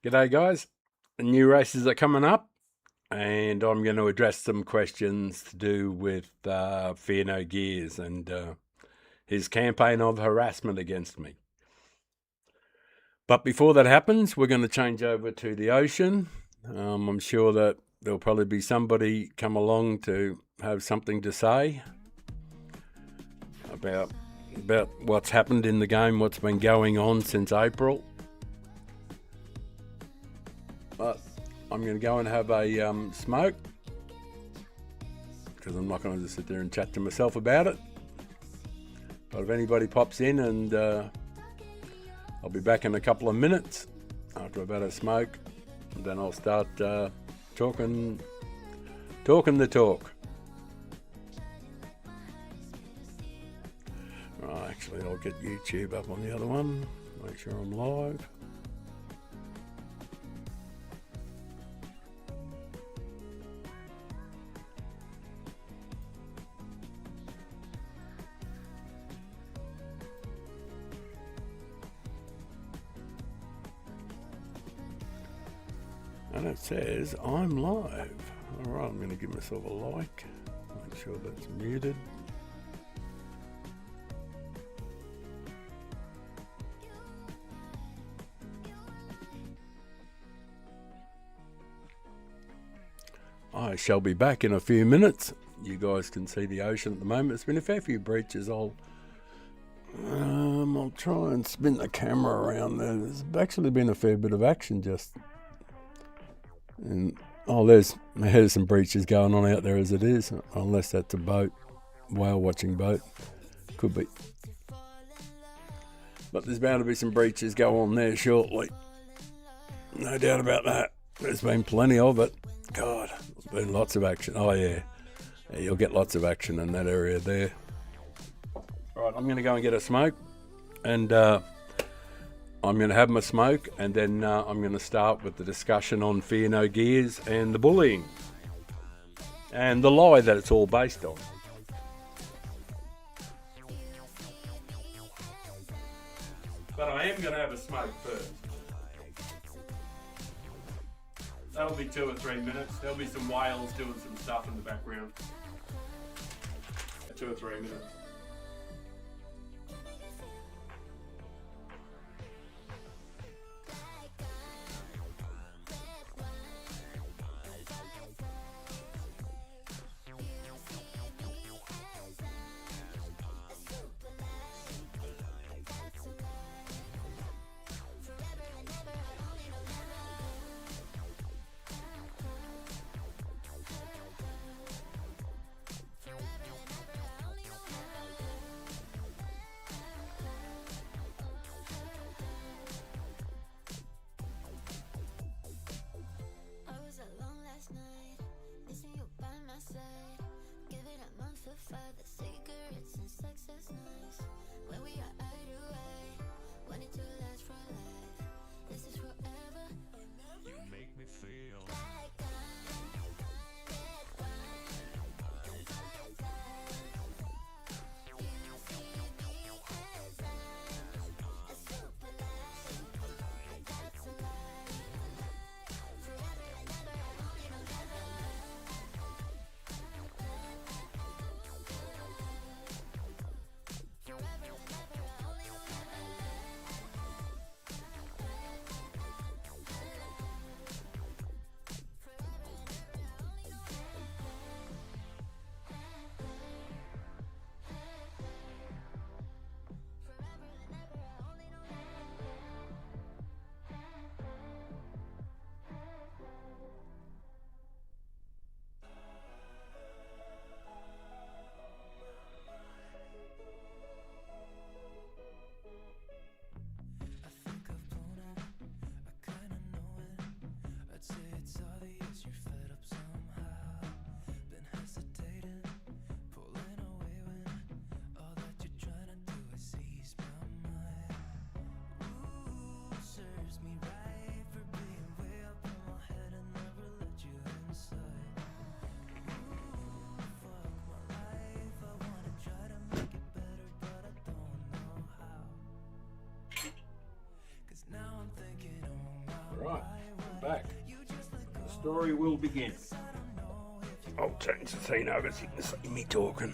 G'day guys, the new races are coming up and I'm going to address some questions to do with FearNoGears and his campaign of harassment against me. But before that happens, we're going to change over to the ocean. I'm sure that there'll probably be somebody come along to have something to say about what's happened in the game, what's been going on since April. But I'm going to go and have a smoke, because I'm not going to just sit there and chat to myself about it. But if anybody pops in, and I'll be back in a couple of minutes after I've had a smoke, and then I'll start talking the talk. Right, actually I'll get YouTube up on the other one, make sure I'm live. And it says I'm live. Alright, I'm going to give myself a like, make sure that's muted. I shall be back in a few minutes. You guys can see the ocean at the moment. There's been a fair few breaches. I'll try and spin the camera around there. There's actually been a fair bit of action just. And there's some breaches going on out there as it is, unless that's a boat, whale watching boat, could be. But there's bound to be some breaches go on there shortly, no doubt about that. There's been plenty of it. God, there's been lots of action. Oh yeah, you'll get lots of action in that area there. Right, I'm going to go and get a smoke, and I'm going to have my smoke, and then I'm going to start with the discussion on FearNoGears and the bullying and the lie that it's all based on. But I am going to have a smoke first. That'll be 2 or 3 minutes. There'll be some whales doing some stuff in the background. 2 or 3 minutes. story will begin. I'll change the scene over so you can see me talking.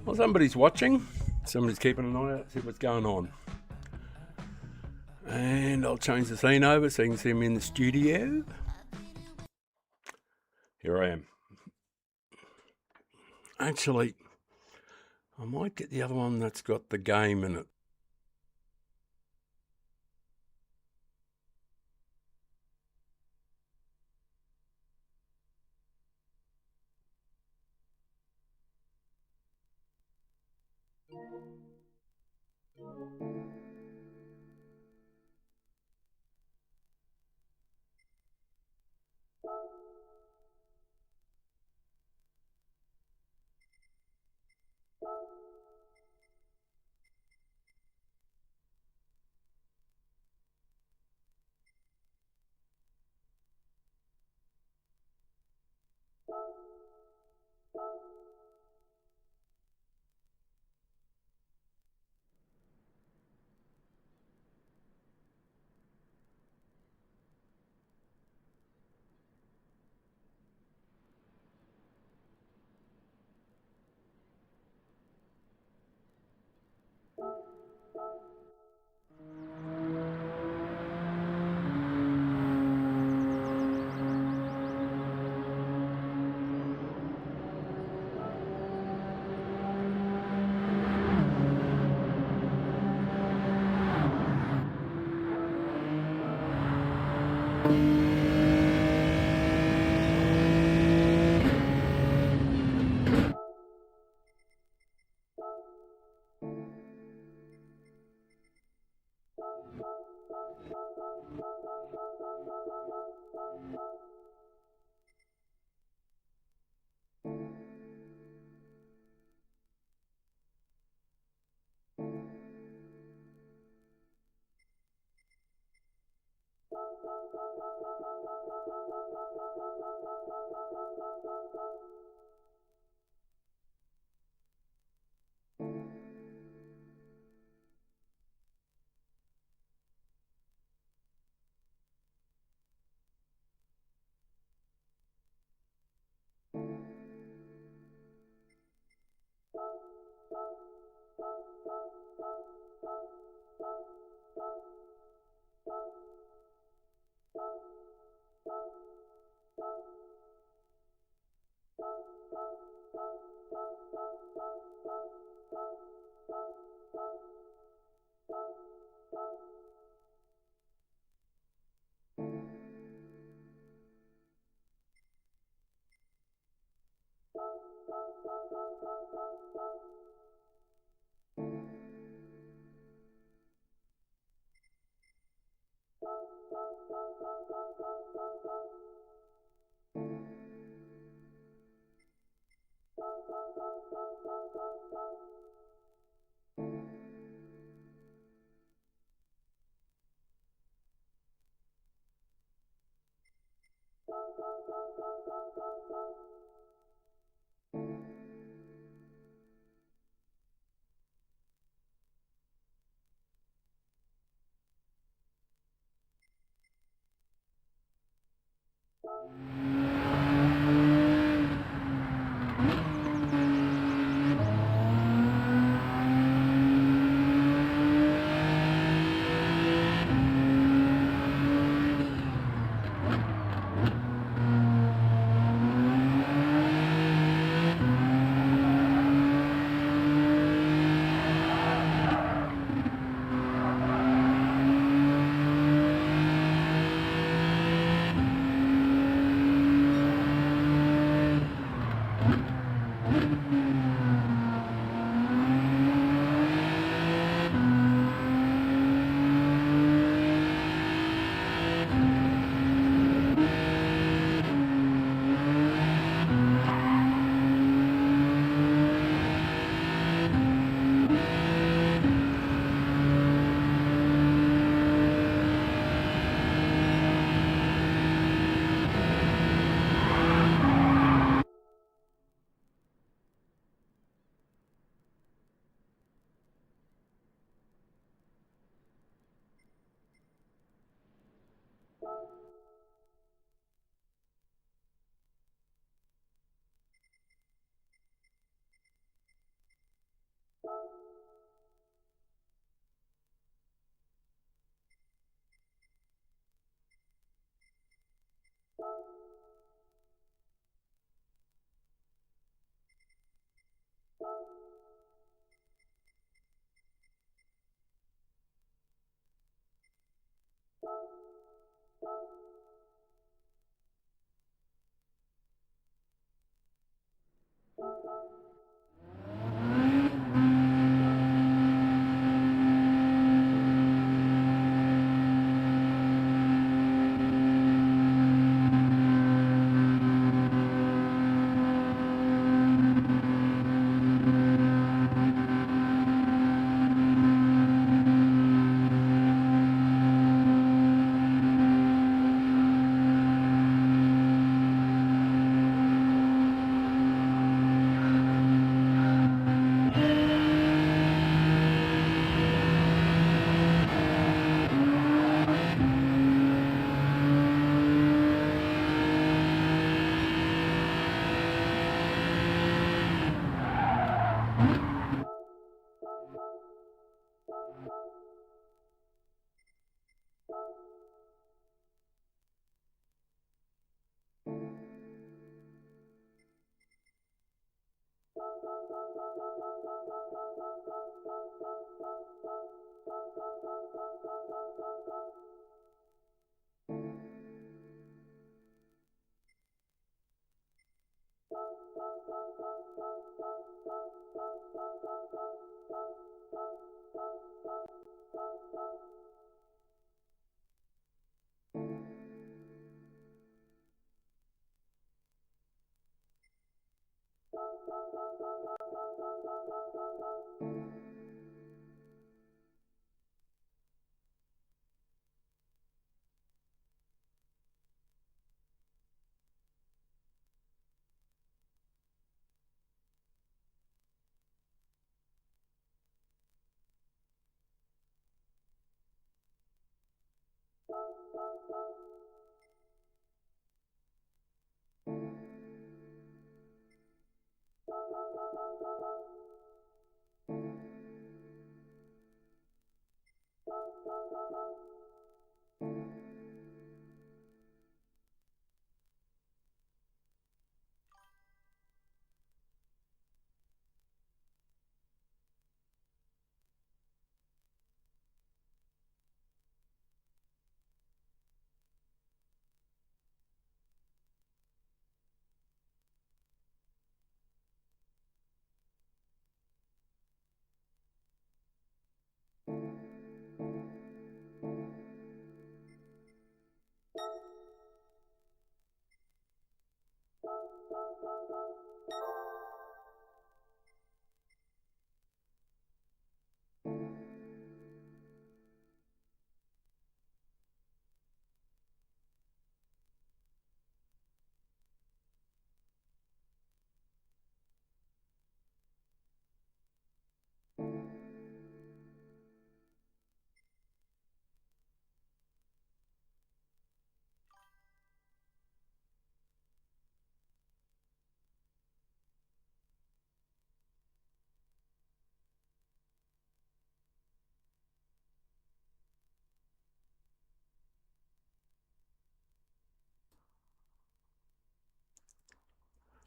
Well, somebody's watching. Somebody's keeping an eye out, see what's going on. And I'll change the scene over so you can see me in the studio. Here I am. Actually, I might get the other one that's got the game in it.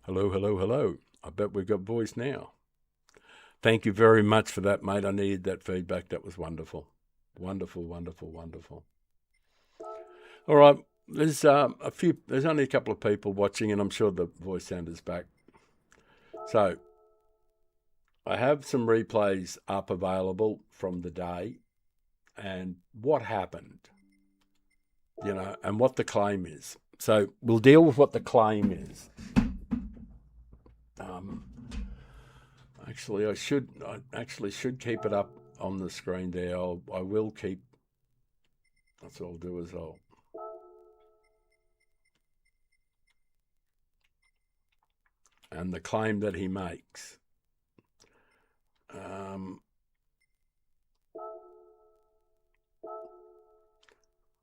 Hello, hello, hello. I bet we've got voice now. Thank you very much for that, mate. I needed that feedback. That was wonderful. Wonderful, wonderful, wonderful. All right. There's only a couple of people watching, and I'm sure the voice sound is back. So I have some replays up available from the day and what happened, and what the claim is. So we'll deal with what the claim is. I actually should keep it up on the screen there. I will keep. That's what I'll do as well. And the claim that he makes.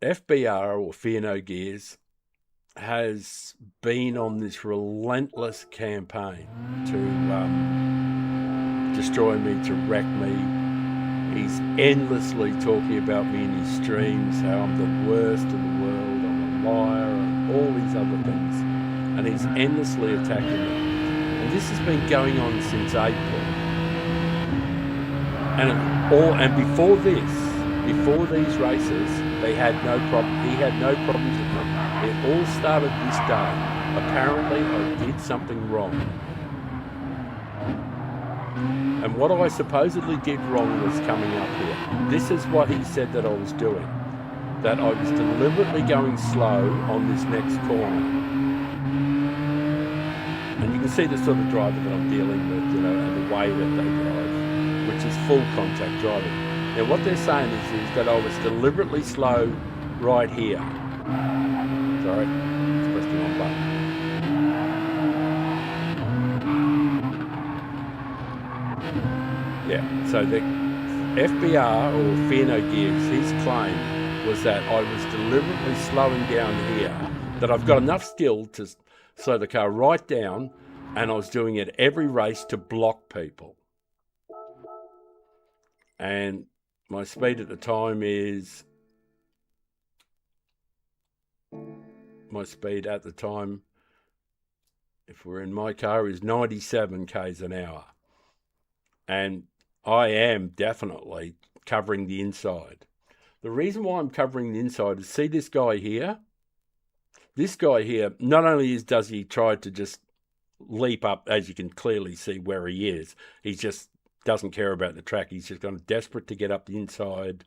FBR, or Fear No Gears, has been on this relentless campaign to destroy me, to wreck me. He's endlessly talking about me in his streams, how I'm the worst in the world, I'm a liar, and all these other things. And he's endlessly attacking me. And this has been going on since April. And before these races, he had no problems with them. It all started this day. Apparently, I did something wrong. And what I supposedly did wrong was coming up here. This is what he said that I was doing. That I was deliberately going slow on this next corner. And you can see the sort of driver that I'm dealing with, and the way that they drive, which is full contact driving. Now what they're saying is that I was deliberately slow right here. Sorry, just pressed the wrong button. Yeah, so the FBR, or Fear No Gears, his claim was that I was deliberately slowing down here, that I've got enough skill to slow the car right down, and I was doing it every race to block people. And my speed at the time is, if we're in my car, is 97 k's an hour. And I am definitely covering the inside. The reason why I'm covering the inside is, see this guy here? This guy here, not only does he try to just leap up, as you can clearly see where he is, he just doesn't care about the track. He's just kind of desperate to get up the inside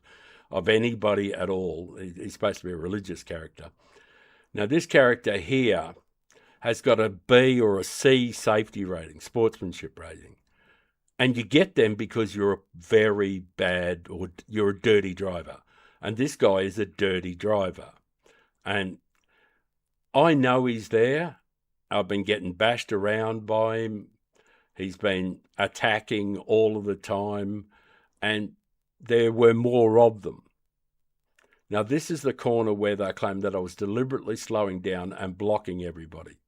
of anybody at all. He's supposed to be a religious character. Now, this character here has got a B or a C safety rating, sportsmanship rating. And you get them because you're a very bad, or you're a dirty driver. And this guy is a dirty driver. And I know he's there. I've been getting bashed around by him. He's been attacking all of the time. And there were more of them. Now, this is the corner where they claim that I was deliberately slowing down and blocking everybody.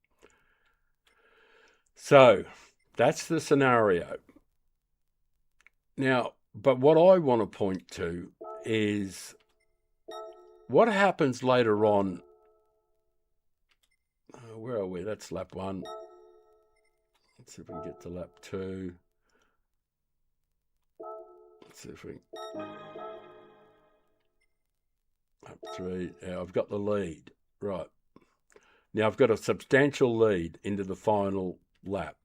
So, that's the scenario. Now, but what I want to point to is what happens later on. Where are we? That's lap 1. Let's see if we can get to lap 2. Let's see if we can. Lap 3. Yeah, I've got the lead. Right. Now I've got a substantial lead into the final lap.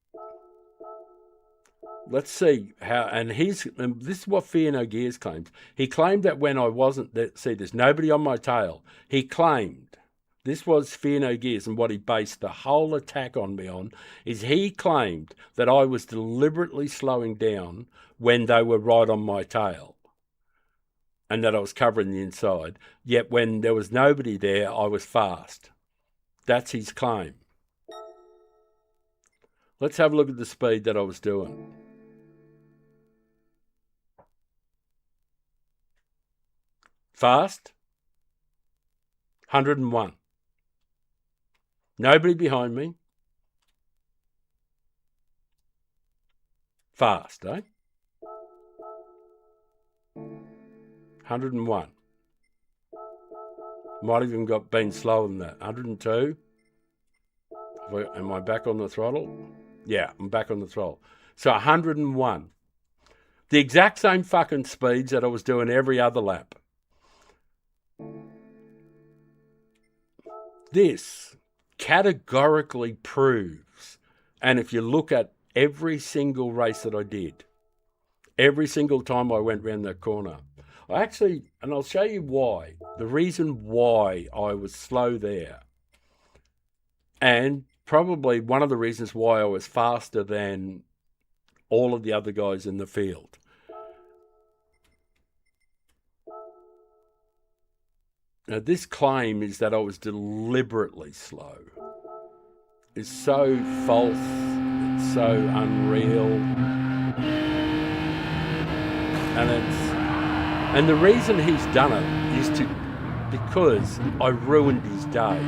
Let's see how, and this is what FearNoGears claims. He claimed that when I wasn't, see, there's nobody on my tail. He claimed, this was FearNoGears, and what he based the whole attack on me on, is he claimed that I was deliberately slowing down when they were right on my tail, and that I was covering the inside. Yet when there was nobody there, I was fast. That's his claim. Let's have a look at the speed that I was doing. Fast, 101. Nobody behind me. Fast, eh? 101. Might have even been slower than that. 102. Am I back on the throttle? Yeah, I'm back on the throttle. So 101. The exact same fucking speeds that I was doing every other lap. This categorically proves, and if you look at every single race that I did, every single time I went round that corner, I actually, and I'll show you why, the reason why I was slow there, and probably one of the reasons why I was faster than all of the other guys in the field. Now, this claim is that I was deliberately slow. It's so false. It's so unreal. And the reason he's done it is because I ruined his day.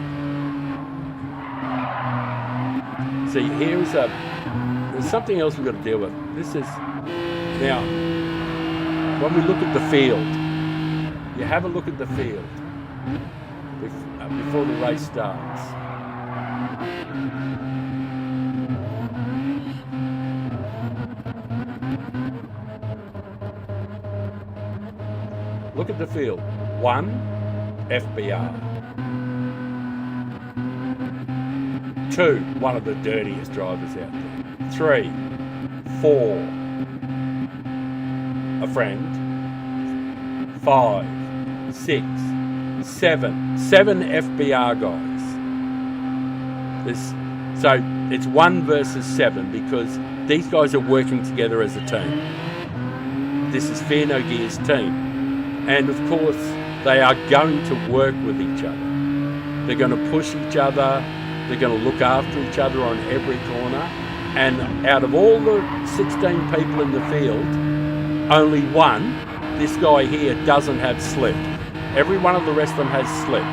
See, there's something else we've got to deal with. Now, when we look at the field, you have a look at the field before the race starts. Look at the field. 1, FBR. 2, one of the dirtiest drivers out there. 3, 4, a friend. 5, 6, 7 FBR guys. So it's 1 versus 7 because these guys are working together as a team. This is FearNoGears' team. And of course, they are going to work with each other. They're going to push each other. They're going to look after each other on every corner. And out of all the 16 people in the field, only one, this guy here, doesn't have slip. Every one of the rest of them has slip.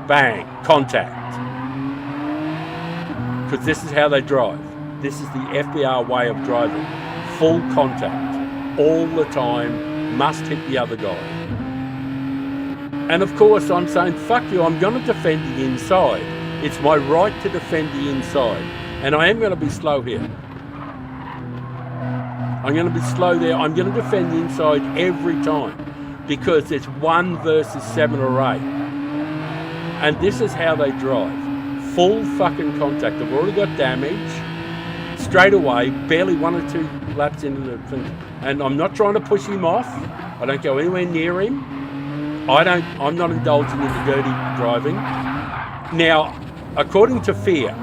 Bang, contact. Because this is how they drive. This is the FBR way of driving. Full contact, all the time, must hit the other guy. And of course I'm saying, fuck you, I'm going to defend the inside. It's my right to defend the inside. And I am going to be slow here. I'm going to be slow there. I'm going to defend the inside every time because it's 1 versus 7 or 8. And this is how they drive. Full fucking contact. I've already got damage. Straight away, barely 1 or 2 laps into the thing. And I'm not trying to push him off. I don't go anywhere near him. I'm not indulging in the dirty driving. Now, according to Fear,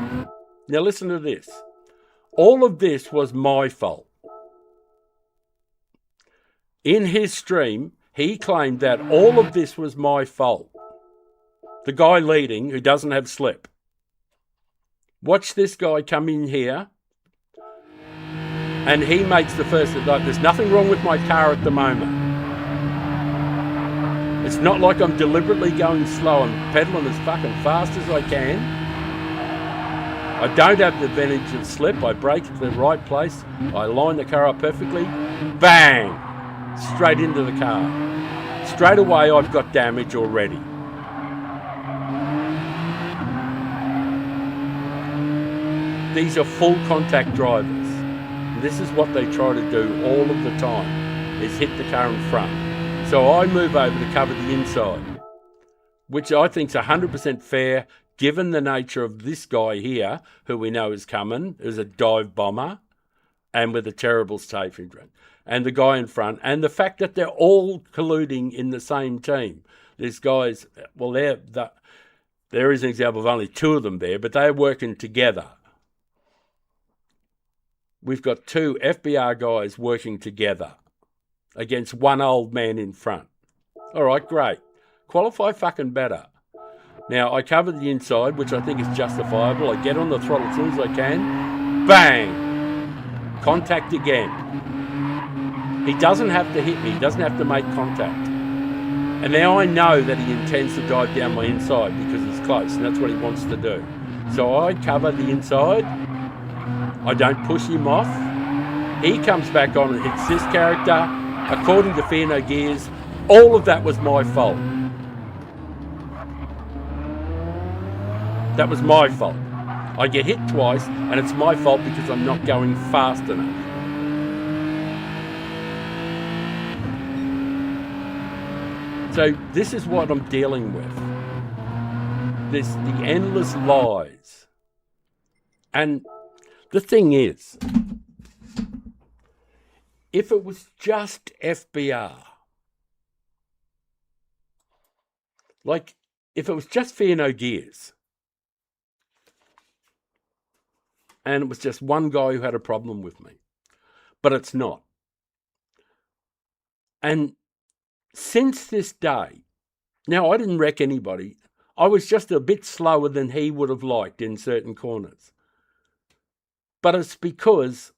now listen to this. All of this was my fault. In his stream, he claimed that all of this was my fault. The guy leading who doesn't have slip. Watch this guy come in here and he makes the first, like, there's nothing wrong with my car at the moment. It's not like I'm deliberately going slow. I'm pedaling as fucking fast as I can. I don't have the advantage of slip. I brake at the right place. I line the car up perfectly. Bang! Straight into the car. Straight away, I've got damage already. These are full contact drivers. This is what they try to do all of the time, is hit the car in front. So I move over to cover the inside, which I think is 100% fair, given the nature of this guy here, who we know is coming, is a dive bomber, and with a terrible safety run, and the guy in front, and the fact that they're all colluding in the same team. These guys, well, there is an example of only 2 of them there, but they're working together. We've got 2 FBR guys working together against 1 old man in front. All right, great. Qualify fucking better. Now, I cover the inside, which I think is justifiable. I get on the throttle as soon as I can. Bang! Contact again. He doesn't have to hit me. He doesn't have to make contact. And now I know that he intends to dive down my inside because it's close, and that's what he wants to do. So I cover the inside. I don't push him off. He comes back on and hits this character. According to FearNoGears, all of that was my fault. That was my fault. I get hit twice, and it's my fault because I'm not going fast enough. So this is what I'm dealing with. The endless lies. And the thing is, if it was just FBR, like if it was just FearNoGears, and it was just one guy who had a problem with me, but it's not. And since this day, now I didn't wreck anybody. I was just a bit slower than he would have liked in certain corners. But it's because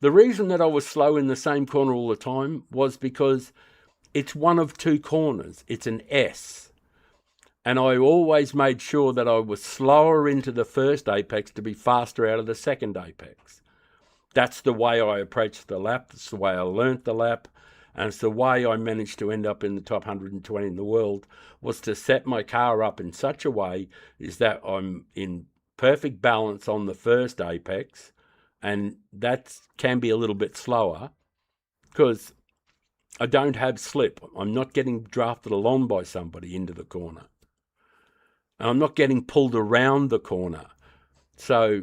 the reason that I was slow in the same corner all the time was because it's one of 2 corners. It's an S. And I always made sure that I was slower into the first apex to be faster out of the second apex. That's the way I approached the lap. That's the way I learnt the lap. And it's the way I managed to end up in the top 120 in the world, was to set my car up in such a way is that I'm in perfect balance on the first apex. And that can be a little bit slower because I don't have slip. I'm not getting drafted along by somebody into the corner. And I'm not getting pulled around the corner. So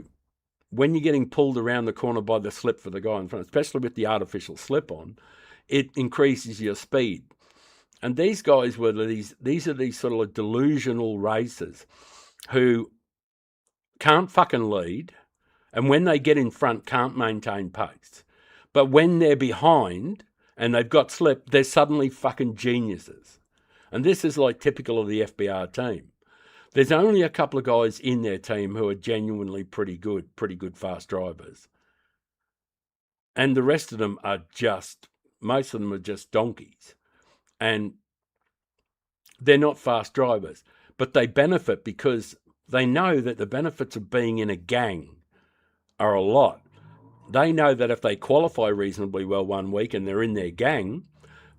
when you're getting pulled around the corner by the slip for the guy in front, especially with the artificial slip on, it increases your speed. And these guys were these are these sort of delusional racers who can't fucking lead, and when they get in front can't maintain pace. But when they're behind and they've got slip, they're suddenly fucking geniuses. And this is like typical of the FBR team. There's only a couple of guys in their team who are genuinely pretty good fast drivers. And the rest of them are most of them are just donkeys. And they're not fast drivers, but they benefit because they know that the benefits of being in a gang are a lot. They know that if they qualify reasonably well one week and they're in their gang,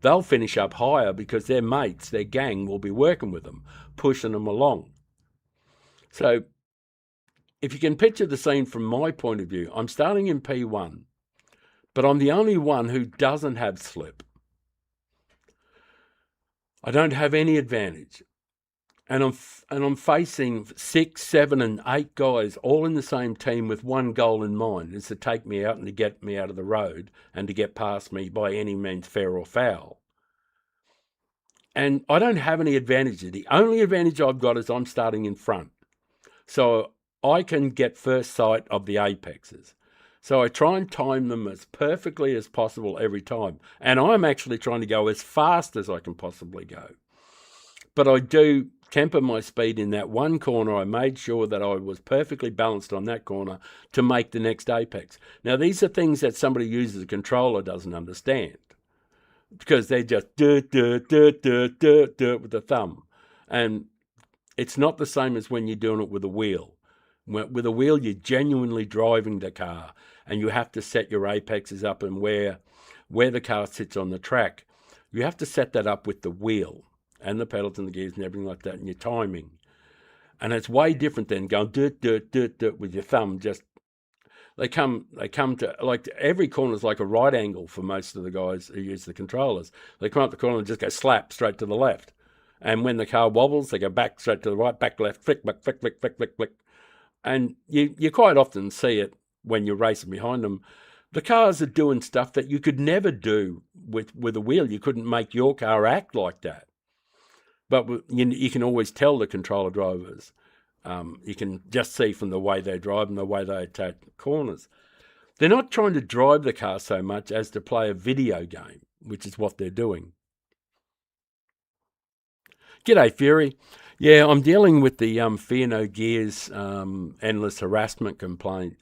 they'll finish up higher because their mates, their gang, will be working with them, pushing them along. So if you can picture the scene from my point of view, I'm starting in P1, but I'm the only one who doesn't have slip. I don't have any advantage. And I'm facing 6, 7, and 8 guys all in the same team with one goal in mind, is to take me out and to get me out of the road and to get past me by any means, fair or foul. And I don't have any advantages. The only advantage I've got is I'm starting in front. So I can get first sight of the apexes. So I try and time them as perfectly as possible every time. And I'm actually trying to go as fast as I can possibly go. But I do temper my speed in that one corner. I made sure that I was perfectly balanced on that corner to make the next apex. Now, these are things that somebody who uses a controller doesn't understand, because they just do with the thumb. And it's not the same as when you're doing it with a wheel. With a wheel, you're genuinely driving the car, and you have to set your apexes up and where the car sits on the track. You have to set that up with the wheel and the pedals and the gears and everything like that, and your timing. And it's way different than going with your thumb. Just they come to, like, every corner is like a right angle for most of the guys who use the controllers. They come up the corner and just go slap straight to the left. And when the car wobbles, they go back straight to the right, back left, flick, back, flick, flick, flick, flick, flick. And you quite often see it when you're racing behind them. The cars are doing stuff that you could never do with a wheel. You couldn't make your car act like that. But you can always tell the controller drivers. You can just see from the way they drive and the way they attack corners. They're not trying to drive the car so much as to play a video game, which is what they're doing. G'day, Fury. Yeah, I'm dealing with the Fear No Gears endless harassment complaint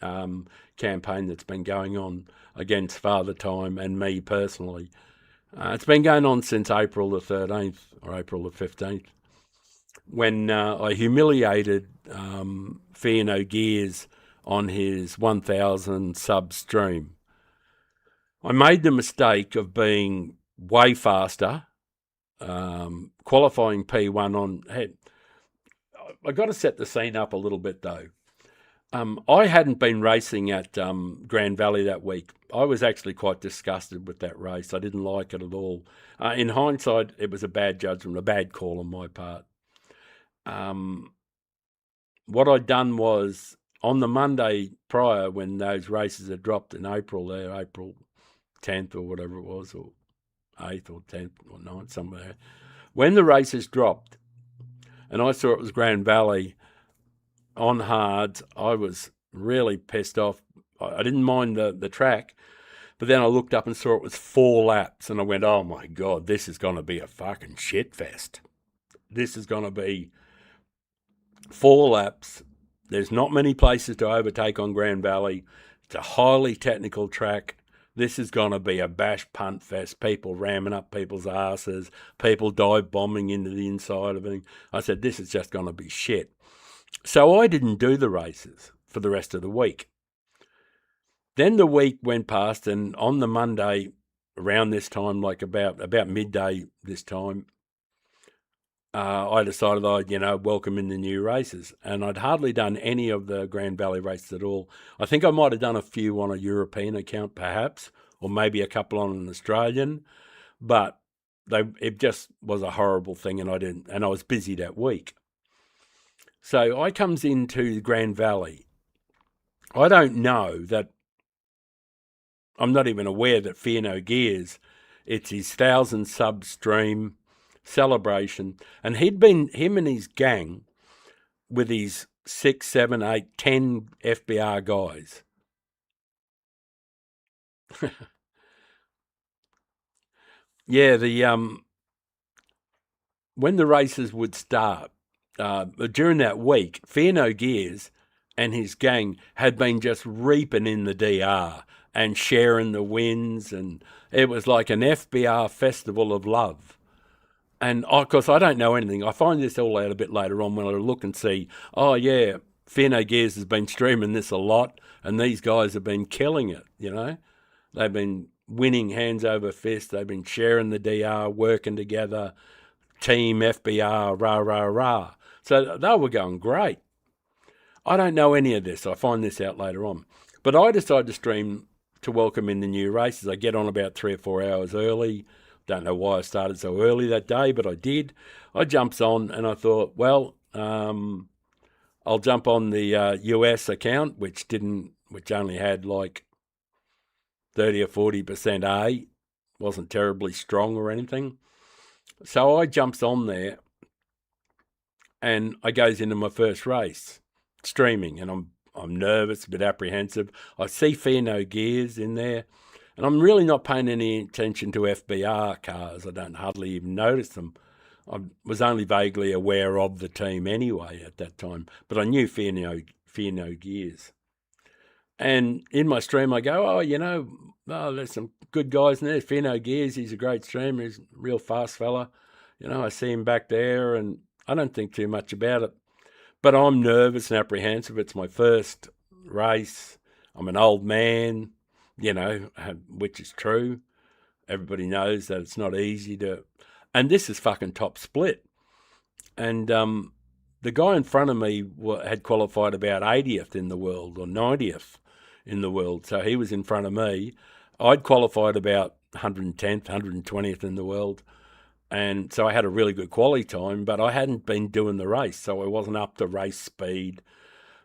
campaign that's been going on against Father Time and me personally. It's been going on since April the 13th or April the 15th, when I humiliated Fear No Gears on his 1,000 sub stream. I made the mistake of being way faster, qualifying P1 on head. I got to set the scene up a little bit though. I hadn't been racing at Grand Valley that week. I was actually quite disgusted with that race. I didn't like it at all. In hindsight, it was a bad judgment, a bad call on my part. What I'd done was, on the Monday prior, when those races had dropped in April there, April 10th or whatever it was, or 8th or 10th or 9th, somewhere, when the races dropped, and I saw it was Grand Valley on hards, I was really pissed off. I didn't mind the track, but then I looked up and saw it was 4 laps, and I went, oh my God, this is going to be a fucking shit fest. This is going to be 4 laps. There's not many places to overtake on Grand Valley. It's a highly technical track. This is going to be a bash punt fest, people ramming up people's asses, people dive bombing into the inside of it. I said, this is just going to be shit. So I didn't do the races for the rest of the week. Then the week went past, and on the Monday, around this time, like about midday this time, I decided I'd, welcome in the new races. And I'd hardly done any of the Grand Valley races at all. I think I might have done a few on a European account, perhaps, or maybe a couple on an Australian. But it just was a horrible thing, and I was busy that week. So I comes into Grand Valley. I don't know that, I'm not even aware that Fear No Gears, it's his 1,000 sub stream celebration, and him and his gang with his 6, 7, 8, 10 FBR guys. Yeah, when the races would start, during that week, Fear No Gears and his gang had been just reaping in the DR and sharing the wins, and it was like an FBR festival of love. And of course, I don't know anything. I find this all out a bit later on when I look and see, oh yeah, FearNoGears has been streaming this a lot, and these guys have been killing it, you know. They've been winning hands over fist. They've been sharing the DR, working together, team FBR, rah, rah, rah. So they were going great. I don't know any of this. I find this out later on. But I decided to stream to welcome in the new races. I get on about 3 or 4 hours early. Don't know why I started so early that day, but I did. I jumps on and I thought, well, I'll jump on the US account, which only had like 30 or 40% A, wasn't terribly strong or anything. So I jumps on there and I goes into my first race, streaming, and I'm nervous, a bit apprehensive. I see FearNoGears in there, and I'm really not paying any attention to FBR cars. I don't hardly even notice them. I was only vaguely aware of the team anyway at that time, but I knew FearNoGears. And in my stream, I go, there's some good guys in there. FearNoGears, he's a great streamer. He's a real fast fella. I see him back there, and I don't think too much about it. But I'm nervous and apprehensive. It's my first race. I'm an old man, which is true. Everybody knows that it's not easy to... And this is fucking top split. And the guy in front of me had qualified about 80th in the world or 90th in the world. So he was in front of me. I'd qualified about 110th, 120th in the world. And so I had a really good quality time, but I hadn't been doing the race, so I wasn't up to race speed.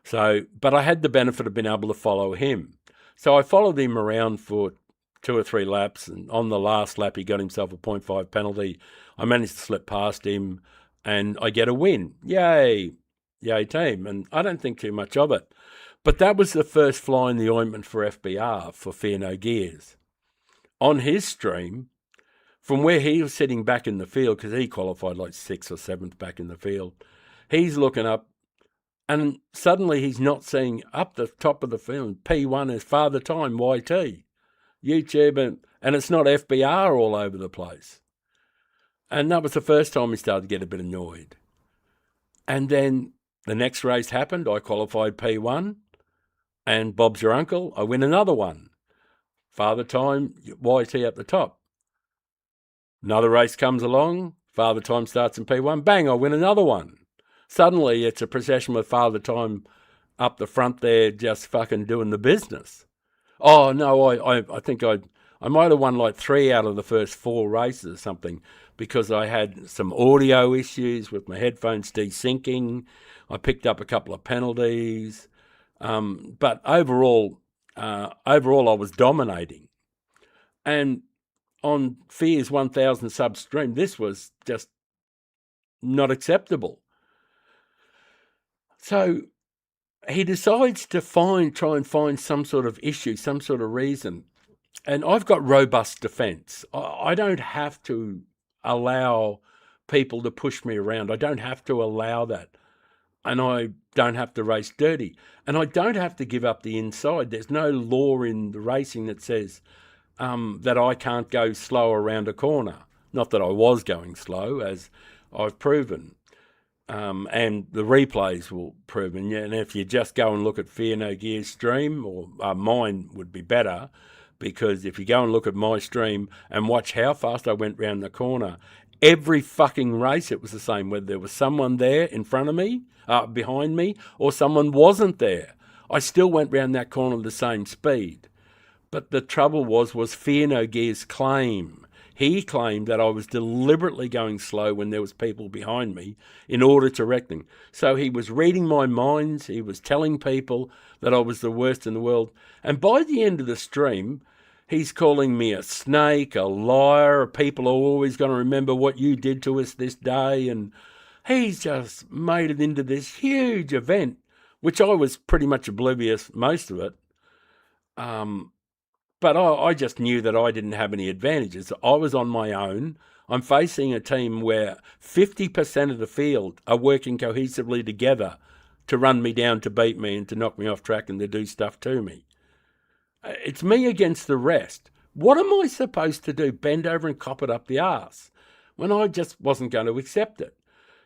But I had the benefit of being able to follow him. So I followed him around for 2 or 3 laps, and on the last lap he got himself a 0.5 penalty. I managed to slip past him, and I get a win. Yay! Yay team! And I don't think too much of it. But that was the first fly in the ointment for FBR, for FearNoGears. On his stream, from where he was sitting back in the field, because he qualified like 6th or 7th back in the field, he's looking up, and suddenly he's not seeing up the top of the field, P1 is Father Time YT, YouTube, and it's not FBR all over the place. And that was the first time he started to get a bit annoyed. And then the next race happened. I qualified P1, and Bob's your uncle. I win another one. Father Time YT at the top. Another race comes along. Father Time starts in P1. Bang, I win another one. Suddenly, it's a procession with Father Time up the front there just fucking doing the business. Oh, no, I think I might have won like 3 out of the first 4 races or something, because I had some audio issues with my headphones desyncing. I picked up a couple of penalties. But overall, I was dominating. And on Fear's 1,000 sub stream, this was just not acceptable. So he decides to try and find some sort of issue, some sort of reason. And I've got robust defense. I don't have to allow people to push me around. I don't have to allow that. And I don't have to race dirty. And I don't have to give up the inside. There's no law in the racing that says that I can't go slow around a corner. Not that I was going slow, as I've proven. And the replays will prove. And if you just go and look at FearNoGears' stream, or mine would be better, because if you go and look at my stream and watch how fast I went round the corner, every fucking race it was the same, whether there was someone there in front of me, behind me, or someone wasn't there. I still went round that corner at the same speed. But the trouble was FearNoGears' claim. He claimed that I was deliberately going slow when there was people behind me in order to wreck them. So he was reading my minds. He was telling people that I was the worst in the world. And by the end of the stream, he's calling me a snake, a liar. People are always going to remember what you did to us this day. And he's just made it into this huge event, which I was pretty much oblivious most of it. But I just knew that I didn't have any advantages. I was on my own. I'm facing a team where 50% of the field are working cohesively together to run me down, to beat me, and to knock me off track and to do stuff to me. It's me against the rest. What am I supposed to do? Bend over and cop it up the arse? When I just wasn't going to accept it.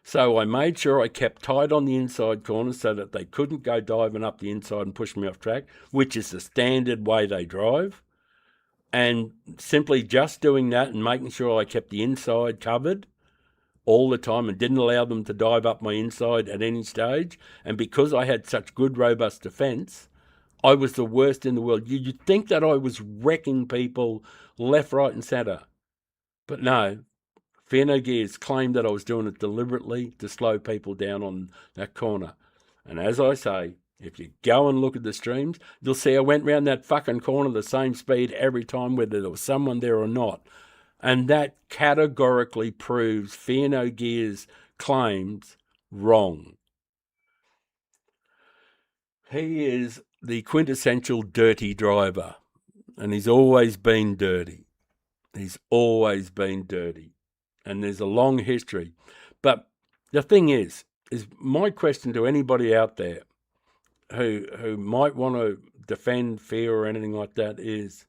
So I made sure I kept tight on the inside corner so that they couldn't go diving up the inside and push me off track, which is the standard way they drive. And simply just doing that and making sure I kept the inside covered all the time and didn't allow them to dive up my inside at any stage. And because I had such good, robust defence, I was the worst in the world. You'd think that I was wrecking people left, right, and centre. But no, FearNoGears claimed that I was doing it deliberately to slow people down on that corner. And as I say, if you go and look at the streams, you'll see I went round that fucking corner the same speed every time, whether there was someone there or not. And that categorically proves FearNoGears' claims wrong. He is the quintessential dirty driver, and he's always been dirty. He's always been dirty. And there's a long history. But the thing is my question to anybody out there who might want to defend fear or anything like that is,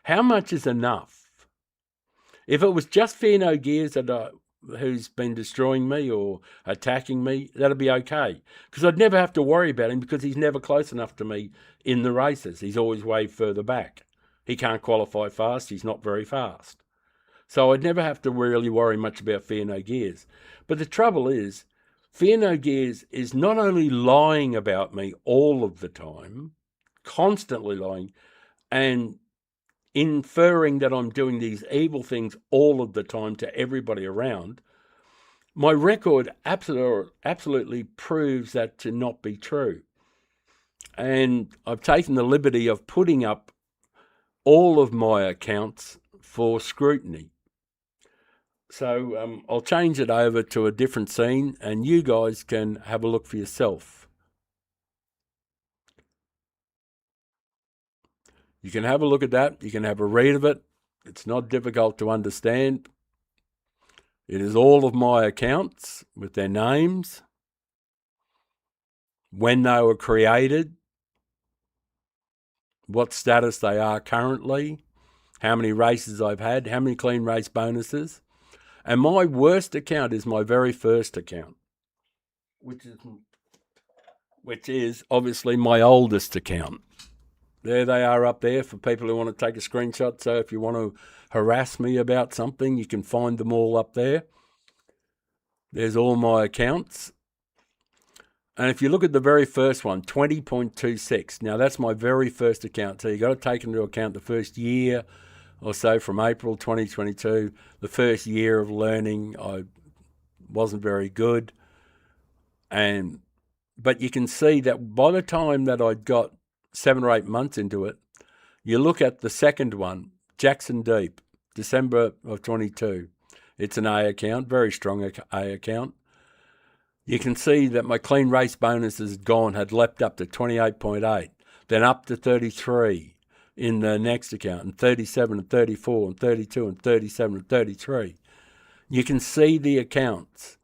how much is enough? If it was just FearNoGears who's been destroying me or attacking me, that'd be okay. Because I'd never have to worry about him because he's never close enough to me in the races. He's always way further back. He can't qualify fast. He's not very fast. So I'd never have to really worry much about FearNoGears. But the trouble is, FearNoGears is not only lying about me all of the time, constantly lying, and inferring that I'm doing these evil things all of the time to everybody around. My record absolutely proves that to not be true. And I've taken the liberty of putting up all of my accounts for scrutiny. So I'll change it over to a different scene and you guys can have a look for yourself. You can have a look at that. You can have a read of it. It's not difficult to understand. It is all of my accounts with their names, when they were created, what status they are currently, how many races I've had, how many clean race bonuses. And my worst account is my very first account, which is obviously my oldest account. There they are up there for people who want to take a screenshot. So if you want to harass me about something, you can find them all up there. There's all my accounts. And if you look at the very first one, 20.26. Now, that's my very first account. So you've got to take into account the first year or so from April 2022, the first year of learning. I wasn't very good. But you can see that by the time that I'd got 7 or 8 months into it, you look at the second one, Jackson Deep, December of 22. It's an A account, very strong A account. You can see that my clean race bonuses had leapt up to 28.8, then up to 33 in the next account, and 37 and 34 and 32 and 37 and 33. You can see the accounts,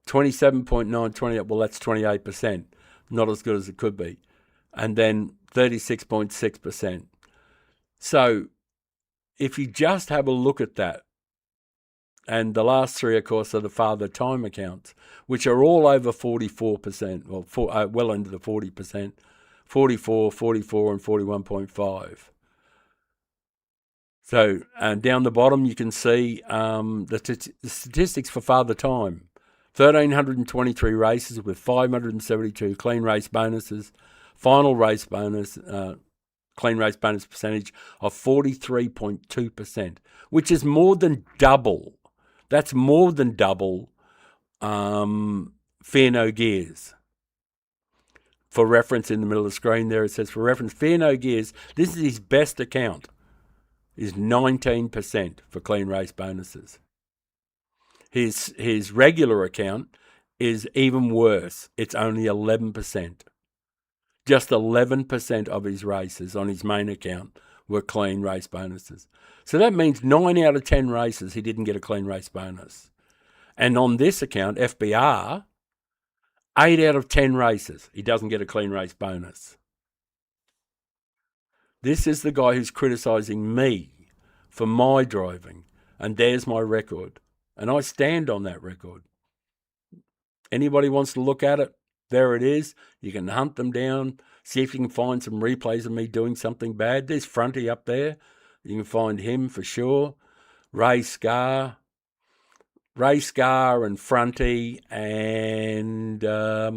27.9, 28, well, that's 28%, not as good as it could be. And then 36.6%. So if you just have a look at that, and the last 3, of course, are the Father Time accounts, which are all over 44%, or well into the 40%, 44, 44, and 41.5. So down the bottom, you can see the statistics for Father Time. 1,323 races with 572 clean race bonuses, final race bonus, clean race bonus percentage of 43.2%, which is more than double. That's more than double FearNoGears. For reference, in the middle of the screen there, it says, for reference, FearNoGears, this is his best account, is 19% for clean race bonuses. His regular account is even worse. It's only 11%. Just 11% of his races on his main account were clean race bonuses. So that means 9 out of 10 races he didn't get a clean race bonus. And on this account, FBR, 8 out of 10 races he doesn't get a clean race bonus. This is the guy who's criticising me for my driving, and there's my record. And I stand on that record. Anybody wants to look at it, there it is. You can hunt them down, see if you can find some replays of me doing something bad. There's Fronty up there. You can find him for sure. Ray Scar and Fronty, and there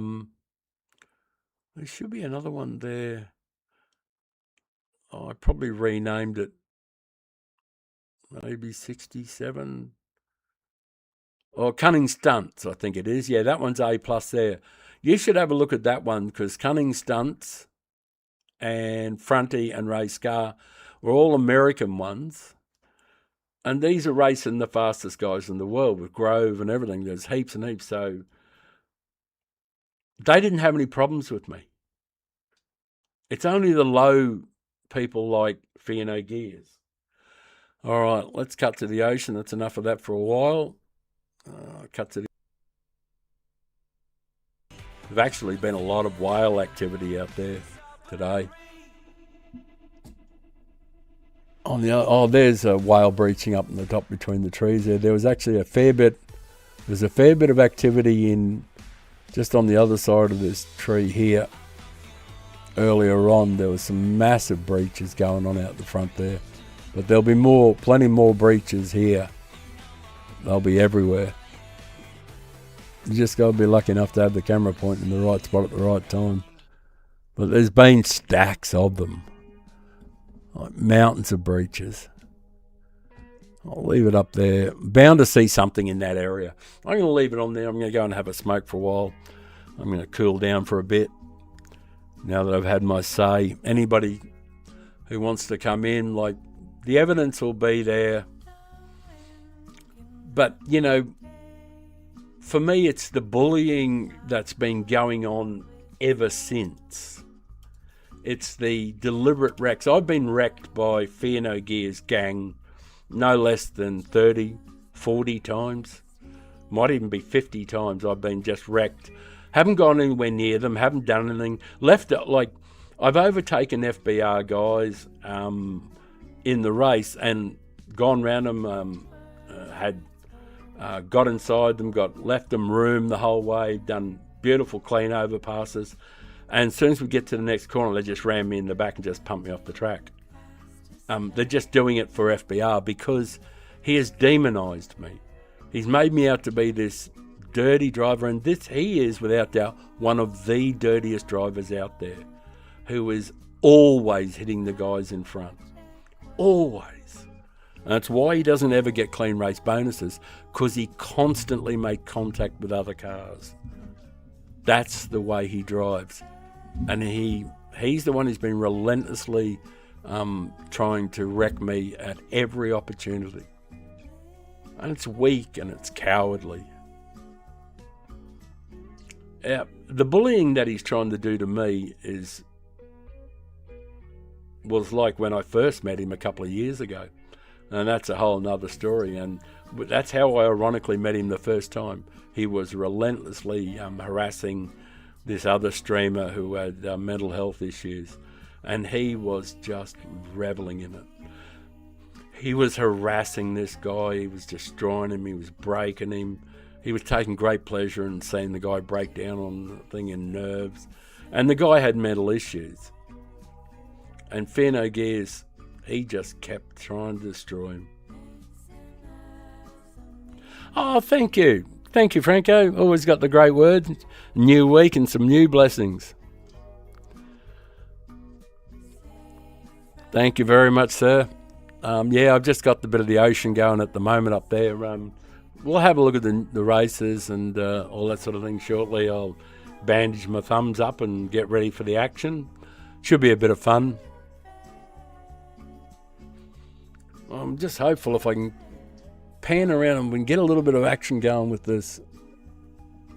should be another one there. Oh, I probably renamed it. Maybe 67. Or Cunning Stunts, I think it is. Yeah, that one's A+ there. You should have a look at that one, because Cunning Stunts and Fronty and Ray Scar were all American ones. And these are racing the fastest guys in the world with Grove and everything. There's heaps and heaps. So they didn't have any problems with me. It's only the low people like FearNoGears. All right, let's cut to the ocean. That's enough of that for a while. Cut to the... There's actually been a lot of whale activity out there today. On the there's a whale breaching up in the top between the trees there. There was actually a fair bit. There's a fair bit of activity in just on the other side of this tree here. Earlier on, there was some massive breaches going on out the front there, but there'll be plenty more breaches here. They'll be everywhere. You just got to be lucky enough to have the camera pointing in the right spot at the right time. But there's been stacks of them. Like mountains of breaches. I'll leave it up there. Bound to see something in that area. I'm going to leave it on there. I'm going to go and have a smoke for a while. I'm going to cool down for a bit. Now that I've had my say. Anybody who wants to come in, like, the evidence will be there. But, you know, for me, it's the bullying that's been going on ever since. It's the deliberate wrecks. I've been wrecked by FearNoGears gang no less than 30, 40 times. Might even be 50 times I've been just wrecked. Haven't gone anywhere near them, haven't done anything. Left it, like, I've overtaken FBR guys in the race and gone round them, got inside them, left them room the whole way, done beautiful clean overpasses. And as soon as we get to the next corner, they just ram me in the back and just pump me off the track. They're just doing it for FBR because he has demonized me. He's made me out to be this dirty driver, and he is without doubt one of the dirtiest drivers out there, who is always hitting the guys in front. Always. And that's why he doesn't ever get clean race bonuses, because he constantly makes contact with other cars. That's the way he drives. And he's the one who's been relentlessly trying to wreck me at every opportunity. And it's weak and it's cowardly. The bullying that he's trying to do to me was like when I first met him a couple of years ago. And that's a whole nother story. And that's how I ironically met him the first time. He was relentlessly harassing this other streamer who had mental health issues. And he was just reveling in it. He was harassing this guy. He was destroying him. He was breaking him. He was taking great pleasure in seeing the guy break down on the thing in nerves. And the guy had mental issues. And FearNoGears, he just kept trying to destroy him. Oh, thank you. Thank you, Franco. Always got the great word. New week and some new blessings. Thank you very much, sir. Yeah, I've just got the bit of the ocean going at the moment up there. We'll have a look at the races and all that sort of thing shortly. I'll bandage my thumbs up and get ready for the action. Should be a bit of fun. I'm just hopeful if I can pan around and we can get a little bit of action going with this.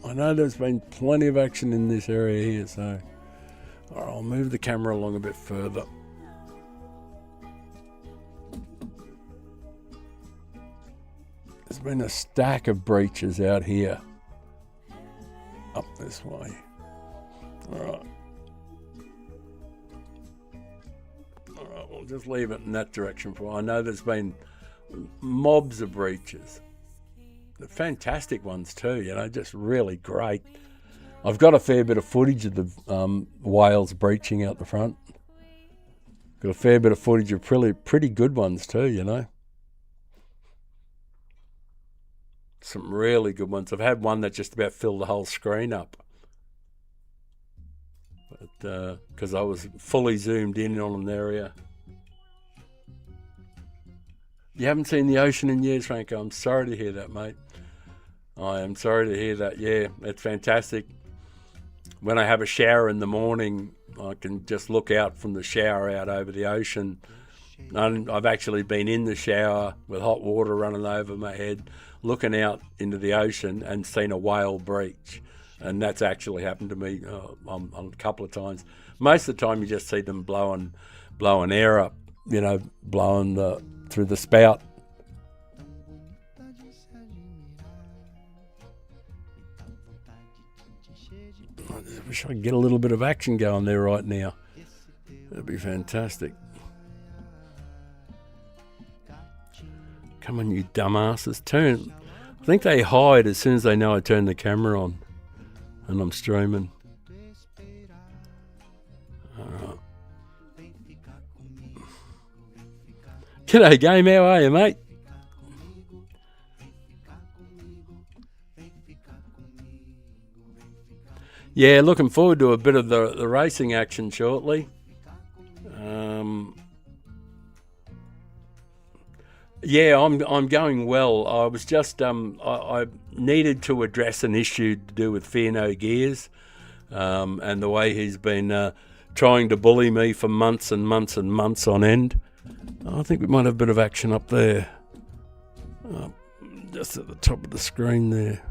I know there's been plenty of action in this area here, so all right, I'll move the camera along a bit further. There's been a stack of breaches out here up this way. All right. All right, we'll just leave it in that direction for a while. I know there's been mobs of breaches. fantastic ones too, you know, just really great. I've got a fair bit of footage of the whales breaching out the front. Got a fair bit of footage of pretty good ones too, you know. Some really good ones. I've had one that just about filled the whole screen up. But because I was fully zoomed in on an area. You haven't seen the ocean in years, Franco. I'm sorry to hear that, mate. I am sorry to hear that. Yeah, it's fantastic. When I have a shower in the morning, I can just look out from the shower out over the ocean. I've actually been in the shower with hot water running over my head, looking out into the ocean and seen a whale breach. And that's actually happened to me on a couple of times. Most of the time you just see them blowing air up, you know, blowing through the spout. I just wish I could get a little bit of action going there right now. That'd be fantastic. Come on, you dumbasses. Turn. I think they hide as soon as they know I turn the camera on and I'm streaming. G'day, game. How are you, mate? Yeah, looking forward to a bit of the racing action shortly. Yeah, I'm going well. I was just I needed to address an issue to do with FearNoGears, and the way he's been trying to bully me for months and months and months on end. I think we might have a bit of action up there, just at the top of the screen there.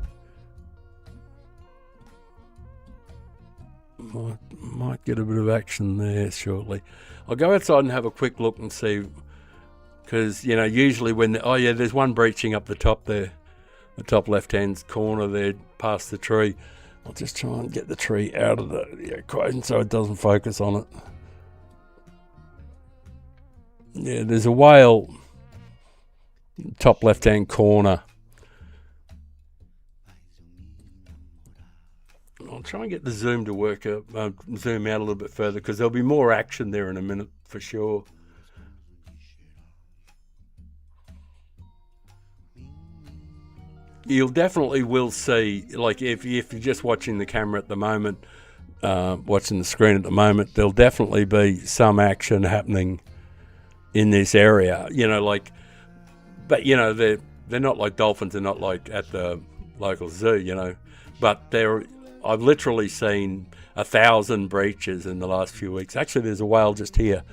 Might get a bit of action there shortly. I'll go outside and have a quick look and see, because you know usually when there's one breaching up the top there, the top left-hand corner there, past the tree. I'll just try and get the tree out of the equation so it doesn't focus on it. Yeah, there's a whale, top left-hand corner. I'll try and get the zoom to work, zoom out a little bit further, because there'll be more action there in a minute for sure. You'll definitely will see, like if you're just watching the camera at the moment, watching the screen at the moment, there'll definitely be some action happening in this area, you know, like, but you know, they're not like dolphins, they're not like at the local zoo, you know, but I've literally seen 1,000 breaches in the last few weeks. Actually, there's a whale just here,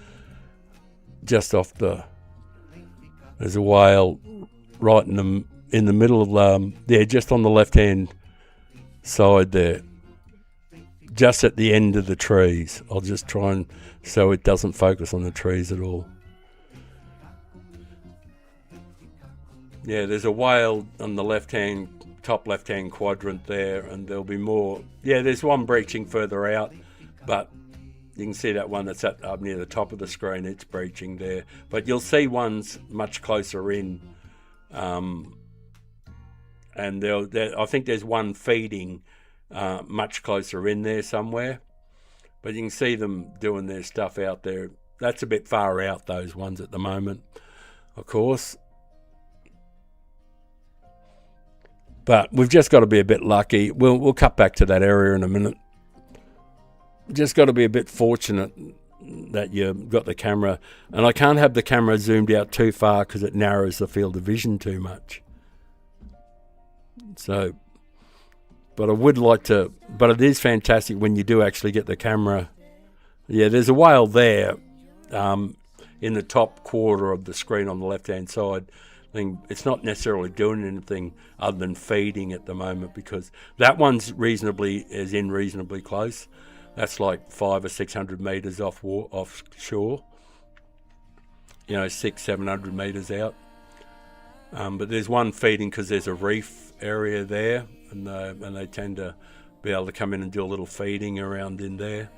just off there's a whale right in the middle of just on the left-hand side there, just at the end of the trees. I'll just try and so it doesn't focus on the trees at all. Yeah, there's a whale on the top left-hand quadrant there, and there'll be more. Yeah, there's one breaching further out, but you can see that one that's up near the top of the screen. It's breaching there, but you'll see ones much closer in, and I think there's one feeding much closer in there somewhere, but you can see them doing their stuff out there. That's a bit far out, those ones at the moment, of course. But we've just got to be a bit lucky. We'll cut back to that area in a minute. Just got to be a bit fortunate that you've got the camera. And I can't have the camera zoomed out too far because it narrows the field of vision too much. So, but I would like to, but it is fantastic when you do actually get the camera. Yeah, there's a whale there in the top quarter of the screen on the left-hand side. It's not necessarily doing anything other than feeding at the moment, because that one's reasonably close. That's like 500 or 600 meters offshore. You know, 600-700 meters out. But there's one feeding because there's a reef area there, and they tend to be able to come in and do a little feeding around in there.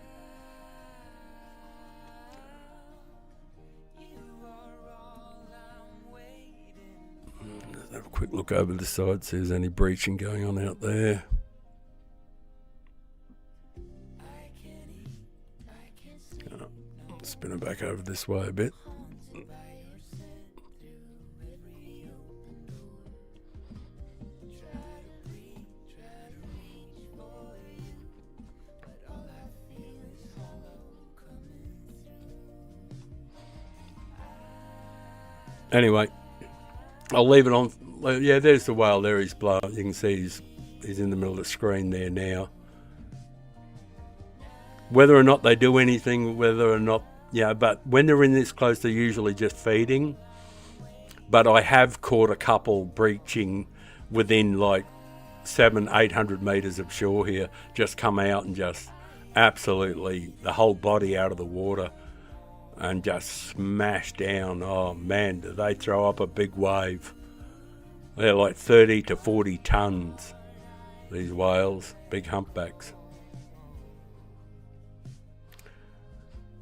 quick look over the side, see if there's any breaching going on out there. Spin it back over this way a bit. Anyway, I'll leave it on. Yeah, there's the whale there. He's blowing. You can see he's in the middle of the screen there now. Whether or not they do anything, whether or not, yeah, but when they're in this close, they're usually just feeding. But I have caught a couple breaching within like 700-800 meters of shore here, just come out and just absolutely the whole body out of the water and just smash down. Oh man, do they throw up a big wave. They're like 30 to 40 tons, these whales, big humpbacks.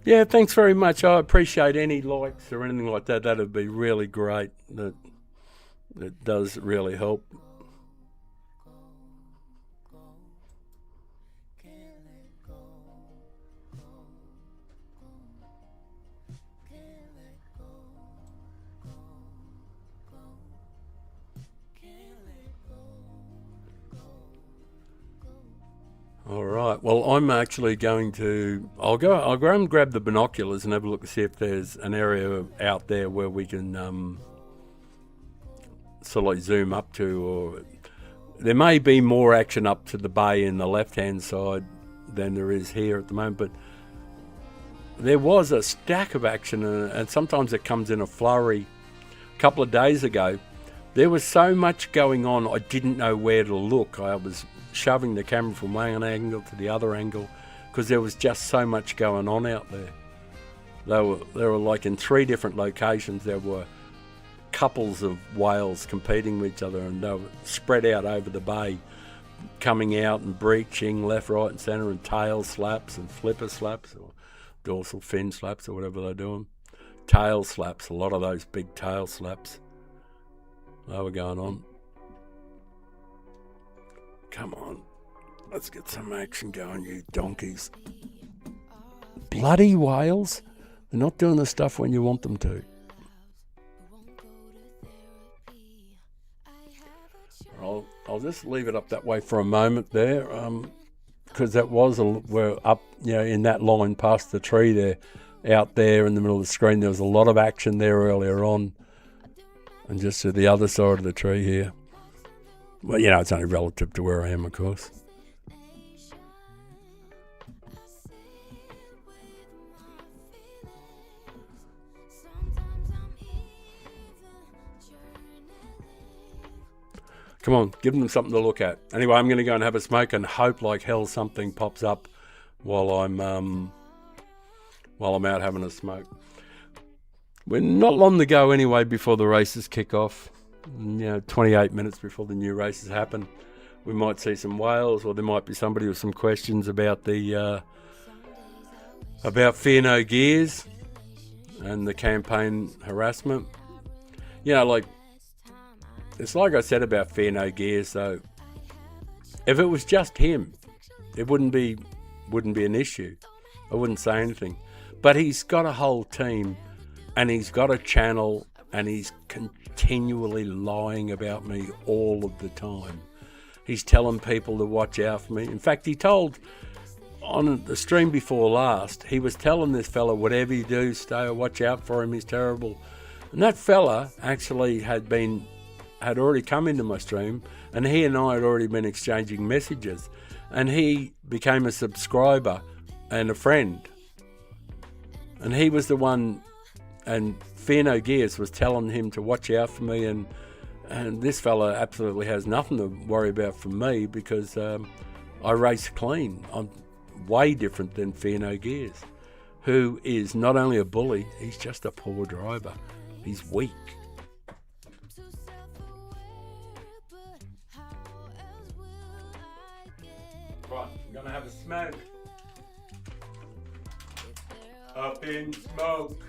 Yeah, thanks very much. I appreciate any likes or anything like that. That'd be really great. That does really help. All right. Well, I'm actually going to. I'll go and grab the binoculars and have a look and see if there's an area out there where we can sort of like zoom up to, or there may be more action up to the bay in the left-hand side than there is here at the moment. But there was a stack of action, and sometimes it comes in a flurry. A couple of days ago, there was so much going on, I didn't know where to look. I was shoving the camera from one angle to the other angle because there was just so much going on out there. They were like in 3 different locations. There were couples of whales competing with each other, and they were spread out over the bay, coming out and breaching left, right and centre, and tail slaps and flipper slaps or dorsal fin slaps or whatever they're doing. Tail slaps, a lot of those big tail slaps, they were going on. Come on, let's get some action going, you donkeys. Bloody whales. They're not doing the stuff when you want them to. I'll just leave it up that way for a moment there, because that was we're up, in that line past the tree there, out there in the middle of the screen. There was a lot of action there earlier on, and just to the other side of the tree here. Well, it's only relative to where I am, of course. Come on, give them something to look at. Anyway, I'm going to go and have a smoke and hope like hell something pops up while I'm out having a smoke. We're not long to go anyway before the races kick off. 28 minutes before the new races happen. We might see some whales, or there might be somebody with some questions about the about FearNoGears and the campaign harassment. It's like I said about FearNoGears, though. If it was just him, it wouldn't be an issue. I wouldn't say anything. But he's got a whole team, and he's got a channel, and he's continually lying about me all of the time. He's telling people to watch out for me. In fact, he told on the stream before last, he was telling this fella, whatever you do, watch out for him, he's terrible. And that fella actually had already come into my stream, and he and I had already been exchanging messages, and he became a subscriber and a friend. And he was the one, and FearNoGears was telling him to watch out for me, and this fella absolutely has nothing to worry about from me, because I race clean. I'm way different than FearNoGears, who is not only a bully, he's just a poor driver. He's weak. Right, I'm gonna have a smoke. Up in smoke.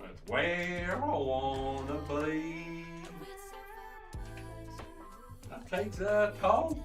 That's where I wanna be. takes a toll.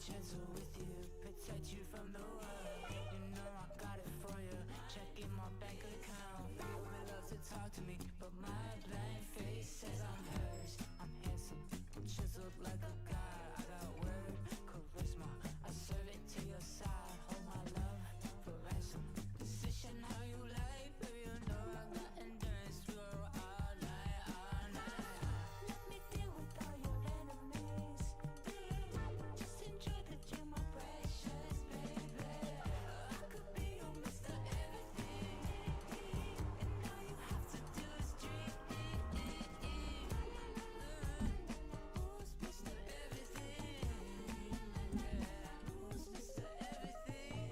Gentle with you, protect you from the world. You know I got it for you. Check in my bank account. Women love to talk to me, but my blank face says I'm hers. I'm handsome, I'm chiseled like a god. I got word, charisma. I serve it to your side. Hold my love for ransom. Position how you like, baby. You know I got endurance. We go all night, all night. Let me deal with all your enemies. Just enjoy that you're my precious baby. I could be your Mr. Everything, and all you have to do is dream. Who's Mr. Everything? Who's Mr. Everything?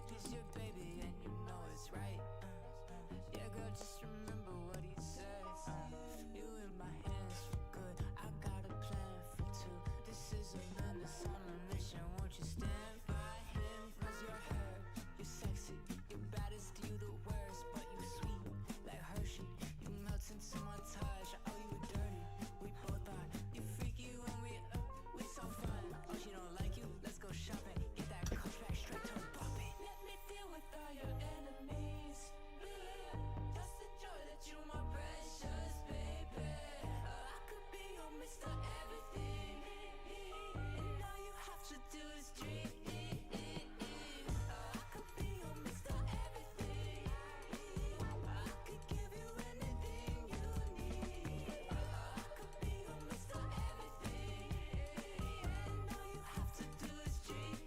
'Cause you're baby and you know it's right. Yeah, girl, just remember what he says. You in my hands for good. I got a plan for two. This is a man that's on a mission. Won't you stand by him? 'Cause you're her. You're sexy. You're baddest. You the worst, but you sweet like Hershey. You melt into my touch. Oh, you dirty. We both are. You freaky when we so fun. Oh, she don't like you? Let's go shopping. Get that coach back straight to a puppy. Let me deal with all your enemies. Just enjoy that you my precious baby. I could be your Mr. Everything, and all you have to do is dream. I could be your Mr. Everything. I could give you anything you need. I could be your Mr. Everything, and all you have to do is dream.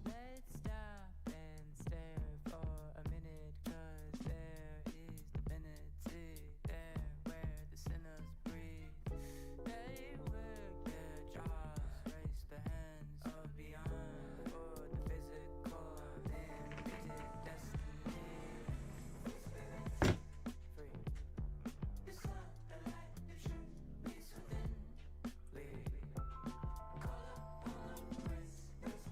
Let's stop and stare for a minute, 'cause there is divinity there where the sinners breathe. They work their jaws, raise the hands of beyond for the physical limited destiny. Free. It's not a light, it should be within. Lead. Call up on the spirits.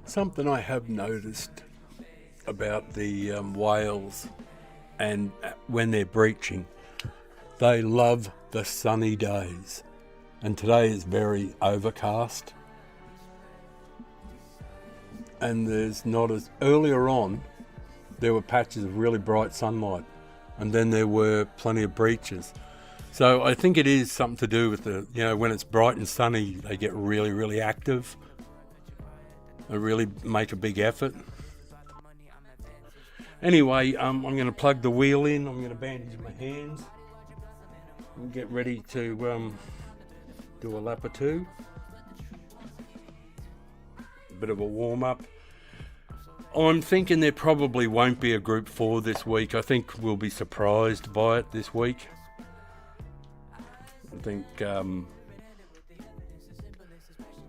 Something I have noticed about the whales, and when they're breaching, they love the sunny days. And today is very overcast. And there's not as earlier on, there were patches of really bright sunlight, and then there were plenty of breaches. So I think it is something to do with the, when it's bright and sunny, they get really, really active. They really make a big effort. Anyway, I'm going to plug the wheel in. I'm going to bandage my hands and get ready to do a lap or two. A bit of a warm-up. I'm thinking there probably won't be a Group 4 this week. I think we'll be surprised by it this week. I think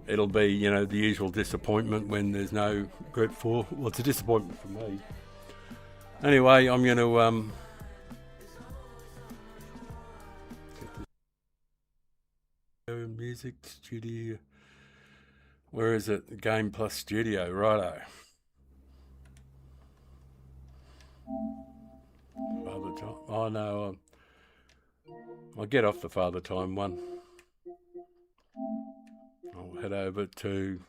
it'll be, you know, the usual disappointment when there's no Group 4. Well, it's a disappointment for me. Anyway, I'm going to music studio. Where is it? Game Plus Studio, righto. Father Time. Oh no, I'll get off the Father Time one. I'll head over to.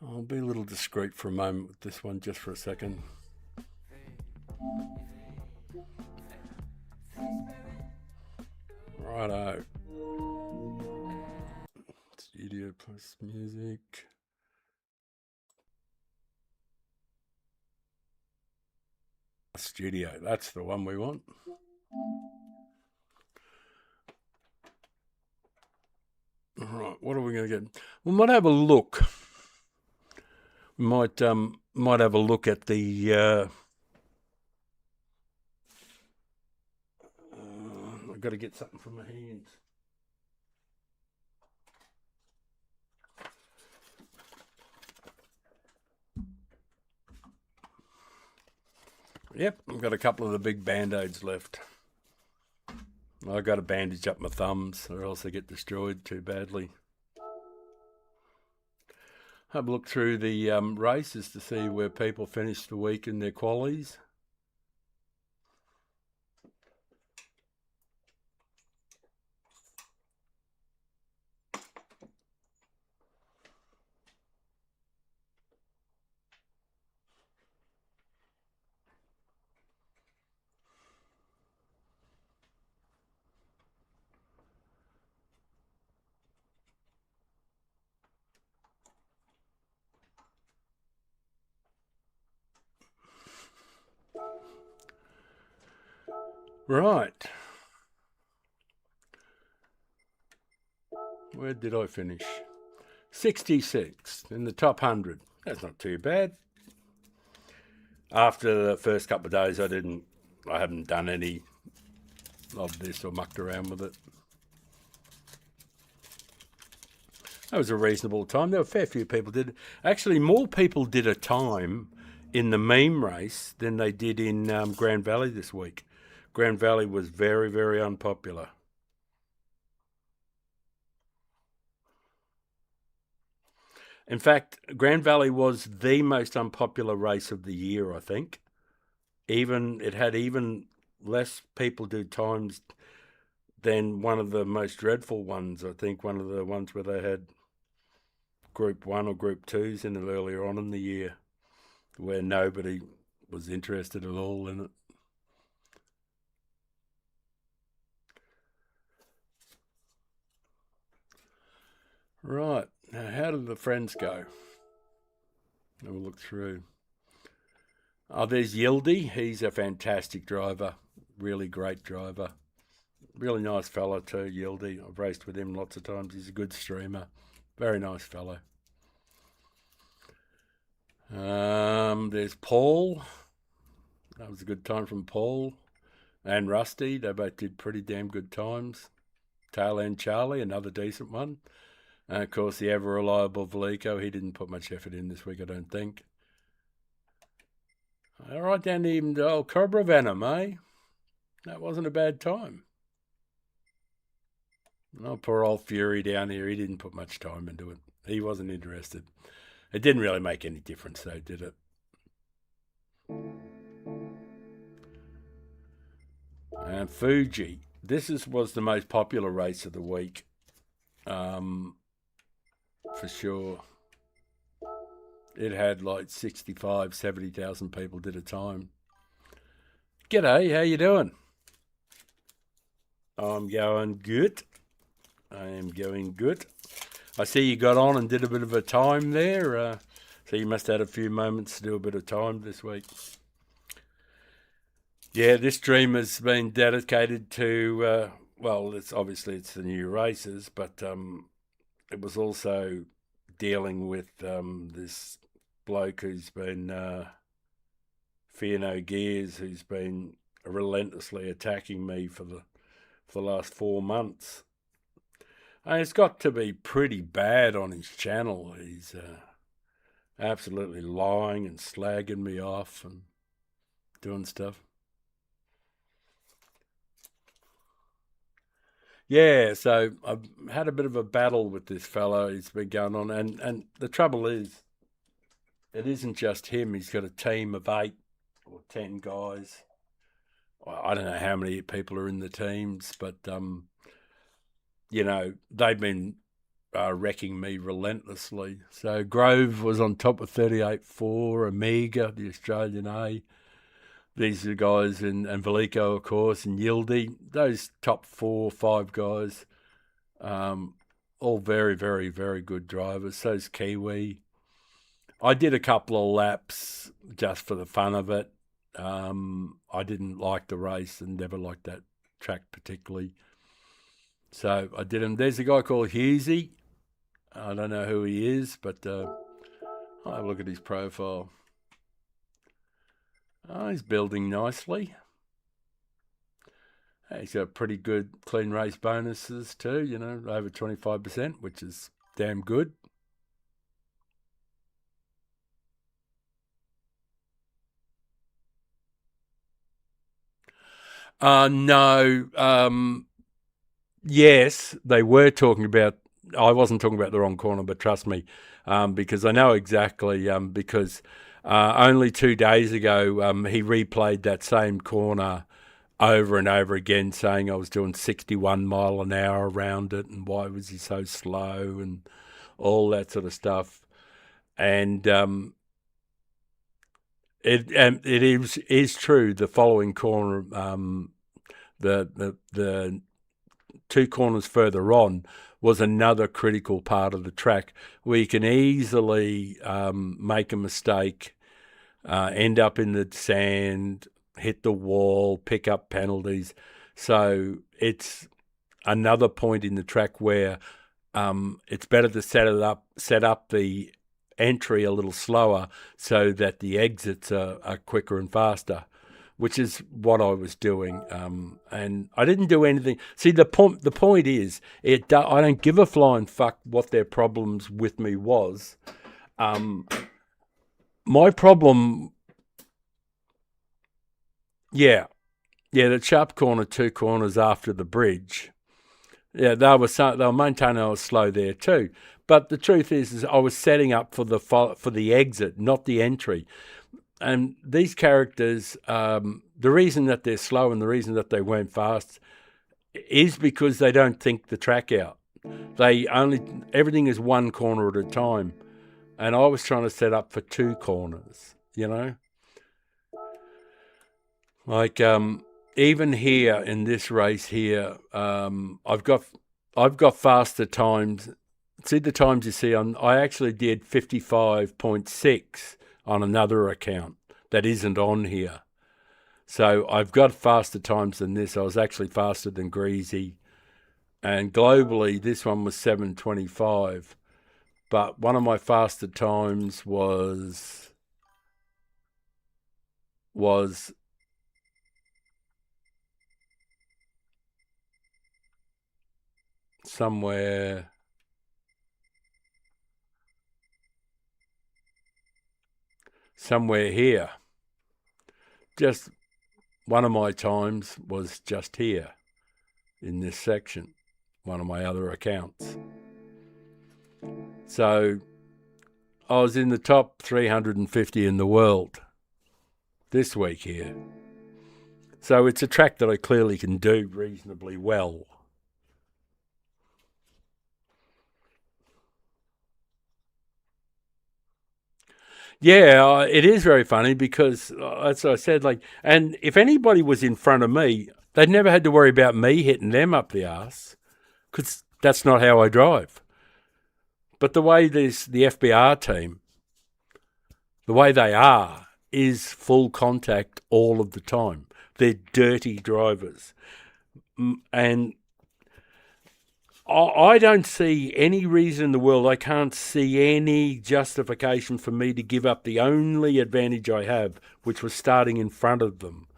I'll be a little discreet for a moment with this one, just for a second. Righto. Studio Plus Music. Studio, that's the one we want. All right, what are we going to get? We might have a look. We might have a look at the. I've got to get something from my hands. Yep, I've got a couple of the big band-aids left. I've got to bandage up my thumbs or else they get destroyed too badly. Have a look through the races to see where people finished the week in their qualies. Right. Where did I finish? 66 in the top 100. That's not too bad. After the first couple of days, I haven't done any of this or mucked around with it. That was a reasonable time. There were a fair few people did. Actually, more people did a time in the meme race than they did in Grand Valley this week. Grand Valley was very, very unpopular. In fact, Grand Valley was the most unpopular race of the year, I think. It had even less people do times than one of the most dreadful ones. I think one of the ones where they had Group 1 or Group 2s in it earlier on in the year, where nobody was interested at all in it. Right, now how did the friends go? Have a look through. Oh, there's Yildy. He's a fantastic driver, really great driver. Really nice fella too, Yildy. I've raced with him lots of times. He's a good streamer. Very nice fellow. There's Paul. That was a good time from Paul. And Rusty. They both did pretty damn good times. Tail End Charlie, another decent one. And of course, the ever reliable Valico. He didn't put much effort in this week, I don't think. All right, down to even the old Cobra Venom, eh? That wasn't a bad time. Oh, poor old Fury down here. He didn't put much time into it. He wasn't interested. It didn't really make any difference, though, did it? And Fuji. This was the most popular race of the week. For sure. It had like 65, 70,000 people did a time. G'day, how you doing? I'm going good. I am going good. I see you got on and did a bit of a time there. So you must have had a few moments to do a bit of time this week. Yeah, this stream has been dedicated to, well, it's the new races, but it was also dealing with this bloke who's been FearNoGears, who's been relentlessly attacking me for the last 4 months. And it's got to be pretty bad on his channel. He's absolutely lying and slagging me off and doing stuff. Yeah, so I've had a bit of a battle with this fellow. He's been going on, and the trouble is, it isn't just him. He's got a team of 8 or 10 guys. Well, I don't know how many people are in the teams, but you know, they've been wrecking me relentlessly. So Grove was on top of 38.4, Amiga, the Australian A. These are the guys, and Veliko, of course, and Yildi. Those top 4 or 5 guys, all very, very, very good drivers. So's Kiwi. I did a couple of laps just for the fun of it. I didn't like the race and never liked that track particularly. So I did him. There's a guy called Hughesy. I don't know who he is, but I'll have a look at his profile. Oh, he's building nicely. He's got pretty good clean race bonuses too, you know, over 25%, which is damn good. No. Yes, they were talking about. I wasn't talking about the wrong corner, but trust me, because I know exactly. Because only 2 days ago, he replayed that same corner over and over again, saying I was doing 61 mile an hour around it, and why was he so slow, and all that sort of stuff. And it is true. The following corner, the 2 corners further on, was another critical part of the track where you can easily make a mistake, end up in the sand, hit the wall, pick up penalties. So it's another point in the track where it's better to set up the entry a little slower so that the exits are quicker and faster, which is what I was doing. And I didn't do anything. See, the point is, I don't give a flying fuck what their problems with me was. My problem, yeah, the sharp corner, 2 corners after the bridge. Yeah, they were maintaining I was slow there too. But the truth is I was setting up for the exit, not the entry. And these characters, the reason that they're slow and the reason that they weren't fast is because they don't think the track out. Everything is 1 corner at a time. And I was trying to set up for 2 corners, you know? Like, even here in this race here, I've got faster times. See the times you see I actually did 55.6 on another account that isn't on here. So I've got faster times than this. I was actually faster than Greasy. And globally, this one was 7:25. But one of my faster times was somewhere here. Just one of my times was just here in this section, one of my other accounts. So I was in the top 350 in the world this week here. So it's a track that I clearly can do reasonably well. Yeah, it is very funny because, as I said, and if anybody was in front of me, they'd never had to worry about me hitting them up the arse, because that's not how I drive. But the way the FBR team, the way they are, is full contact all of the time. They're dirty drivers. And I don't see any reason in the world, I can't see any justification for me to give up the only advantage I have, which was starting in front of them.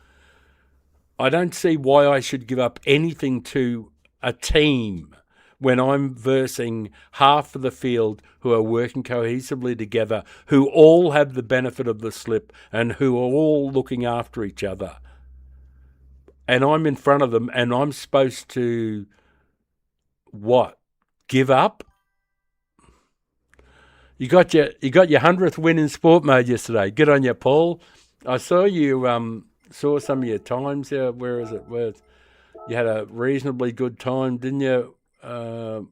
I don't see why I should give up anything to a team when I'm versing half of the field who are working cohesively together, who all have the benefit of the slip and who are all looking after each other. And I'm in front of them and I'm supposed to, what, give up? You got your 100th win in sport mode yesterday. Good on you, Paul. I saw you saw some of your times here. Where is it? Where you had a reasonably good time, didn't you? It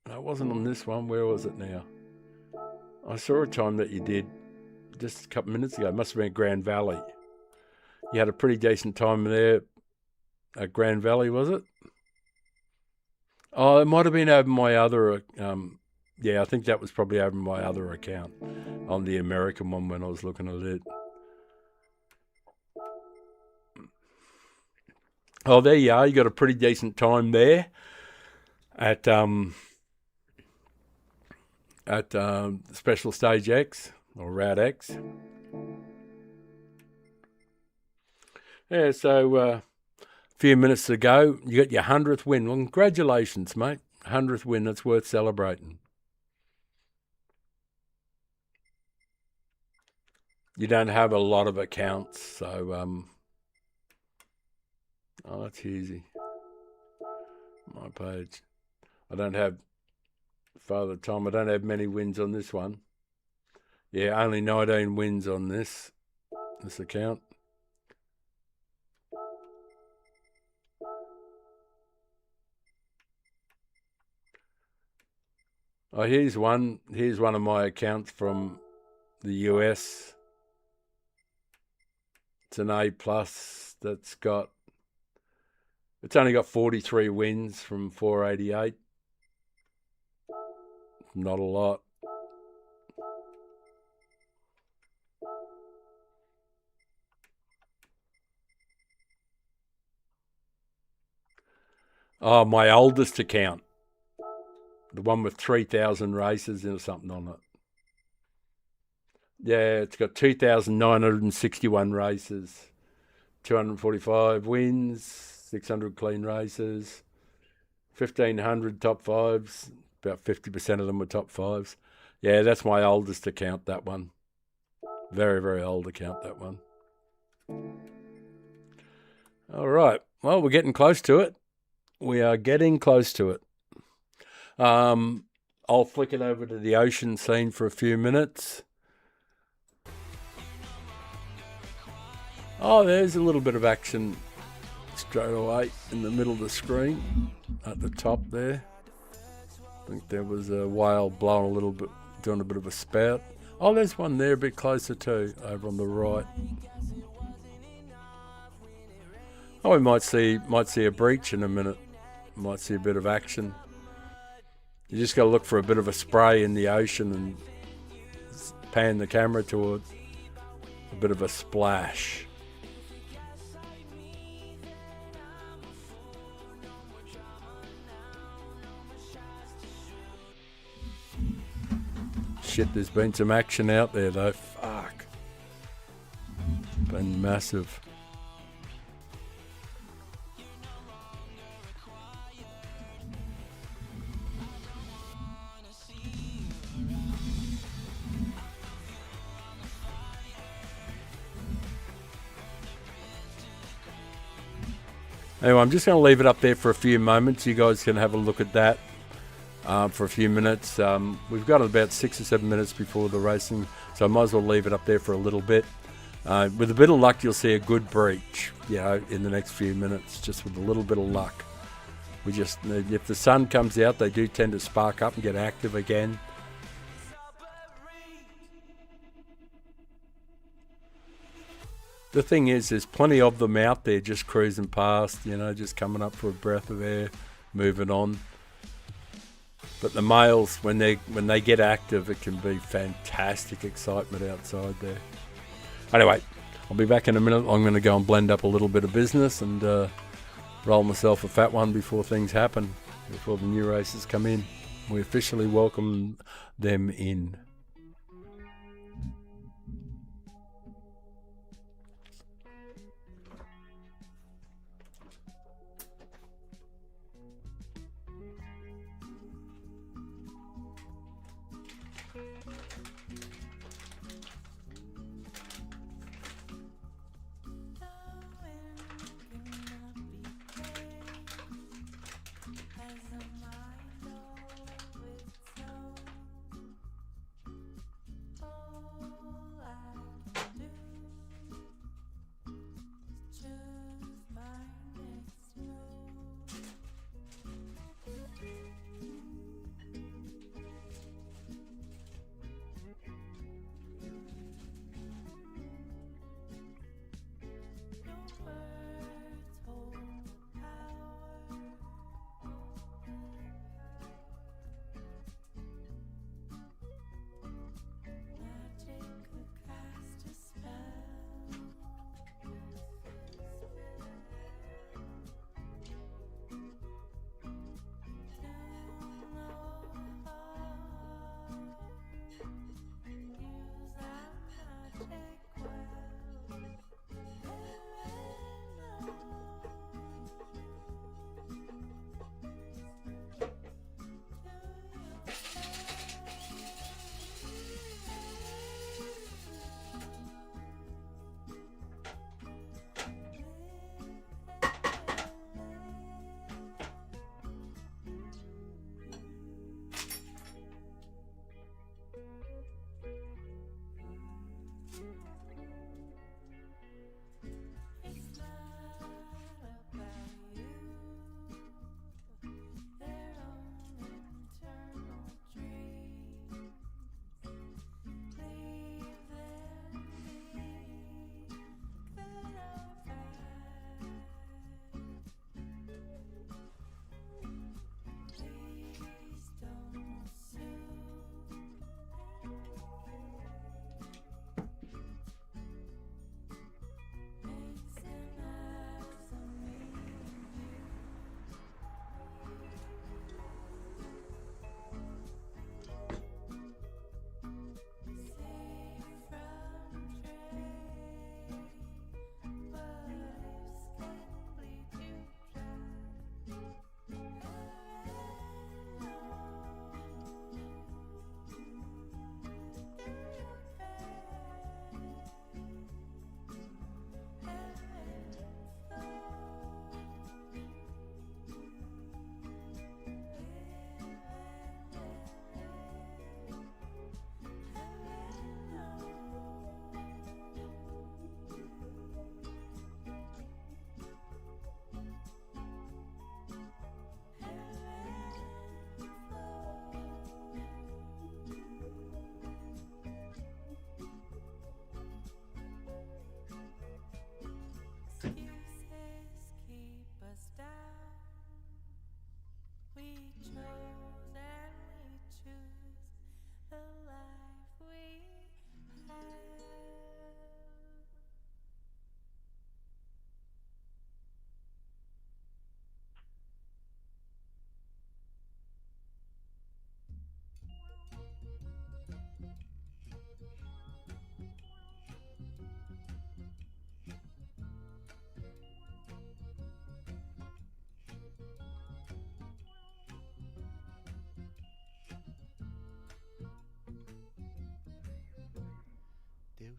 wasn't on this one. Where was it now? I saw a time that you did just a couple of minutes ago. It must have been Grand Valley. You had a pretty decent time there at Grand Valley, was it? Oh, it might have been over my other yeah, I think that was probably over my other account on the American one when I was looking at it. Oh, there you are. You got a pretty decent time there at Special Stage X or Route X. Yeah, so a few minutes to go. You got your 100th win. Well, congratulations, mate. 100th win. That's worth celebrating. You don't have a lot of accounts, so oh, that's easy. My page. I don't have Father Tom. I don't have many wins on this one. Yeah, only 19 wins on this account. Oh, here's one. Here's one of my accounts from the US. It's an A+. It's only got 43 wins from 488. Not a lot. Oh, my oldest account. The one with 3,000 races or something on it. Yeah, it's got 2,961 races, 245 wins, 600 clean races, 1,500 top fives. About 50% of them were top fives. Yeah, that's my oldest account, that one. Very, very old account, that one. All right. Well, we're getting close to it. We are getting close to it. I'll flick it over to the ocean scene for a few minutes. Oh, there's a little bit of action straight away in the middle of the screen at the top there. I think there was a whale blowing a little bit, doing a bit of a spout. Oh, there's one there a bit closer too, over on the right. Oh, we might see a breach in a minute. Might see a bit of action. You just got to look for a bit of a spray in the ocean and pan the camera toward a bit of a splash. Shit, there's been some action out there though. Fuck. Been massive. Anyway, I'm just going to leave it up there for a few moments. You guys can have a look at that for a few minutes. We've got about 6 or 7 minutes before the racing, so I might as well leave it up there for a little bit. With a bit of luck, you'll see a good breach, in the next few minutes, just with a little bit of luck. If the sun comes out, they do tend to spark up and get active again. The thing is, there's plenty of them out there just cruising past, just coming up for a breath of air, moving on. But the males, when they get active, it can be fantastic excitement outside there. Anyway, I'll be back in a minute. I'm going to go and blend up a little bit of business and roll myself a fat one before things happen, before the new races come in. We officially welcome them in.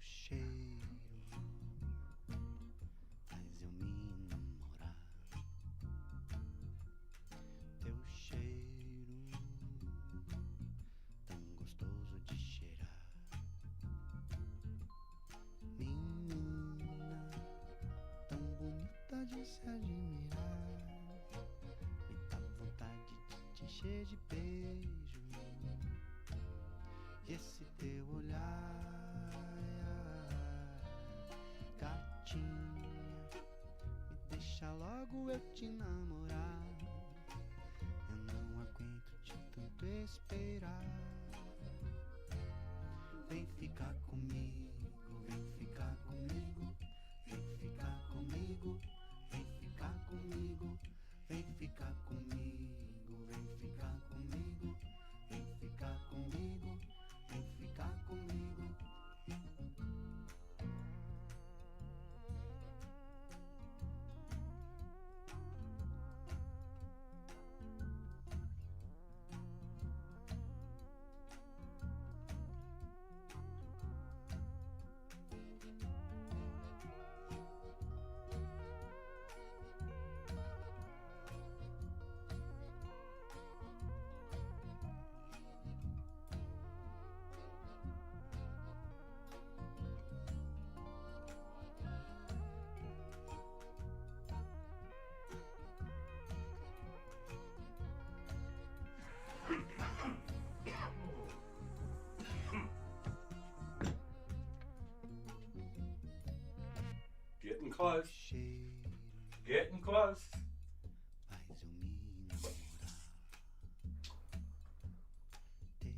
cheiro faz eu me namorar. Teu cheiro tão gostoso de cheirar. Menina tão bonita de se admirar. Me dá vontade de te encher de beijo. E esse teu olhar, gatinha, me deixa logo eu te namorar. Eu não aguento de tanto esperar. Vem ficar comigo, vem ficar comigo, vem ficar comigo, vem ficar comigo, vem ficar comigo, vem ficar comigo, vem ficar comigo, vem ficar comigo. Getting close. Cheiro Getting close. faz eu me namorar. Teu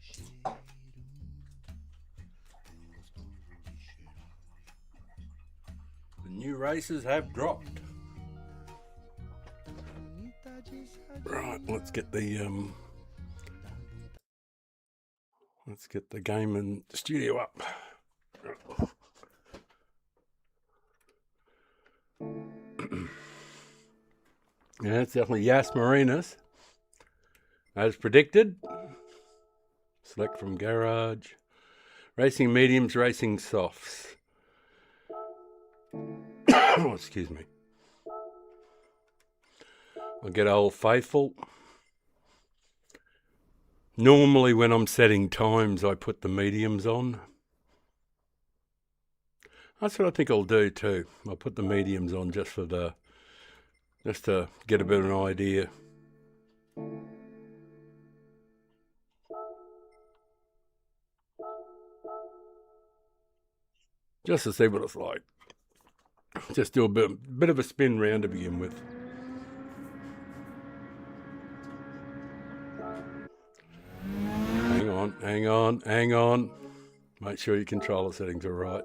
cheiro tão gostoso de cheirar. The new races have dropped. Bonita de se Right, let's get the game and studio up. Yeah, it's definitely Yas Marinas, as predicted. Select from garage. Racing mediums, racing softs. Oh, excuse me. I'll get Old Faithful. Normally when I'm setting times, I put the mediums on. That's what I think I'll do too. I'll put the mediums on just to get a bit of an idea. Just to see what it's like. Just do a bit of a spin round to begin with. Hang on. Make sure your controller settings are right.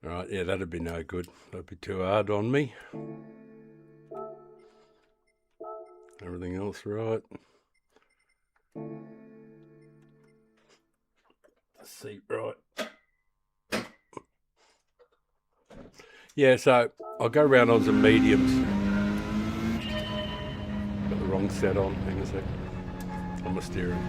Alright, yeah, that'd be no good. That'd be too hard on me. Everything else right. The seat right. Yeah, so I'll go round on some mediums. Got the wrong set on. Hang on a sec. On my steering.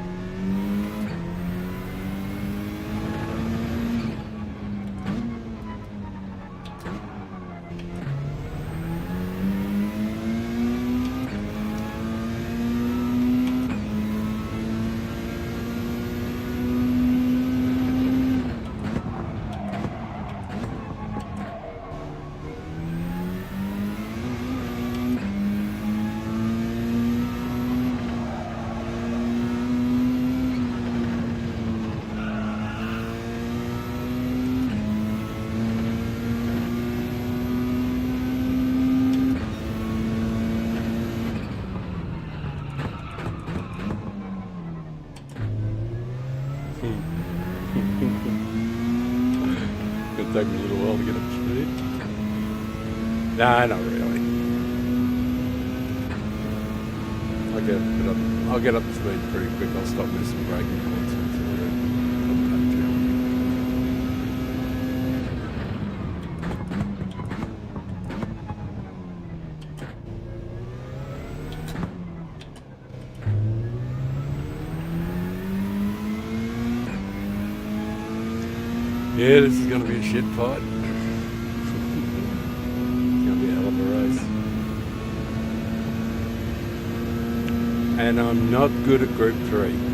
It'll take me a little while to get up to speed. Nah, not really. I'll get up to speed pretty quick. I'll stop missing braking points. Yeah, this is going to be a shit fight. It's going to be a hell of a race. And I'm not good at Group 3.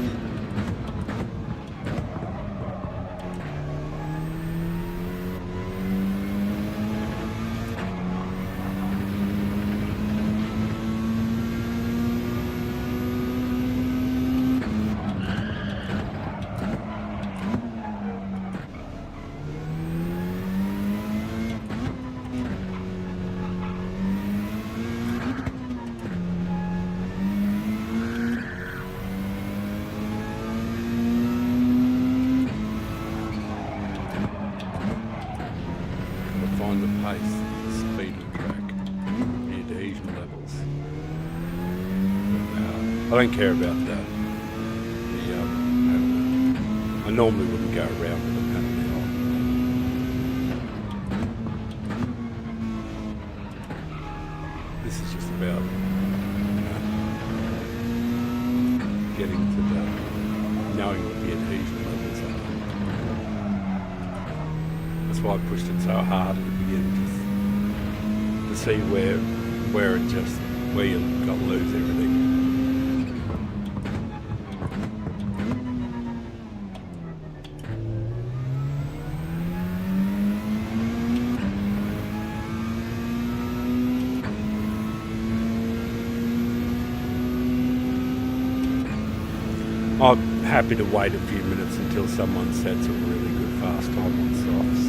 Find the pace, the speed of the track, the adhesion levels. I don't care about that. I normally wouldn't go around with a penalty on. This is just about getting to the knowing what the adhesion levels are. That's why I pushed it so hard at the beginning, just to see where you got to lose everything. I'm happy to wait a few minutes until someone sets a really good fast time on softs.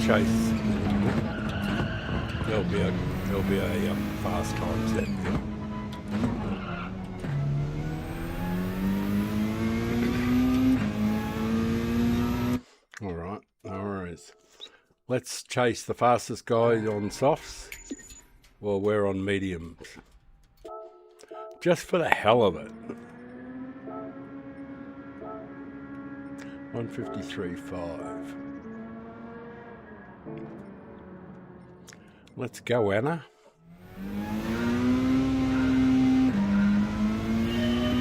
Chase. There'll be a fast time set. All right, no worries. Let's chase the fastest guy on softs while we're on mediums, just for the hell of it. 153.5. Let's go, Anna.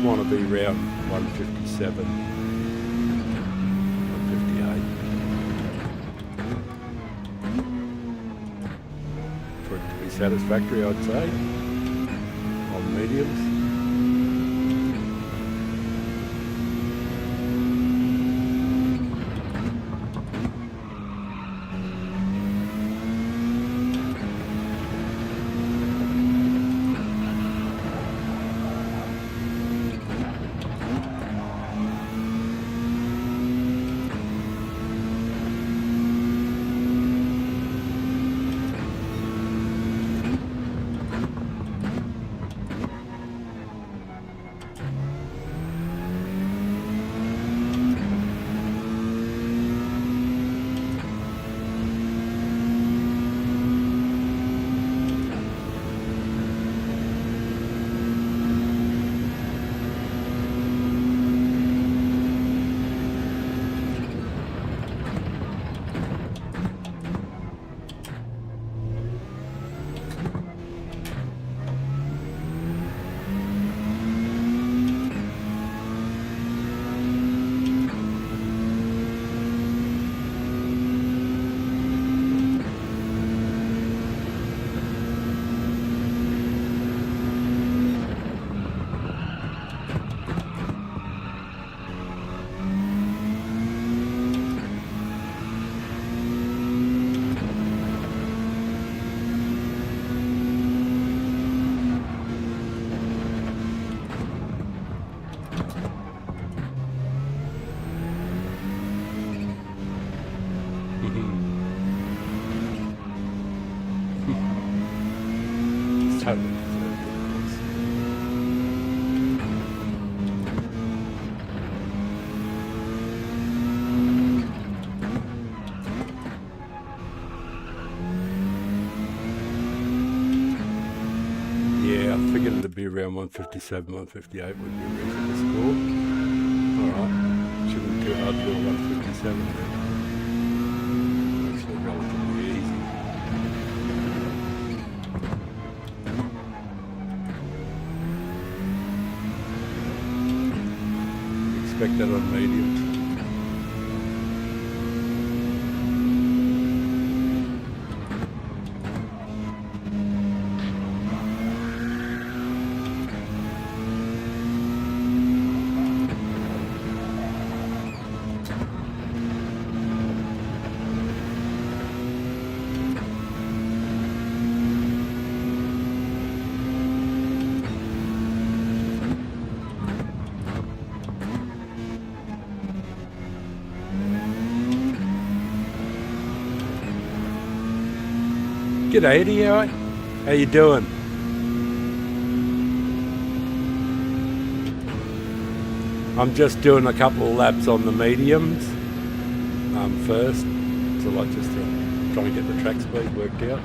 Want to be around 157, 158. For it to be satisfactory, I'd say, on mediums. totally deserved it, of course. Yeah, I figured it'd be around 157, 158 would be a reasonable score. Alright, shouldn't be too hard to do a 157 then. Actually relatively easy. Expect that on mediums. G'day Eddie, how you doing? I'm just doing a couple of laps on the mediums first, so like just to try and get the track speed worked out.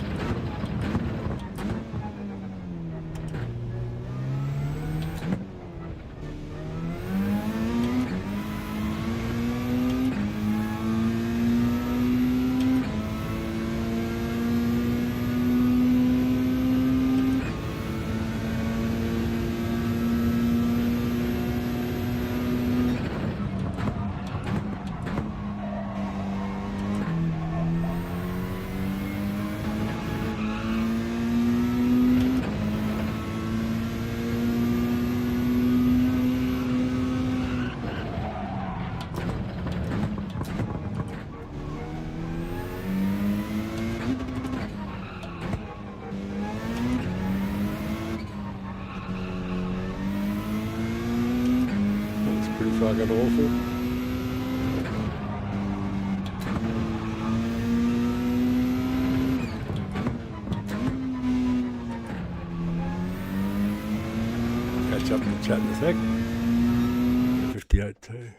Fucking awful. Catch up in the chat in a sec. 58 too.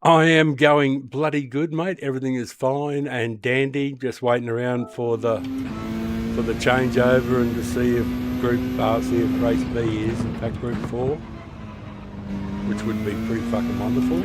I am going bloody good, mate. Everything is fine and dandy. Just waiting around for the changeover and to see if see if race B is in fact Group 4. Which would be pretty fucking wonderful.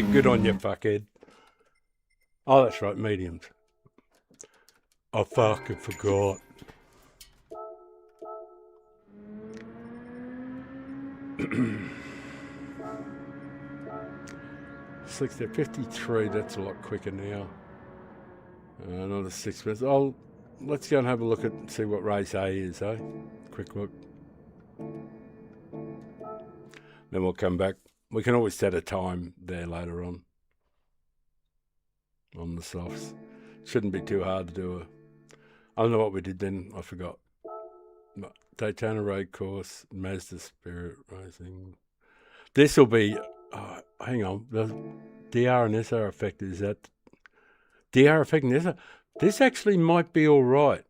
Yeah, good on you, fuckhead. Oh, that's right, mediums. I fucking forgot. Six there, 53. That's a lot quicker now. Another 6 minutes. Oh, let's go and have a look at see what race A is, eh? Quick look. Then we'll come back. We can always set a time there later on the softs. Shouldn't be too hard to do I don't know what we did then. I forgot. Daytona Road Course, Mazda Spirit Racing. This will be. Hang on. The DR and SR effect is that. DR effect and SR. This actually might be all right.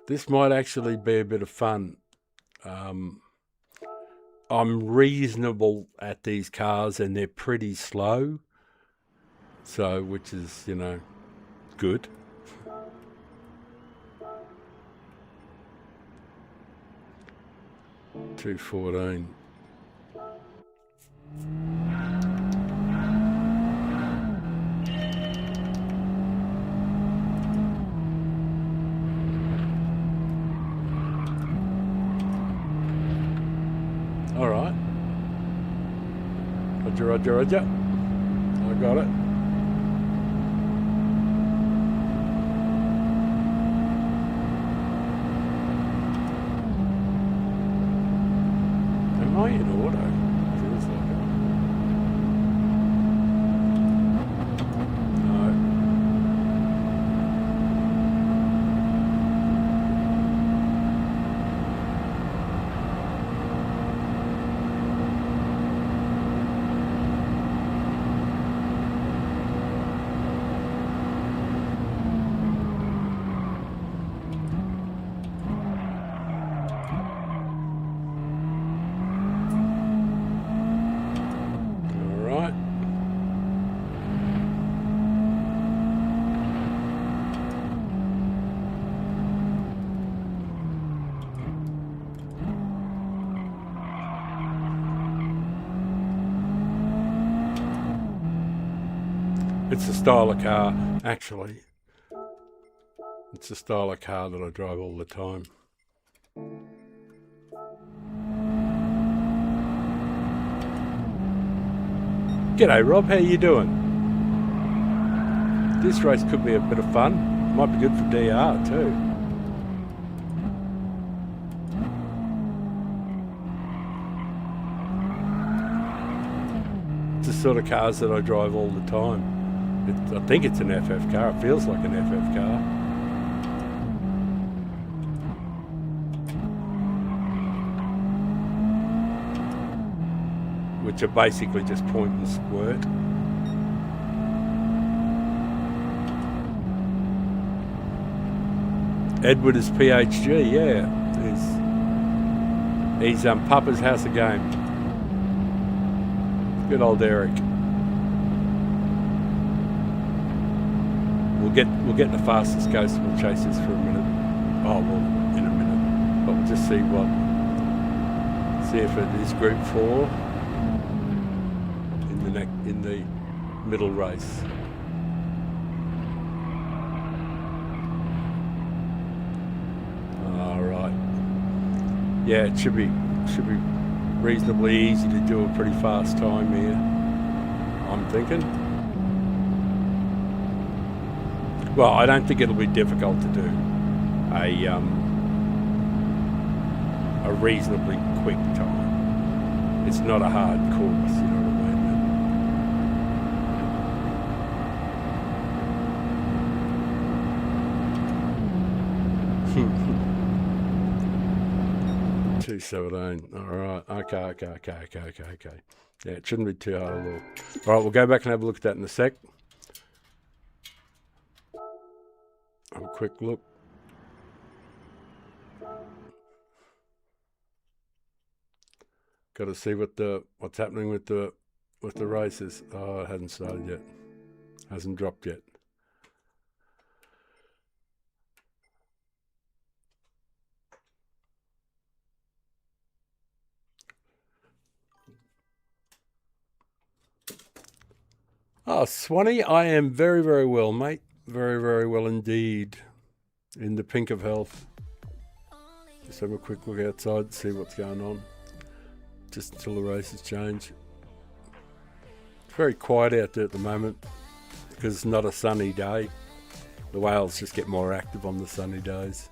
This might actually be a bit of fun. I'm reasonable at these cars and they're pretty slow. So, which is, good. $2.14. All right. Roger. I got it. Am I in auto? Feels like it. No. It's a style of car, actually. It's a style of car that I drive all the time. G'day Rob, how you doing? This race could be a bit of fun. Might be good for DR too. It's the sort of cars that I drive all the time. I think it's an FF car. It feels like an FF car. Which are basically just point and squirt. Edward is PhD, yeah. He's Papa's House of Game. Good old Eric. We'll get the fastest ghost and we'll chase this for a minute. Oh well, in a minute. But we'll just see if it is Group 4 in the middle race. All right. Yeah, it should be reasonably easy to do a pretty fast time here. I'm thinking. Well, I don't think it'll be difficult to do a reasonably quick time. It's not a hard course, you know what I mean? 2:17. All right. Okay. Yeah, it shouldn't be too hard at all. All right, we'll go back and have a look at that in a sec. Have a quick look. Got to see what's happening with the races. Oh, it hasn't started yet. Hasn't dropped yet. Oh, Swanee, I am very, very well, mate. Very, very well indeed. In the pink of health. Just have a quick look outside, see what's going on. Just until the races change. It's very quiet out there at the moment because it's not a sunny day. The whales just get more active on the sunny days.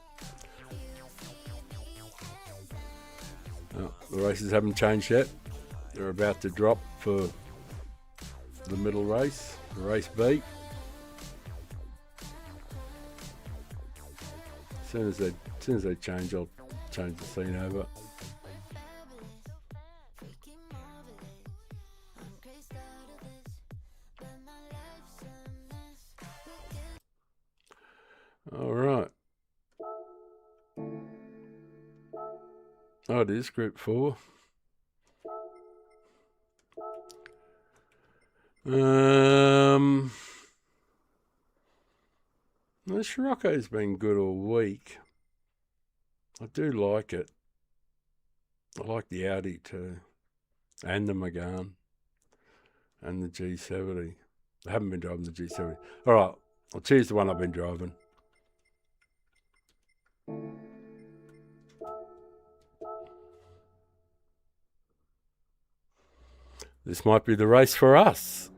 Oh, the races haven't changed yet. They're about to drop for the middle race, race B. As soon as they change, I'll change the scene over. All right. Oh, it is Group 4. The Scirocco's been good all week. I do like it. I like the Audi too, and the Megane, and the G70. I haven't been driving the G70. All right, I'll choose the one I've been driving. This might be the race for us.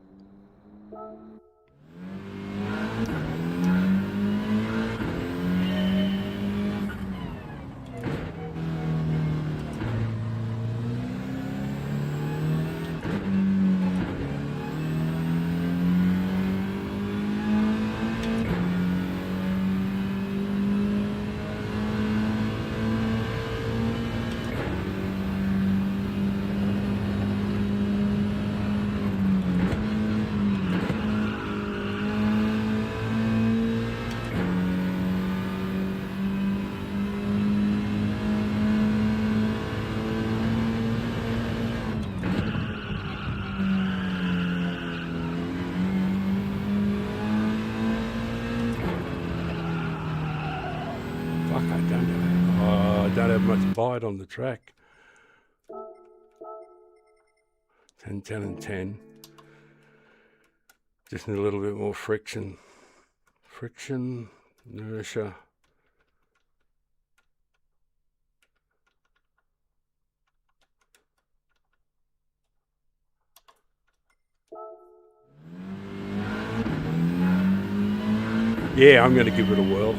I don't have much bite on the track. 10, 10 and 10. Just need a little bit more friction. Friction, inertia. Yeah, I'm going to give it a whirl.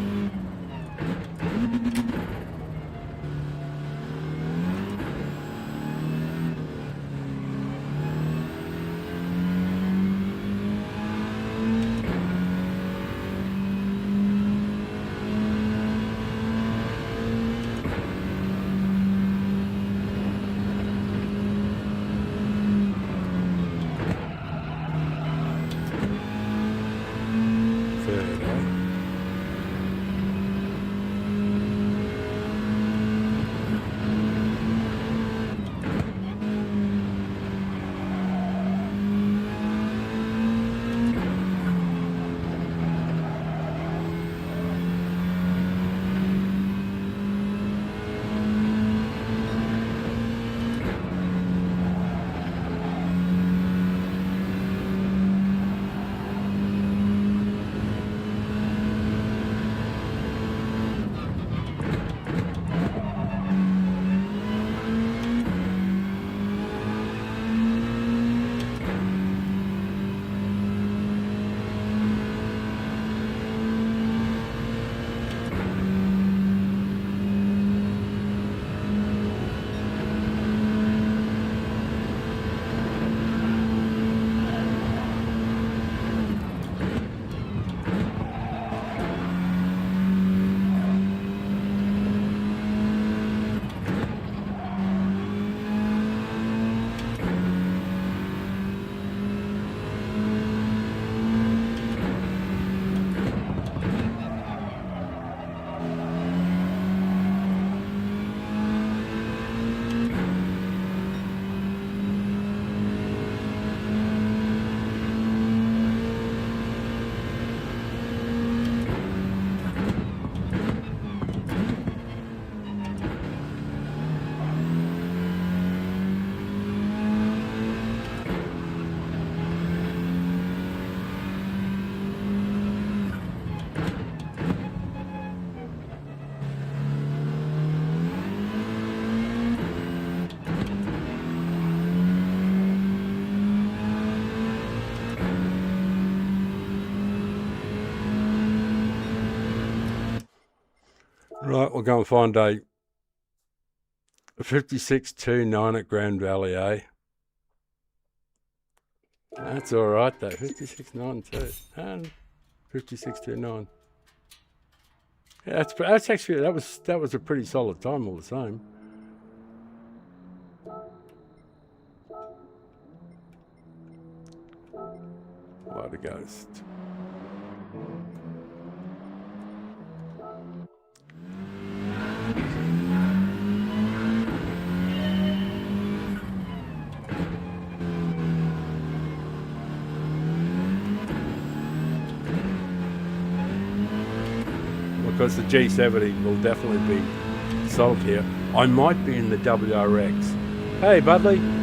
Right, we'll go and find a 56.29 at Grand Valley, eh? That's all right though. 56.92 and 56.29. Yeah, that's actually that was a pretty solid time all the same. What a ghost. Because the G70 will definitely be sold here. I might be in the WRX. Hey, Budley.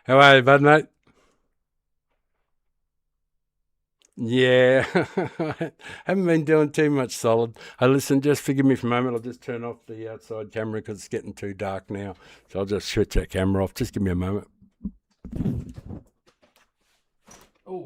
How are you, bud, mate? Yeah, haven't been doing too much solid. Hey, listen, just forgive me for a moment. I'll just turn off the outside camera because it's getting too dark now. So I'll just switch that camera off. Just give me a moment. Oh.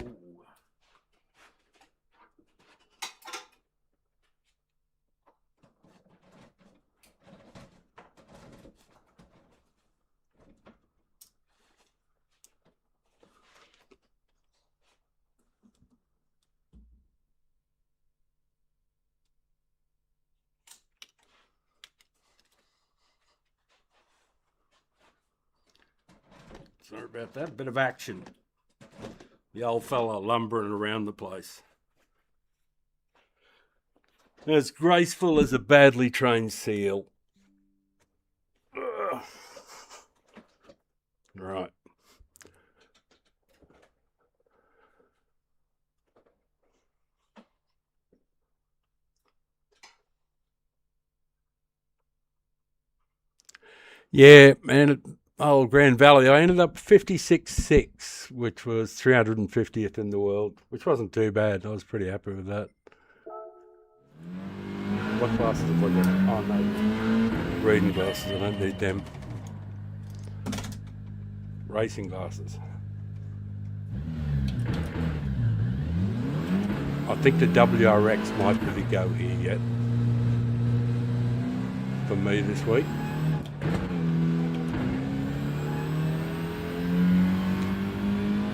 Sorry about that. Bit of action. The old fella lumbering around the place. As graceful as a badly trained seal. Ugh. Right. Yeah, man. Old Grand Valley, I ended up 56.6, which was 350th in the world, which wasn't too bad. I was pretty happy with that. What glasses have I got? Oh, no. Reading glasses, I don't need them. Racing glasses. I think the WRX might be the go here yet. For me this week.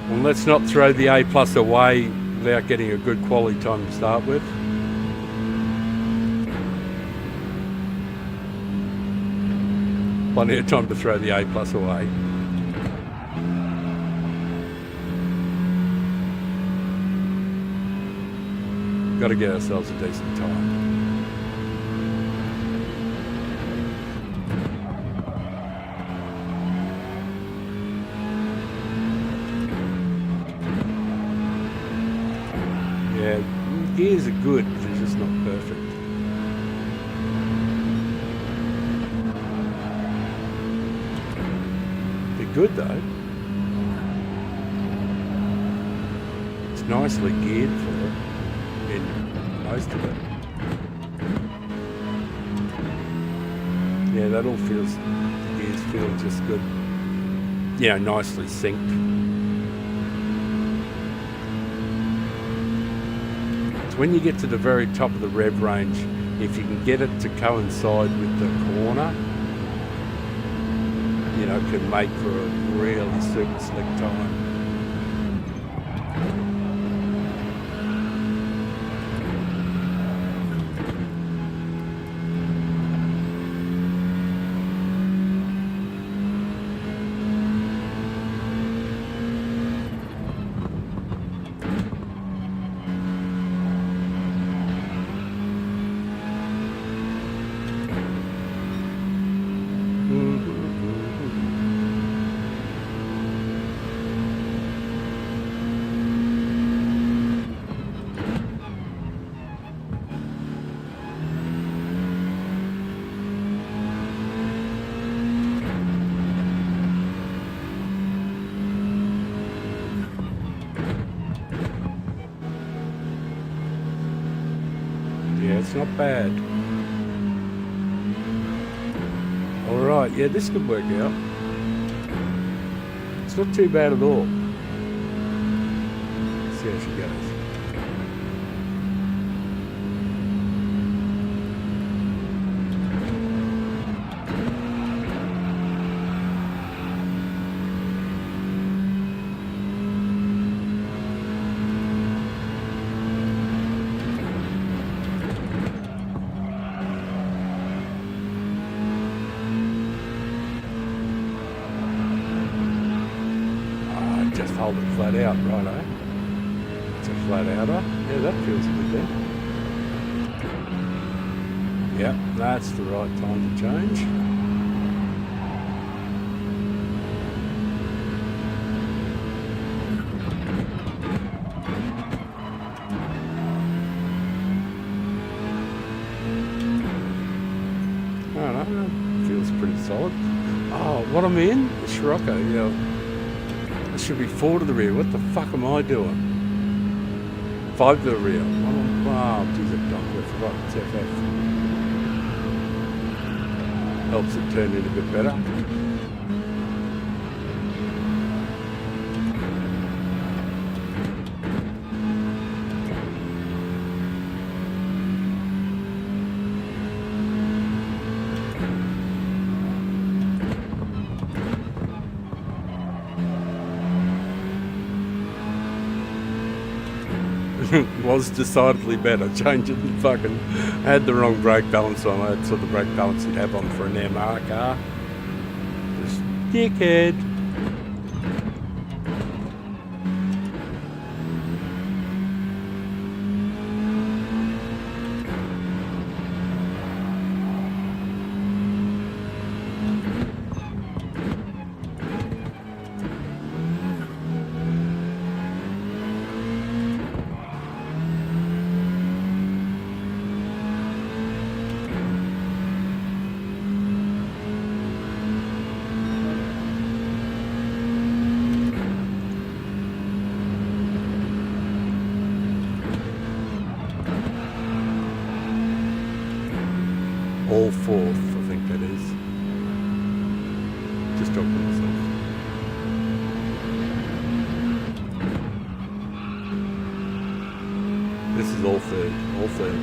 Well, let's not throw the A plus away without getting a good quality time to start with. Plenty of time to throw the A plus away. Got to get ourselves a decent time. Yeah, gears are good, but they're just not perfect. They're good though. It's nicely geared for it. In most of it. Yeah, that all feels, the gears feel just good. Yeah, nicely synced. So when you get to the very top of the rev range, if you can get it to coincide with the corner, you know, can make for a really super slick time. Yeah, it's not bad. Alright, yeah, this could work out. It's not too bad at all. Let's see how she goes. Just hold it flat out, righto. It's a flat outer. Yeah, that feels good there. Yep, that's the right time to change. I don't know, feels pretty solid. Oh, what I'm in? The Scirocco, yeah. It should be 4 to the rear. What the fuck am I doing? 5 to the rear. Wow, geez, I forgot it's FF. Helps it turn in a bit better. Was decidedly better. Changed it and fucking had the wrong brake balance on. I had sort of the brake balance you'd have on for an MR car. Just dickhead. All fourth, I think that is. Just talking to myself. This is all third, all third.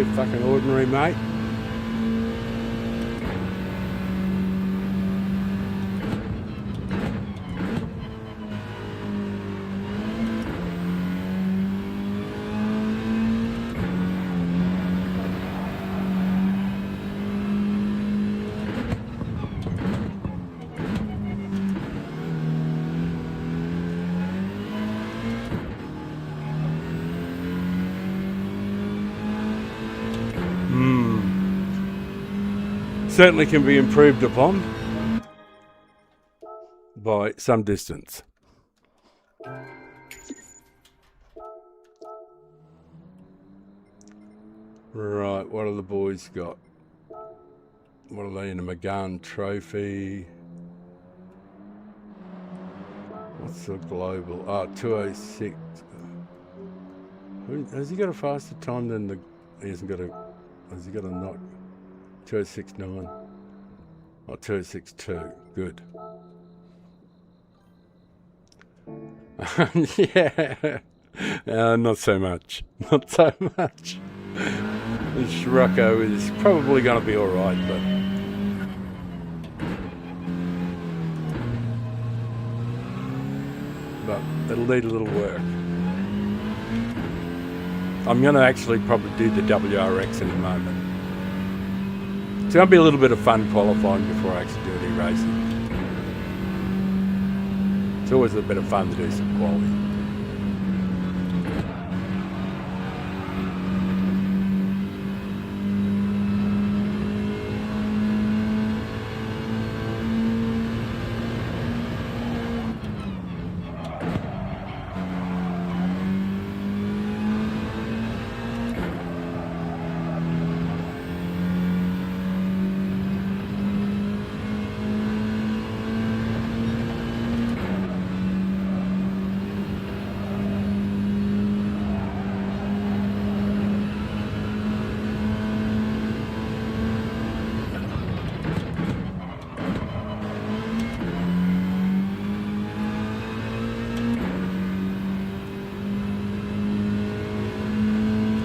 bit fucking ordinary, mate. Certainly can be improved upon by some distance. Right, what have the boys got? What are they in a McGahn trophy? What's the global? 206. Has he got a faster time than the... He hasn't got a... Has he got a knock? 206.9 or 206.2. Good. Yeah, not so much. Not so much. This Rocco is probably going to be all right, but it'll need a little work. I'm going to actually probably do the WRX in a moment. It's going to be a little bit of fun qualifying before I actually do any racing. It's always a bit of fun to do some quality.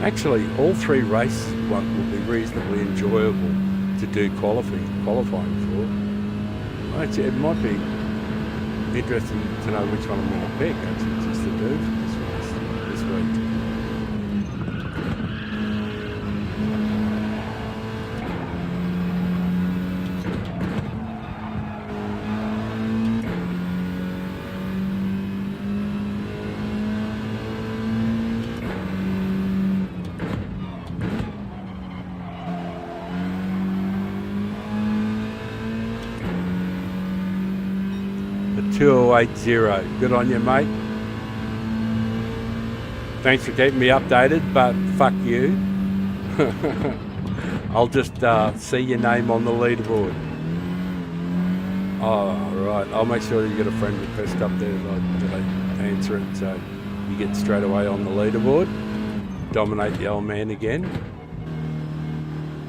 Actually, all three races will be reasonably enjoyable to do qualifying for. Actually, it might be interesting to know which one I'm going to pick, actually, just to do this week. The 2080. Good on you, mate. Thanks for keeping me updated, but fuck you. I'll just see your name on the leaderboard. Oh, right. I'll make sure you get a friend request up there that I answer it, so you get straight away on the leaderboard. Dominate the old man again.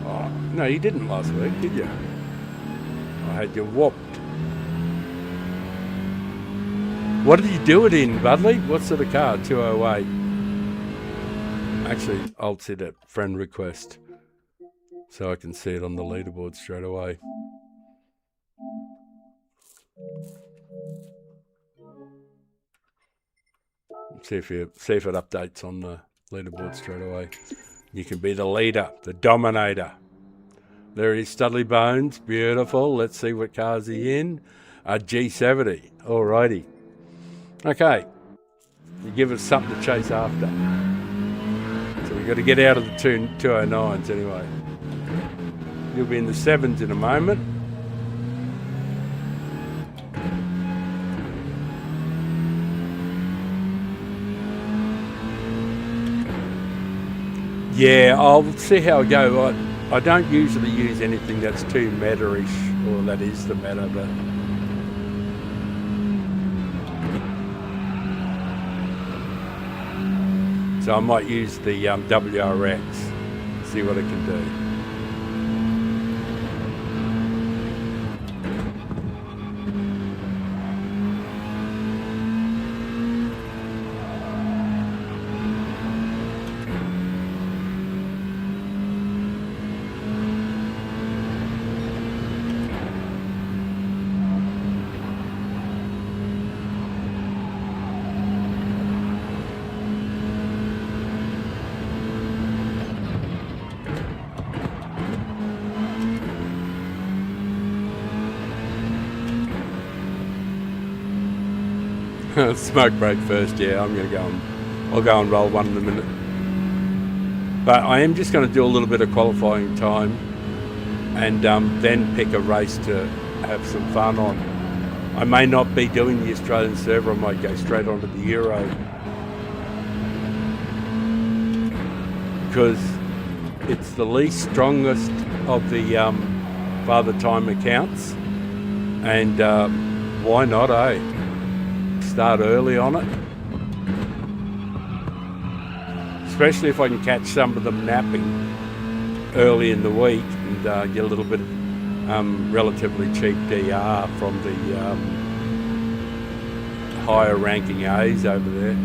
Oh, no, you didn't last week, did you? I had you whopped. What did you do it in, Budley? What sort of car? 208. Actually, I'll see that friend request so I can see it on the leaderboard straight away. See if it updates on the leaderboard straight away. You can be the leader, the dominator. There is Studley Bones. Beautiful. Let's see what car's he in. A G70. Alrighty. Okay, you give us something to chase after. So we've got to get out of the 209s anyway. You'll be in the 7s in a moment. Yeah, I'll see how I go. I don't usually use anything that's too meta-ish, or that is the meta, but... So I might use the WRX, see what it can do. Smoke break first, yeah. I'm going to I'll go and roll one in a minute. But I am just going to do a little bit of qualifying time and then pick a race to have some fun on. I may not be doing the Australian server, I might go straight onto the Euro. Because it's the least strongest of the Father Time accounts. And why not, eh? Start early on it. Especially if I can catch some of them napping early in the week and get a little bit of relatively cheap DR from the higher ranking A's over there.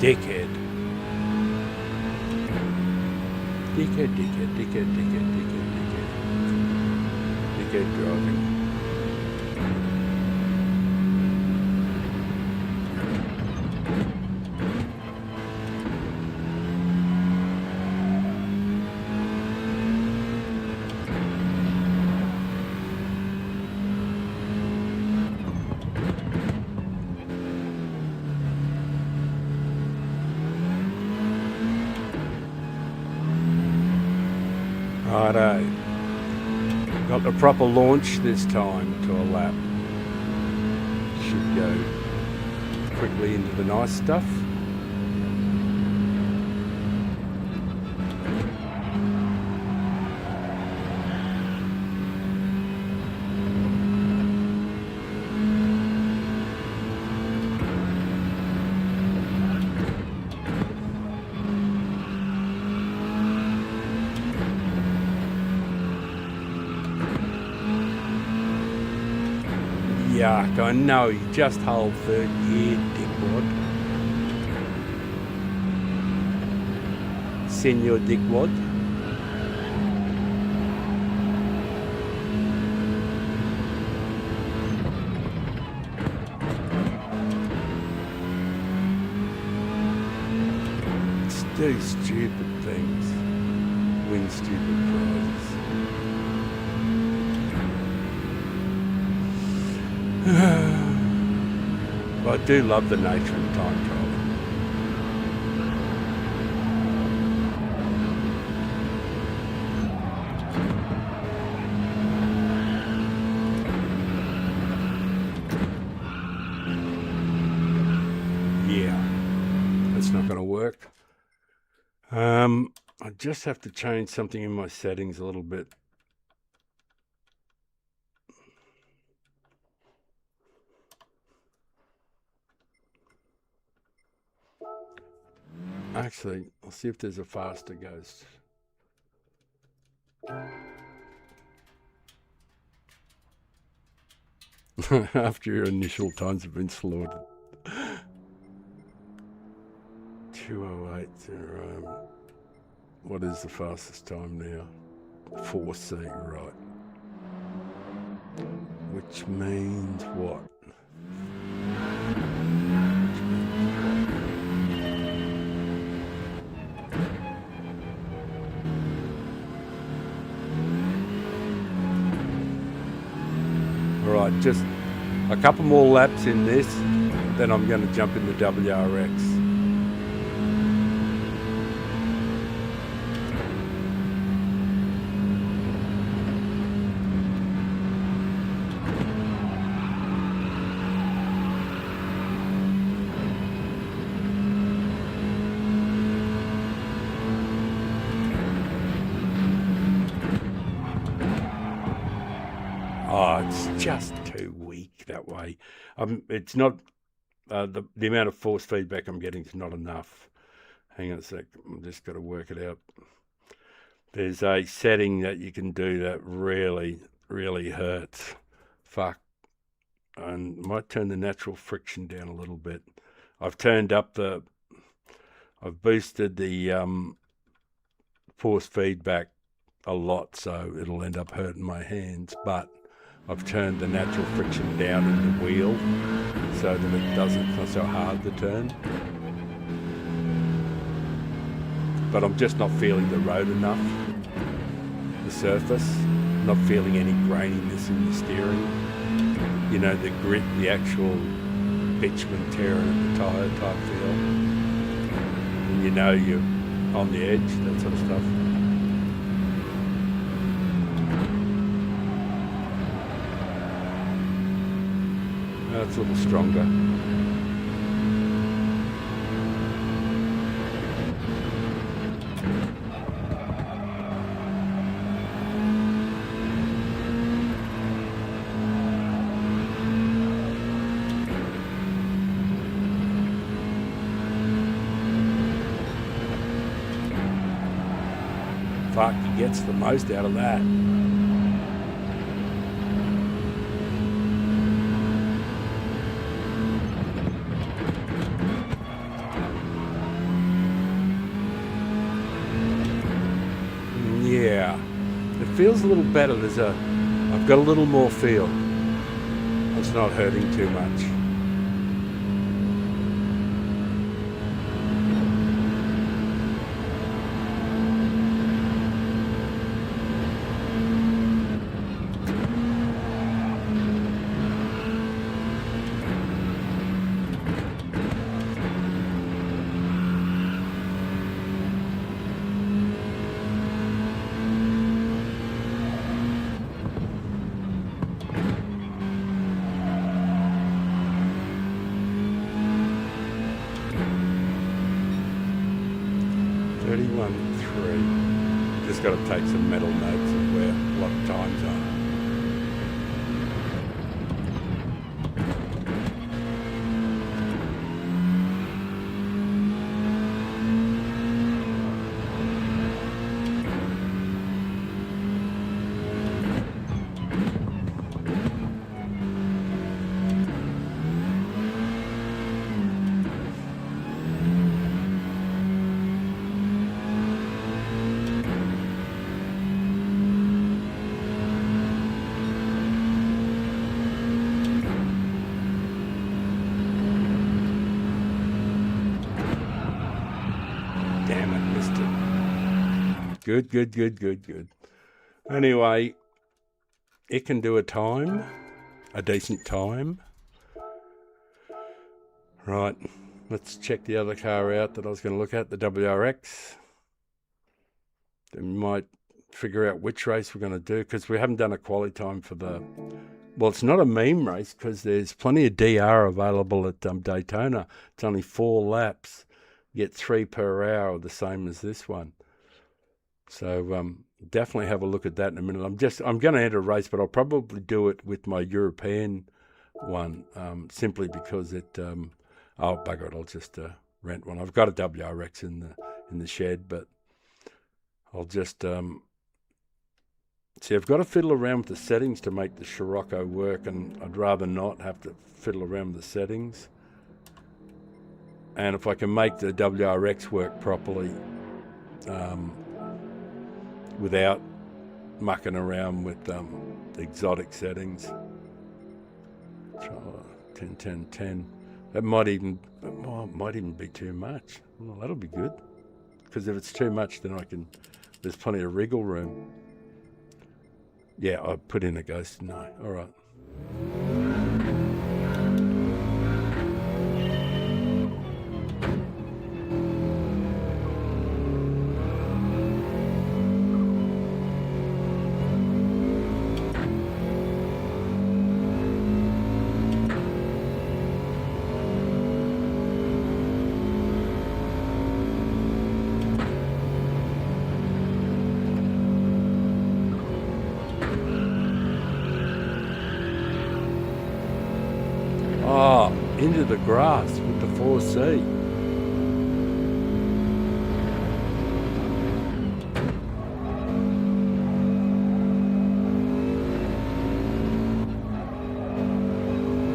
Dickhead. Dickhead driving. Righto. Got the proper launch this time to a lap. Should go quickly into the nice stuff. Yuck, I know, you just hold third gear, dickwad. Senor dickwad. Do stupid things. Win stupid prizes. But I do love the nature of time travel. Yeah, that's not going to work. I just have to change something in my settings a little bit. Actually, I'll see if there's a faster ghost. After your initial times have been slaughtered. 2:08. What is the fastest time now? 4C, right. Which means what? Alright, just a couple more laps in this, then I'm going to jump into WRX. Oh, it's just too weak that way. It's not, the amount of force feedback I'm getting is not enough. Hang on a sec, I've just got to work it out. There's a setting that you can do that really, really hurts. Fuck. And might turn the natural friction down a little bit. I've boosted the force feedback a lot, so it'll end up hurting my hands, but I've turned the natural friction down in the wheel so that it's not so hard to turn. But I'm just not feeling the road enough, the surface. I'm not feeling any graininess in the steering. You know, the grit, the actual bitumen tearing at the tyre type feel. And you know you're on the edge, that sort of stuff. That's a little stronger. Fuck, he gets the most out of that. Yeah, it feels a little better. I've got a little more feel. It's not hurting too much. Just got to take some mental notes of what times are. Good. Anyway, it can do a decent time. Right, let's check the other car out that I was going to look at, the WRX. Then we might figure out which race we're going to do, because we haven't done a quali time for well, it's not a meme race because there's plenty of DR available at Daytona. It's only 4 laps. You get 3 per hour, the same as this one. So definitely have a look at that in a minute. I'm going to enter a race, but I'll probably do it with my European one, simply because it. Oh bugger it! I'll just rent one. I've got a WRX in the shed, but I'll just see. I've got to fiddle around with the settings to make the Scirocco work, and I'd rather not have to fiddle around with the settings. And if I can make the WRX work properly without mucking around with exotic settings. 10, 10, 10. That might even be too much. Well, that'll be good. Because if it's too much, then there's plenty of wriggle room. Yeah, I put in a ghost, didn't I? All right. Into the grass with the 4C.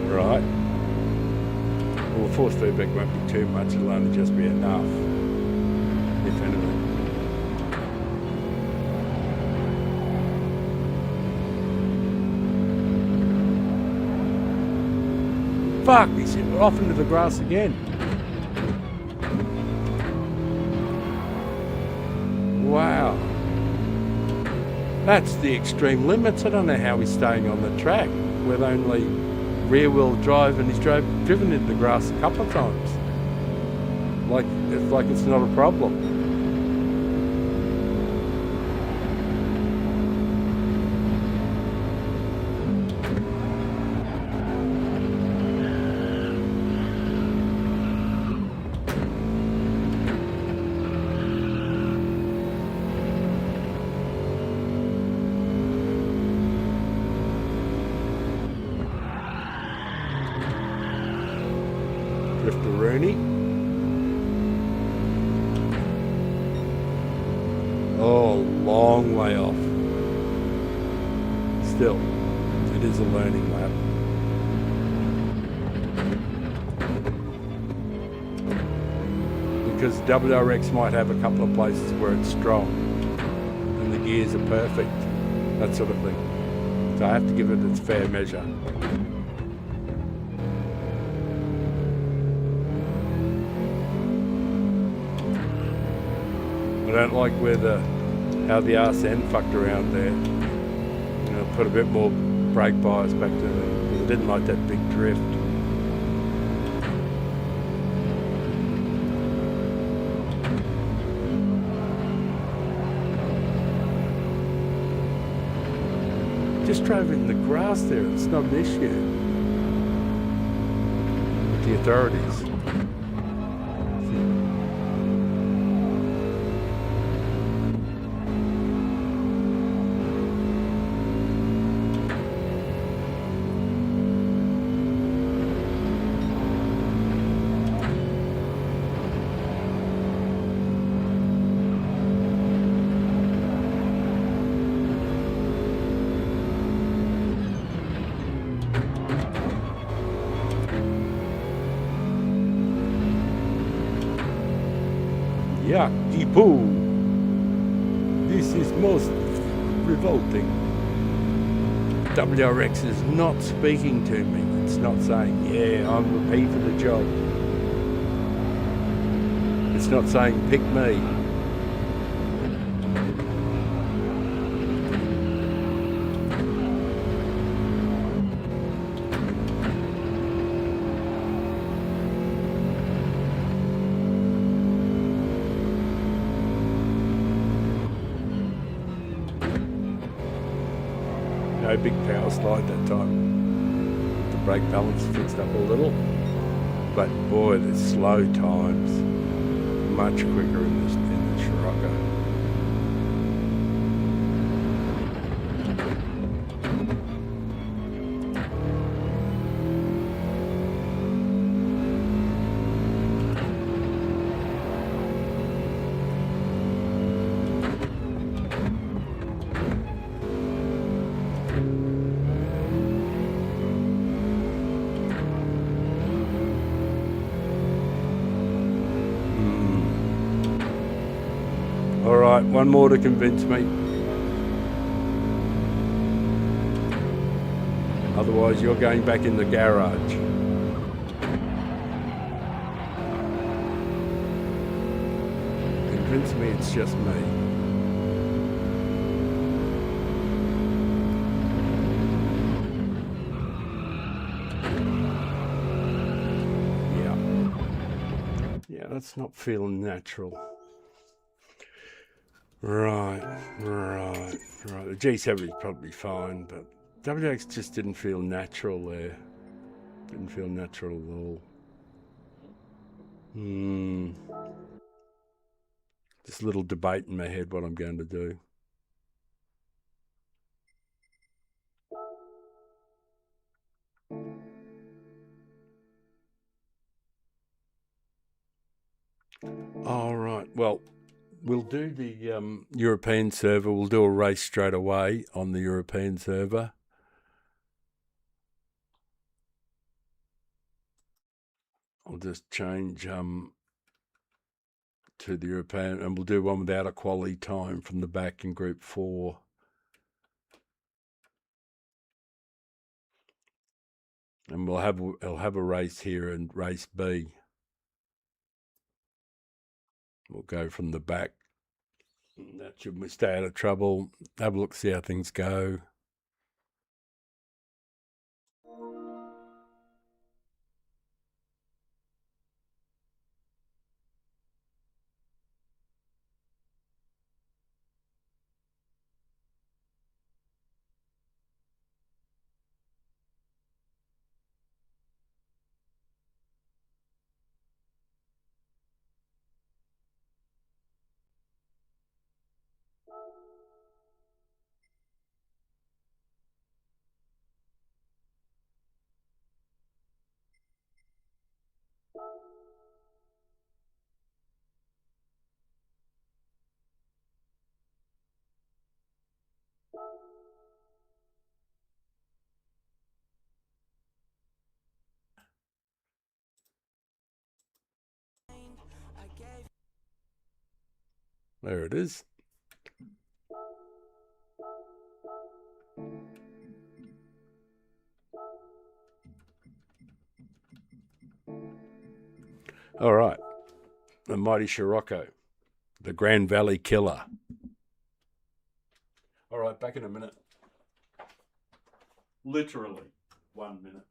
Right. Well, the force feedback won't be too much, it'll only just be enough, if anything. Fuck, he's off into the grass again. Wow. That's the extreme limits. I don't know how he's staying on the track with only rear wheel drive, and he's driven into the grass a couple of times. Like it's not a problem. Rooney. Oh, long way off. Still, it is a learning lap. Because WRX might have a couple of places where it's strong and the gears are perfect, that sort of thing. So I have to give it its fair measure. I don't like how the RCN fucked around there. You know, put a bit more brake bias back to them. I didn't like that big drift. Just drove in the grass there. It's not an issue with the authorities. Yucky poo. This is most revolting. WRX is not speaking to me. It's not saying, yeah, I'm the P for the job. It's not saying, pick me. No big power slide that time. The brake balance fixed up a little, but boy, the slow times much quicker in the Scirocco. All right, one more to convince me. Otherwise, you're going back in the garage. Convince me it's just me. Yeah, that's not feeling natural. Right. The G7 is probably fine, but WX just didn't feel natural there. Didn't feel natural at all. Just a little debate in my head what I'm going to do. All right. Well, we'll do the European server. We'll do a race straight away on the European server. I'll just change to the European, and we'll do one without a quali time from the back in Group 4. And I'll have a race here in Race B. We'll go from the back. That should stay out of trouble. Have a look, see how things go. There it is. All right. The mighty Scirocco, the Grand Valley Killer. All right, back in a minute. Literally 1 minute.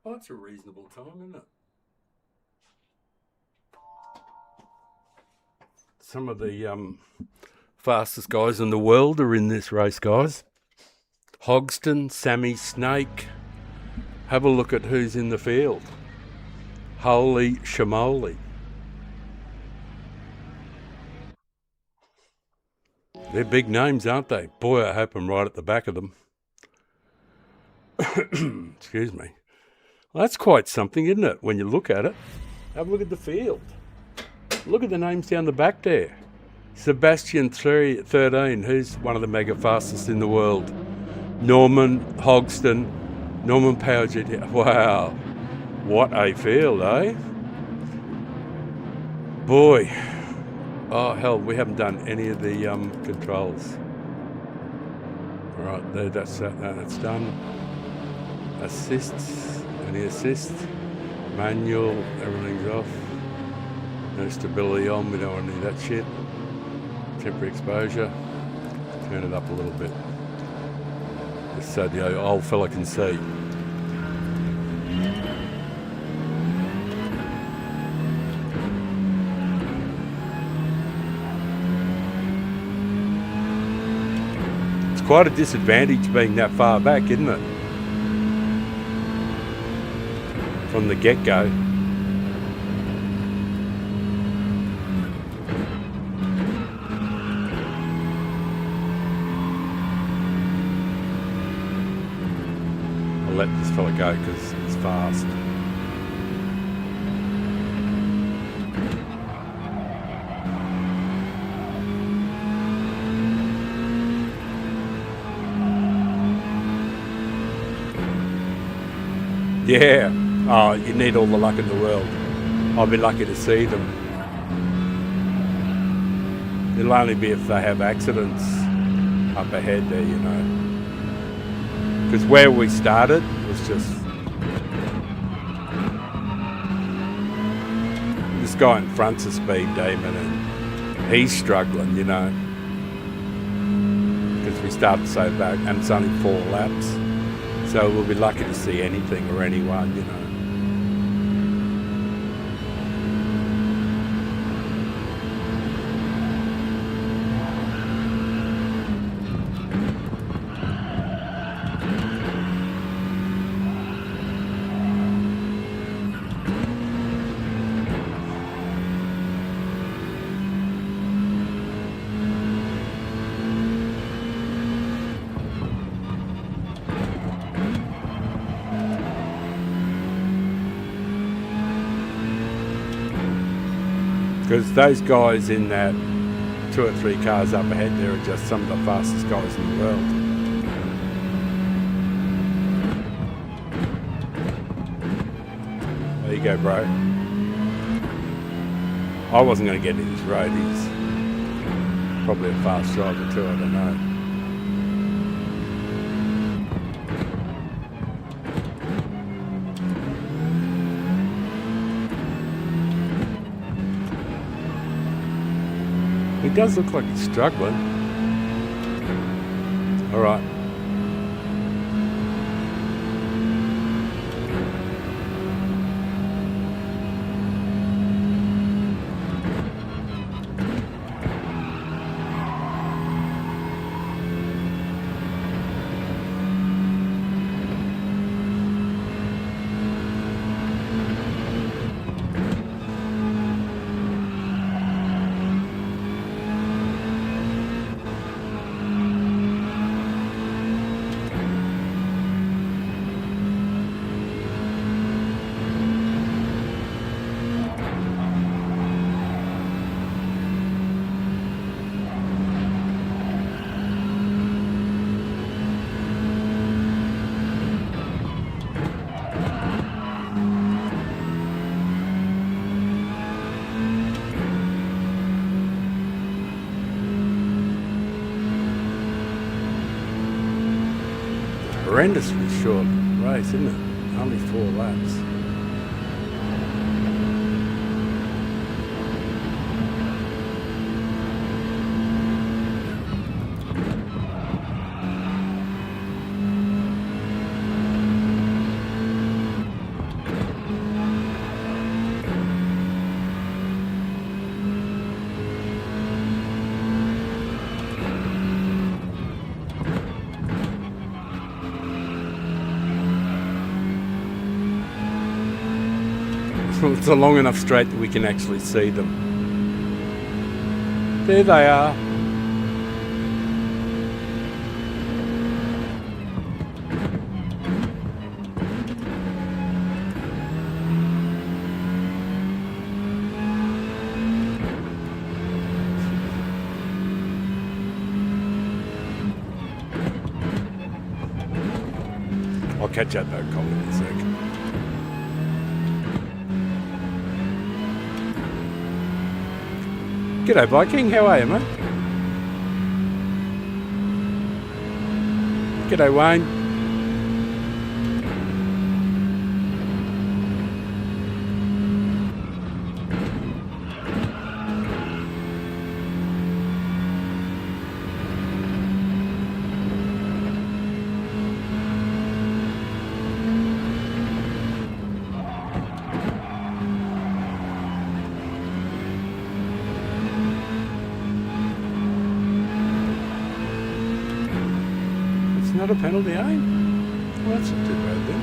Oh, that's a reasonable time, isn't it? Some of the fastest guys in the world are in this race, guys. Hogston, Sammy Snake. Have a look at who's in the field. Holy shamoly. They're big names, aren't they? Boy, I hope I'm right at the back of them. Excuse me. Well, that's quite something, isn't it, when you look at it? Have a look at the field. Look at the names down the back there. Sebastian 13, who's one of the mega fastest in the world. Norman Hogston, Norman Power GT. Wow, what a field, eh? Boy. Oh, hell, we haven't done any of the controls. All right, there, that's done. Assists, any assists? Manual, everything's off. No stability on, we don't want any of that shit. Temporary exposure. Turn it up a little bit, just so the old fella can see. It's quite a disadvantage being that far back, isn't it? From the get-go. I'll let this fella go because it's fast. Yeah. Oh, you need all the luck in the world. I'll be lucky to see them. It'll only be if they have accidents up ahead there, you know. Because where we started was just... This guy in front's a speed demon and he's struggling, you know. Because we started so back and it's only 4 laps. So we'll be lucky to see anything or anyone, you know. Because those guys in that 2 or 3 cars up ahead there are just some of the fastest guys in the world. There you go, bro. I wasn't going to get in his road. He's probably a fast driver too, I don't know. He does look like he's struggling. All right. Horrendously short race, isn't it? Only 4 laps. It's a long enough straight that we can actually see them. There they are. I'll catch up that comment in a sec. G'day, Viking. How are you, mate? G'day, Wayne. Not a penalty, eh? Well, that's not too bad then.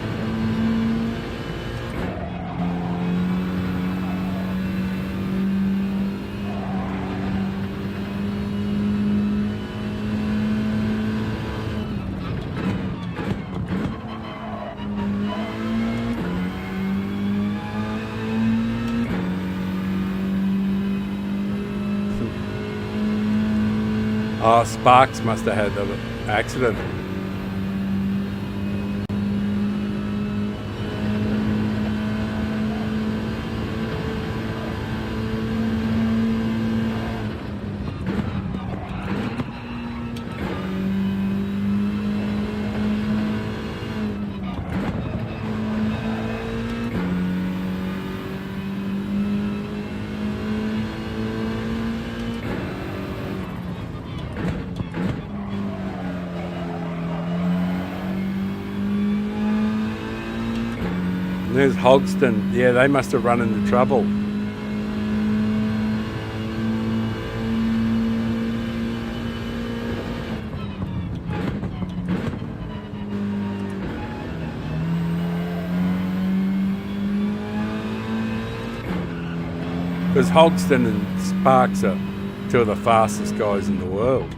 Oh, Sparks must have had the accident. There's Hogston. Yeah, they must have run into trouble. Because Hogston and Sparks are two of the fastest guys in the world.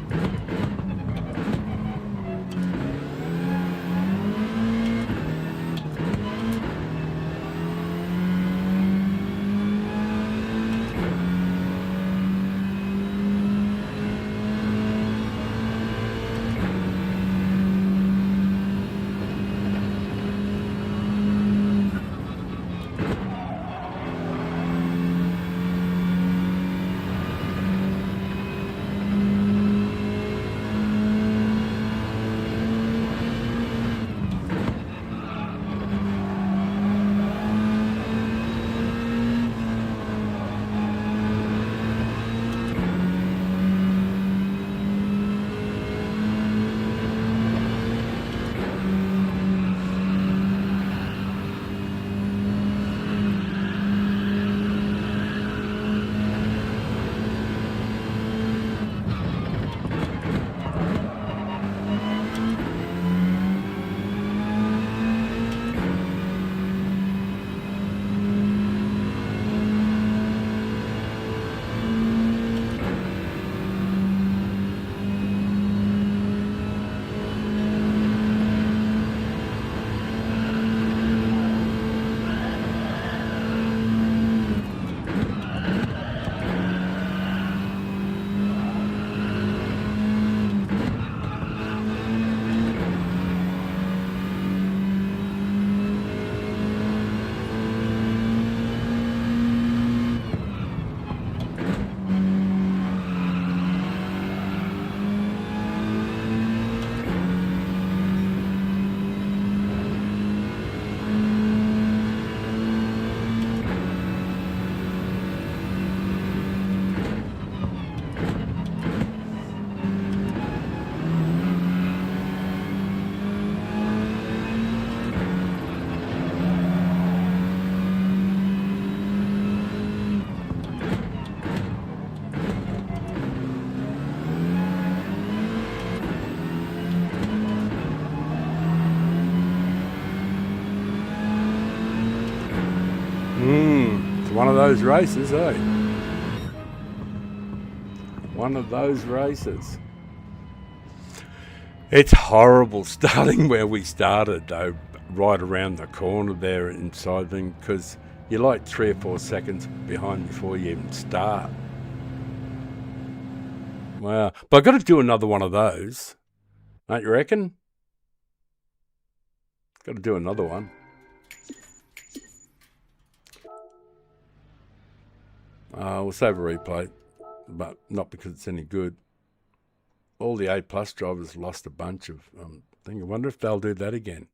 It's one of those races, eh? One of those races. It's horrible starting where we started, though, right around the corner there inside thing, because you're like 3 or 4 seconds behind before you even start. Wow. But I've got to do another one of those. Don't you reckon? Got to do another one. We'll save a replay, but not because it's any good. All the A+ drivers lost a bunch of thing. I wonder if they'll do that again.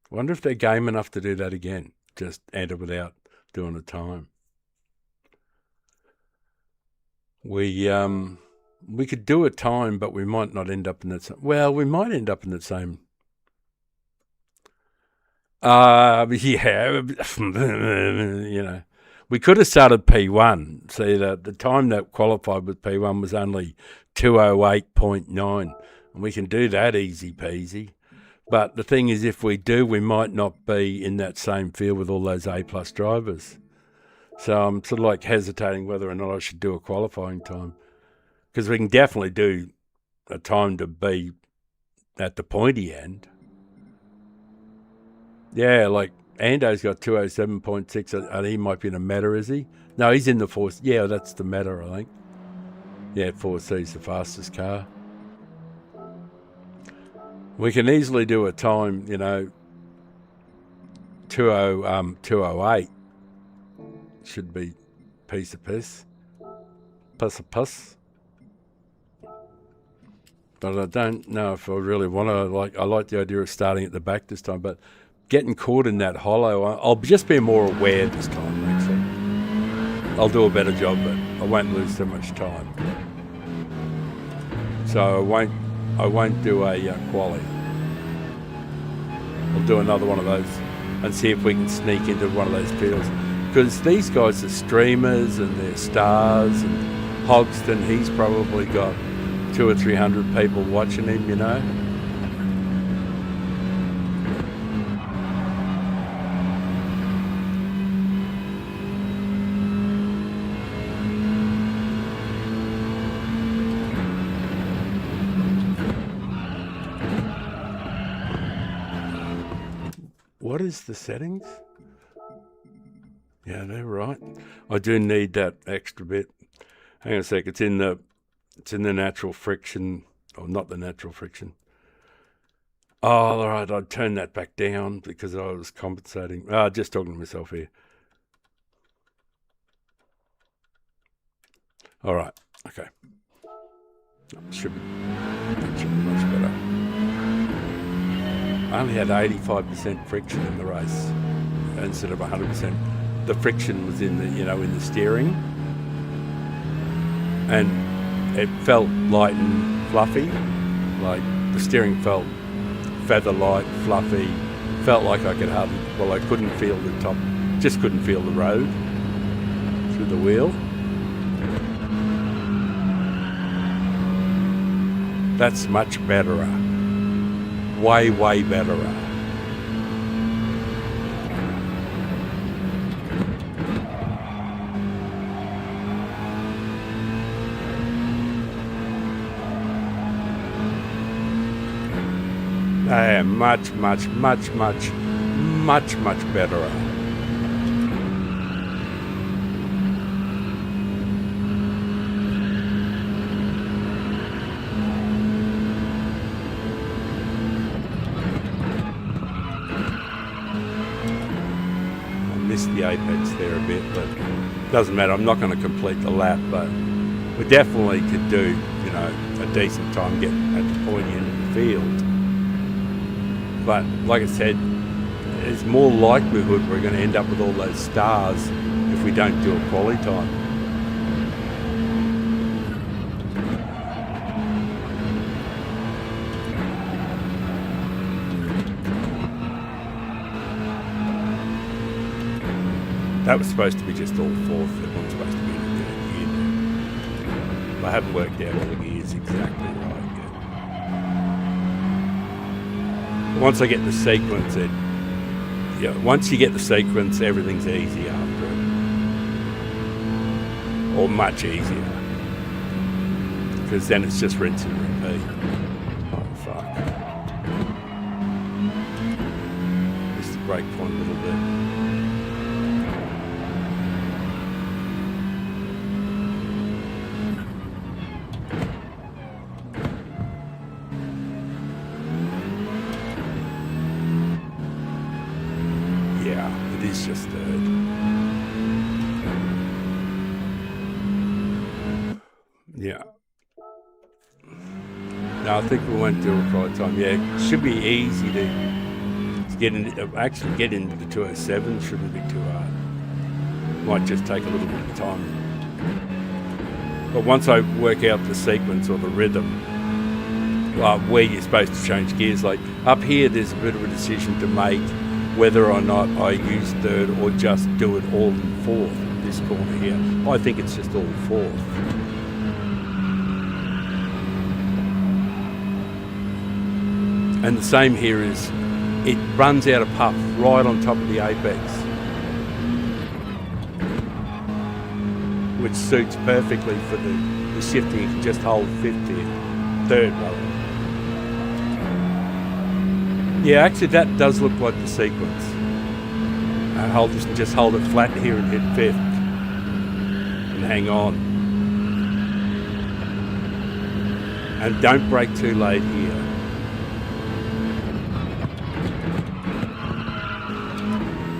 I wonder if they're game enough to do that again. Just enter without doing a time. We could do a time, but we might not end up in that same. Well, we might end up in the same. Yeah, you know, we could have started P1. See, the time that qualified with P1 was only 2:08.9, and we can do that easy peasy. But the thing is, if we do, we might not be in that same field with all those A+ drivers. So I'm sort of like hesitating whether or not I should do a qualifying time, because we can definitely do a time to be at the pointy end. Yeah, like Ando's got 2:07.6, and he might be in a meta, is he? No, he's in the 4. Yeah, that's the meta, I think. Yeah, 4C's the fastest car. We can easily do a time, you know, 2:08. Should be piece of piss. Puss of puss. But I don't know if I really want to. I like the idea of starting at the back this time, but getting caught in that hollow, I'll just be more aware this time, actually. I'll do a better job, but I won't lose so much time. So I won't do a quali. I'll do another one of those and see if we can sneak into one of those fields. Because these guys are streamers and they're stars, and Hogston, he's probably got 200 or 300 people watching him, you know. What is the settings? Yeah, they're right. I do need that extra bit. Hang on a sec. It's in the natural friction, or not the natural friction. Oh, all right. I'd turn that back down because I was compensating. Just talking to myself here. All right. Okay. That should be much better. I only had 85% friction in the race instead of 100%. The friction was in the steering, and it felt light and fluffy. Like the steering felt feather light, fluffy. Felt like I could I couldn't feel the top, just couldn't feel the road through the wheel. That's much better. Way, way better. Much, much, much, much, much, much better. The apex there a bit, but doesn't matter. I'm not going to complete the lap, but we definitely could do, a decent time getting at the pointy end of the field. But like I said, there's more likelihood we're going to end up with all those stars if we don't do a quali time. That was supposed to be just all fourth. It wasn't supposed to be in the third gear. I haven't worked out all the gears exactly right yet. Once I get the sequence, once you get the sequence, everything's easy after it. Or much easier. Because then it's just rinse and repeat. Oh, fuck. Missed the brake point a little bit. Yeah, it is just third. Yeah. No, I think we won't do it right time. Yeah, it should be easy to get in. Actually, get into the 207 shouldn't be too hard. Might just take a little bit of time. But once I work out the sequence or the rhythm, where you're supposed to change gears, like up here, there's a bit of a decision to make whether or not I use third or just do it all in fourth. This corner here, I think it's just all fourth. And the same here is, it runs out of puff right on top of the apex, which suits perfectly for the shifting. You can just hold fifth here, third rather. Yeah, actually that does look like the sequence. Just hold it flat here and hit fifth, and hang on. And don't brake too late here.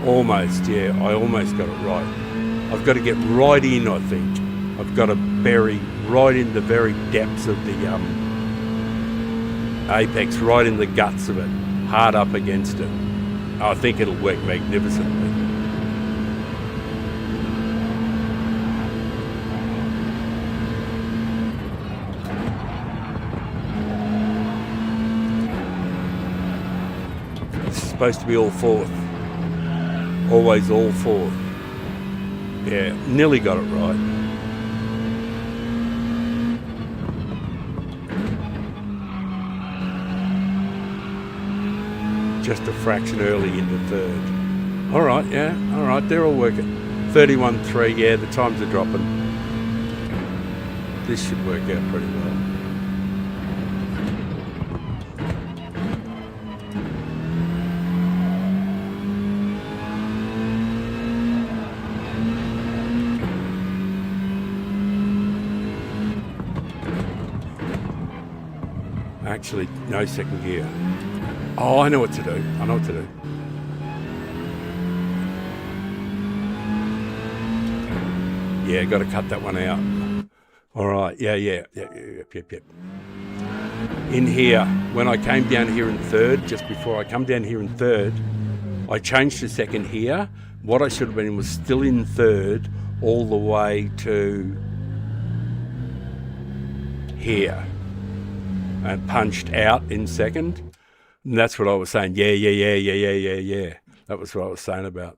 Almost, yeah, I almost got it right. I've got to get right in, I think. I've got to bury right in the very depths of the apex, right in the guts of it, hard up against it. I think it'll work magnificently. This is supposed to be all fourth. Always all fourth. Yeah, nearly got it right. Just a fraction early into third. All right, yeah, all right, they're all working. 31.3, yeah, the times are dropping. This should work out pretty well. Actually, no second gear. Oh, I know what to do. I know what to do. Yeah, got to cut that one out. All right. Yep. In here, when I came down here in third, just before I come down here in third, I changed to second here. What I should have been was still in third all the way to here. And punched out in second. And that's what I was saying. Yeah. That was what I was saying about.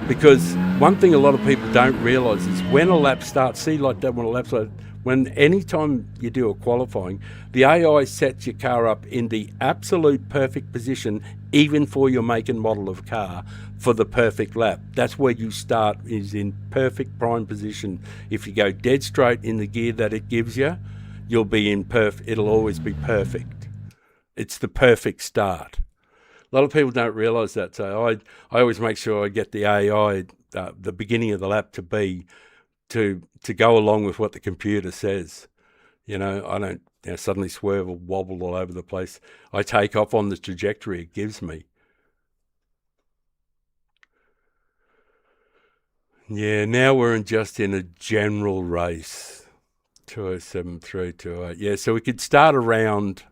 Because one thing a lot of people don't realise is when a lap starts, see like that when a lap starts, when any time you do a qualifying, the AI sets your car up in the absolute perfect position, even for your make and model of car, for the perfect lap. That's where you start, is in perfect prime position. If you go dead straight in the gear that it gives you, you'll be in it'll always be perfect. It's the perfect start. A lot of people don't realise that, so I always make sure I get the AI, the beginning of the lap to be to go along with what the computer says. You know, I don't suddenly swerve or wobble all over the place. I take off on the trajectory it gives me. Yeah, now we're just in a general race. 207, 328. Yeah, so we could start around,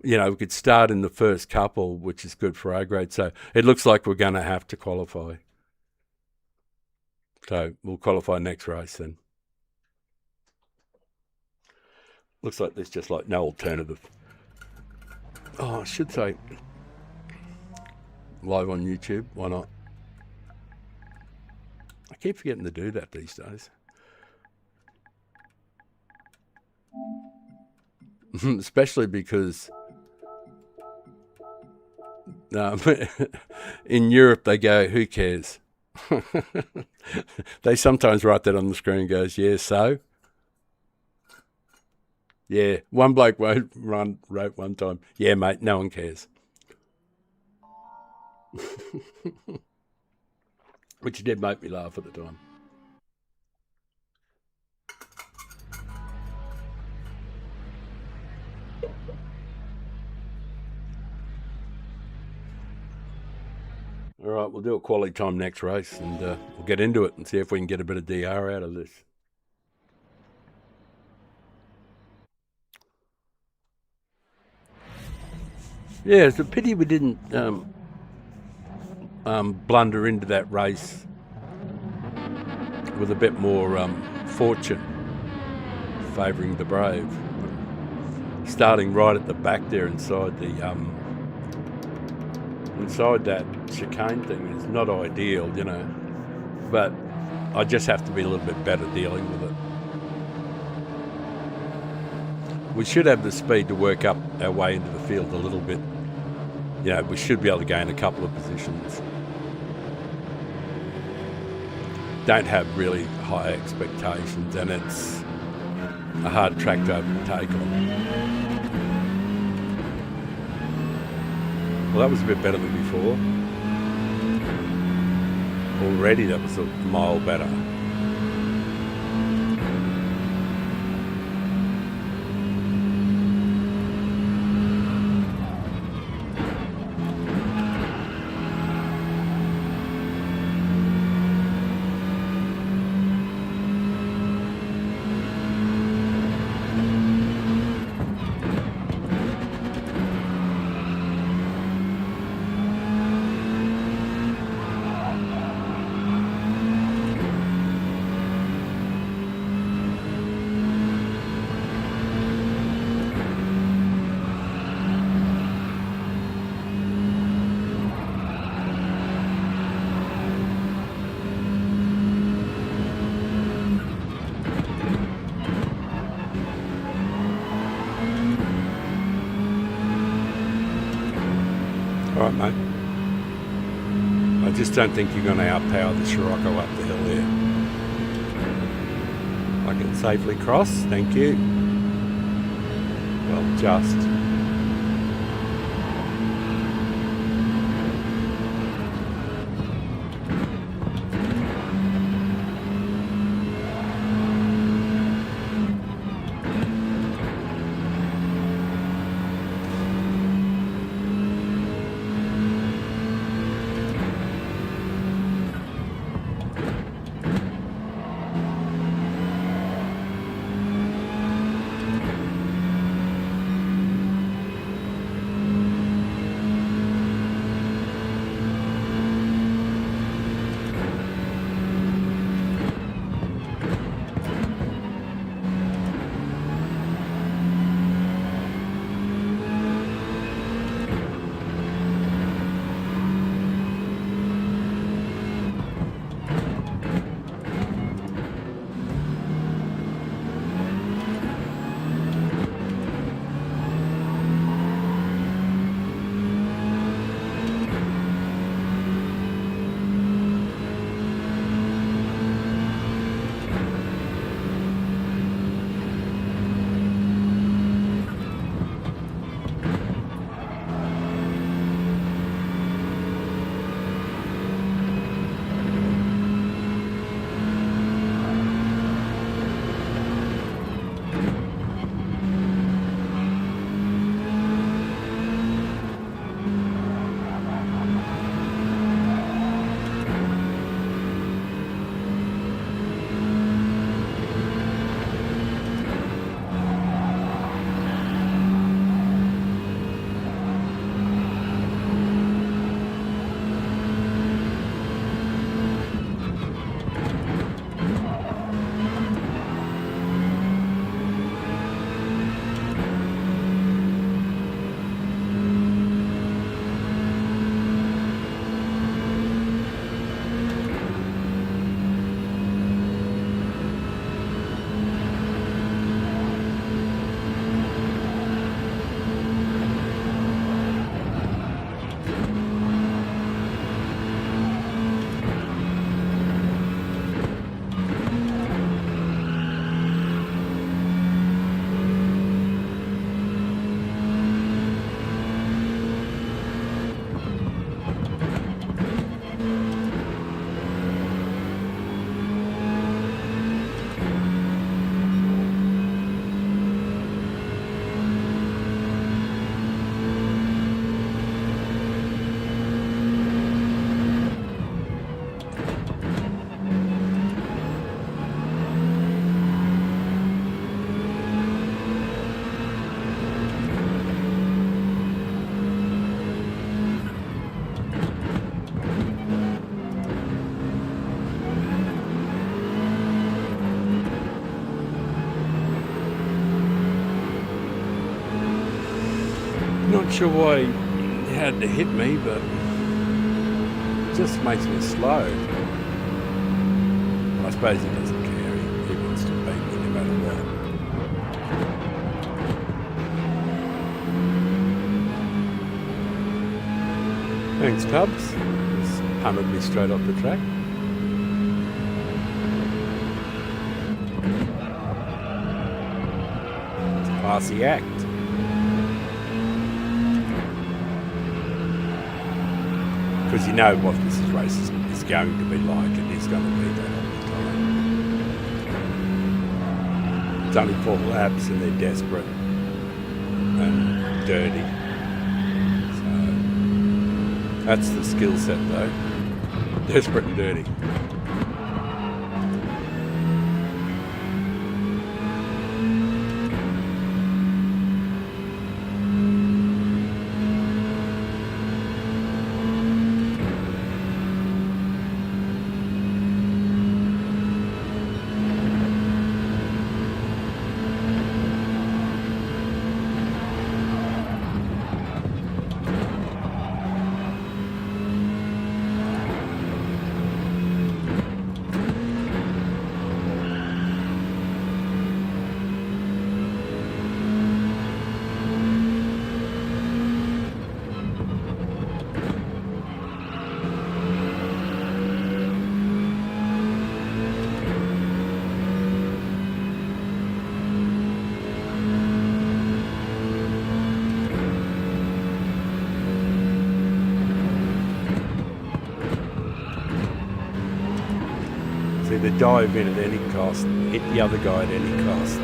we could start in the first couple, which is good for our grade. So it looks like we're going to have to qualify. So we'll qualify next race then. Looks like there's just like no alternative. Oh, I should say live on YouTube. Why not? I keep forgetting to do that these days. Especially because in Europe they go, who cares? They sometimes write that on the screen and goes, yeah, so? Yeah, one bloke wrote one time, yeah, mate, no one cares. Which did make me laugh at the time. All right, we'll do a quality time next race, and we'll get into it and see if we can get a bit of DR out of this. Yeah, it's a pity we didn't blunder into that race with a bit more fortune favouring the brave. Starting right at the back there inside the inside that chicane thing is not ideal, you know, but I just have to be a little bit better dealing with it. We should have the speed to work up our way into the field a little bit. You know, we should be able to gain a couple of positions. Don't have really high expectations, and it's a hard track to overtake on. Well, that was a bit better than before. Already that was a mile better. All right, mate. I just don't think you're going to outpower the Scirocco up the hill there. I can safely cross, thank you. Well, just. sure why he had to hit me, but it just makes me slow. I suppose he doesn't care. He wants to beat me no matter what. Thanks, Tubbs. Just punted me straight off the track. It's a classy act. Because you know what this race is going to be like, and it's going to be that all the time. It's only 4 laps and they're desperate and dirty. So that's the skill set though. Desperate and dirty. Either dive in at any cost, hit the other guy at any cost.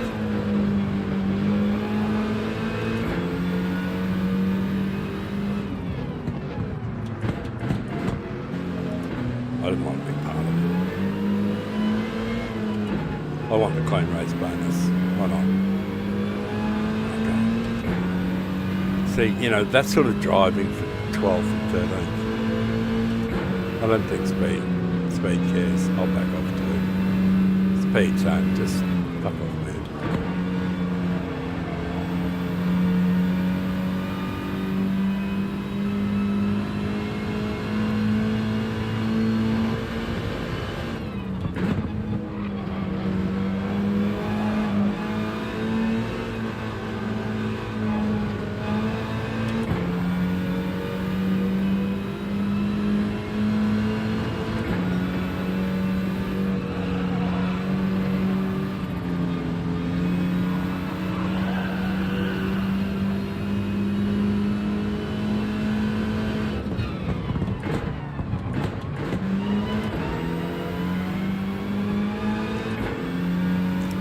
I didn't want to be part of it. I want the clean race bonus. Why not? Okay. See, you know, that sort of driving for 12th and 13th. I don't think speed cares. I'll back off too. Speed zone, just fuck off, man.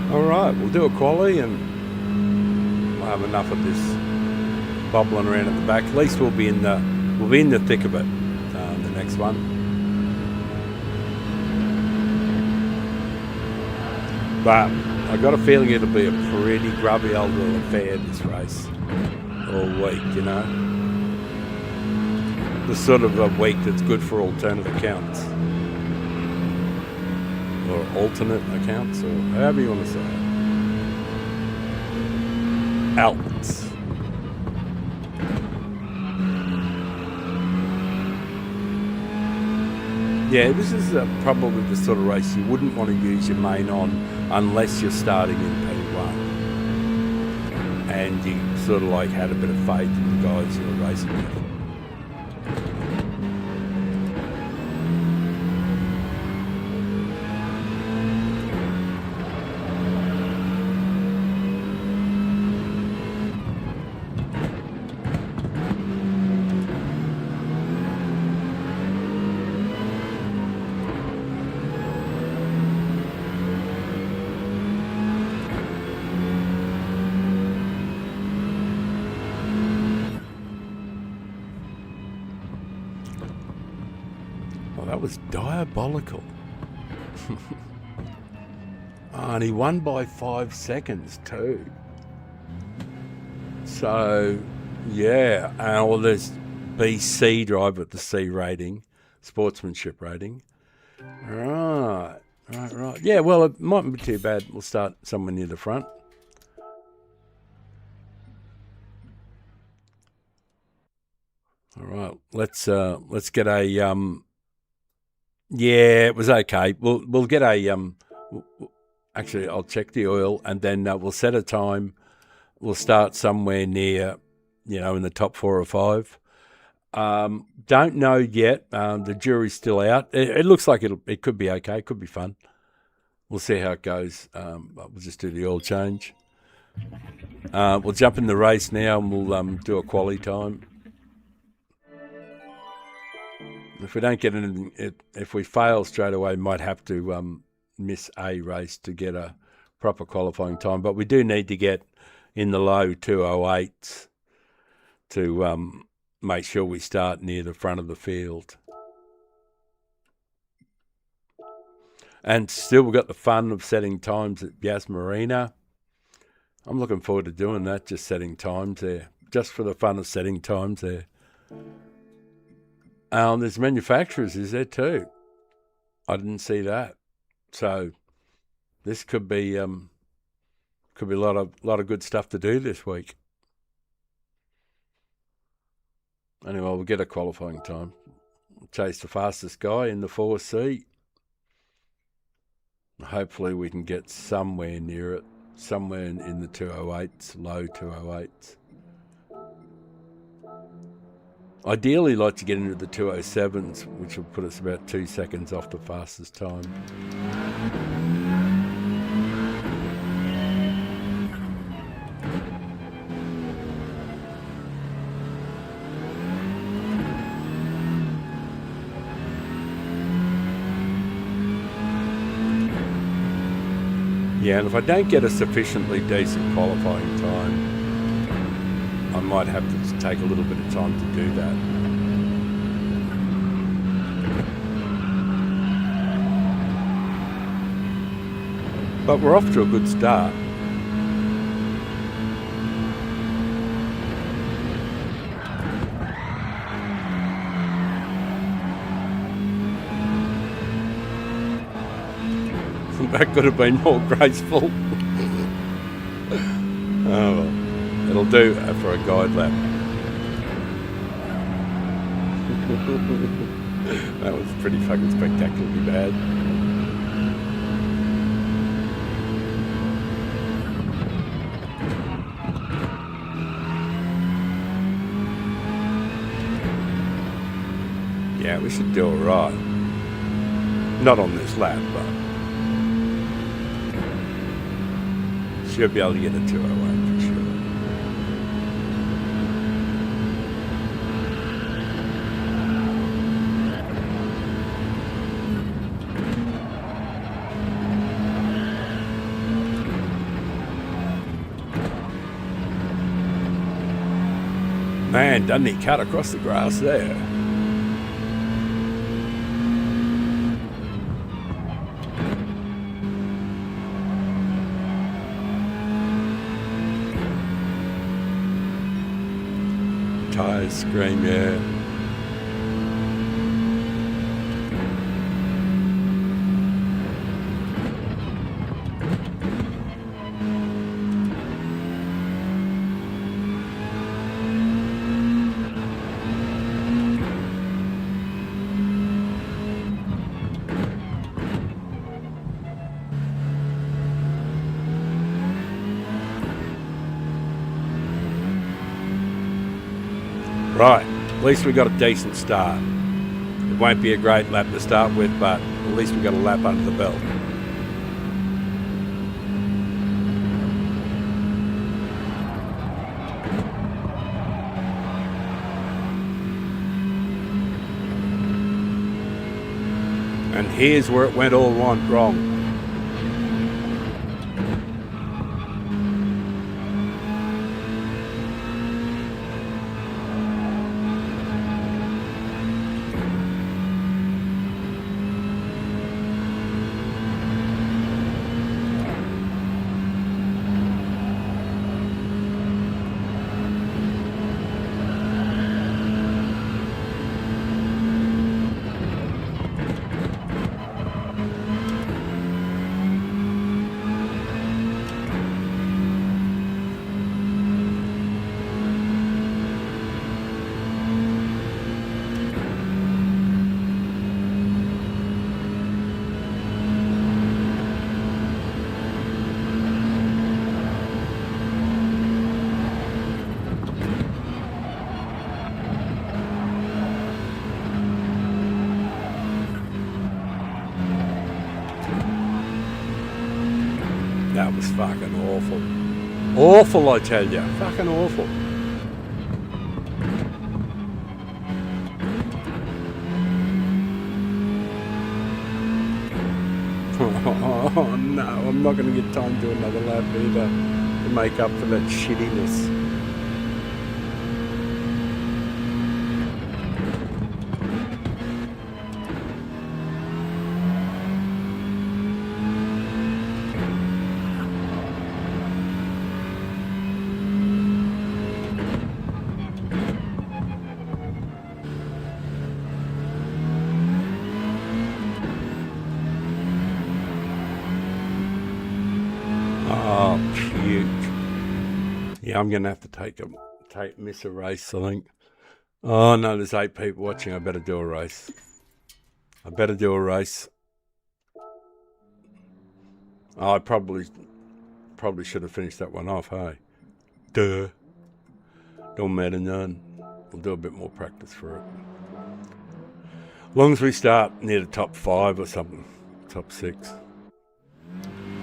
Alright, we'll do a quali and we'll have enough of this bubbling around at the back. At least we'll be in the thick of it, the next one. But I got a feeling it'll be a pretty grubby old little affair, this race, all week, you know. The sort of a week that's good for alternate accounts. Or alternate accounts, or however you want to say it. Outlets. Yeah, this is probably the sort of race you wouldn't want to use your main on unless you're starting in P1 and you sort of like had a bit of faith in the guys you were racing with. That was diabolical. And he won by 5 seconds too. So, yeah. Well, there's BC drive at the C rating, sportsmanship rating. Right. Yeah, well, it mightn't be too bad. We'll start somewhere near the front. All right, let's get a yeah, it was okay. We'll get a actually I'll check the oil and then we'll set a time. We'll start somewhere near, in the top 4 or 5. Don't know yet. The jury's still out. It looks like it could be okay. It could be fun. We'll see how it goes. We'll just do the oil change. We'll jump in the race now and we'll do a quali time. If we don't get anything, if we fail straight away, might have to miss a race to get a proper qualifying time. But we do need to get in the low 208s to make sure we start near the front of the field. And still we've got the fun of setting times at Yas Marina. I'm looking forward to doing that, just setting times there, just for the fun of setting times there. There's manufacturers, is there too? I didn't see that. So this could be a lot of good stuff to do this week. Anyway, we'll get a qualifying time. Chase the fastest guy in the 4C. Hopefully we can get somewhere near it, somewhere in the 208s, low 208s. Ideally, like to get into the 207s, which will put us about 2 seconds off the fastest time. Yeah, and if I don't get a sufficiently decent qualifying time, I might have to take a little bit of time to do that. But we're off to a good start. That could have been more graceful. Oh well, it'll do for a guide lap. That was pretty fucking spectacularly bad. Yeah, we should do alright. Not on this lap, but should be able to get a 208 for sure. Man, doesn't he cut across the grass there? Tires scream, yeah. Right, at least we got a decent start. It won't be a great lap to start with, but at least we got a lap under the belt. And here's where it went all wrong. was fucking awful. Awful, I tell you. Fucking awful. Oh no, I'm not going to get time to do another lap either to make up for that shittiness. Oh, puke. Yeah, I'm going to have to miss a race, I think. Oh, no, there's 8 people watching. I better do a race. Oh, I probably should have finished that one off, hey? Duh. Don't matter none. We'll do a bit more practice for it. As long as we start near the top 5 or something, top 6.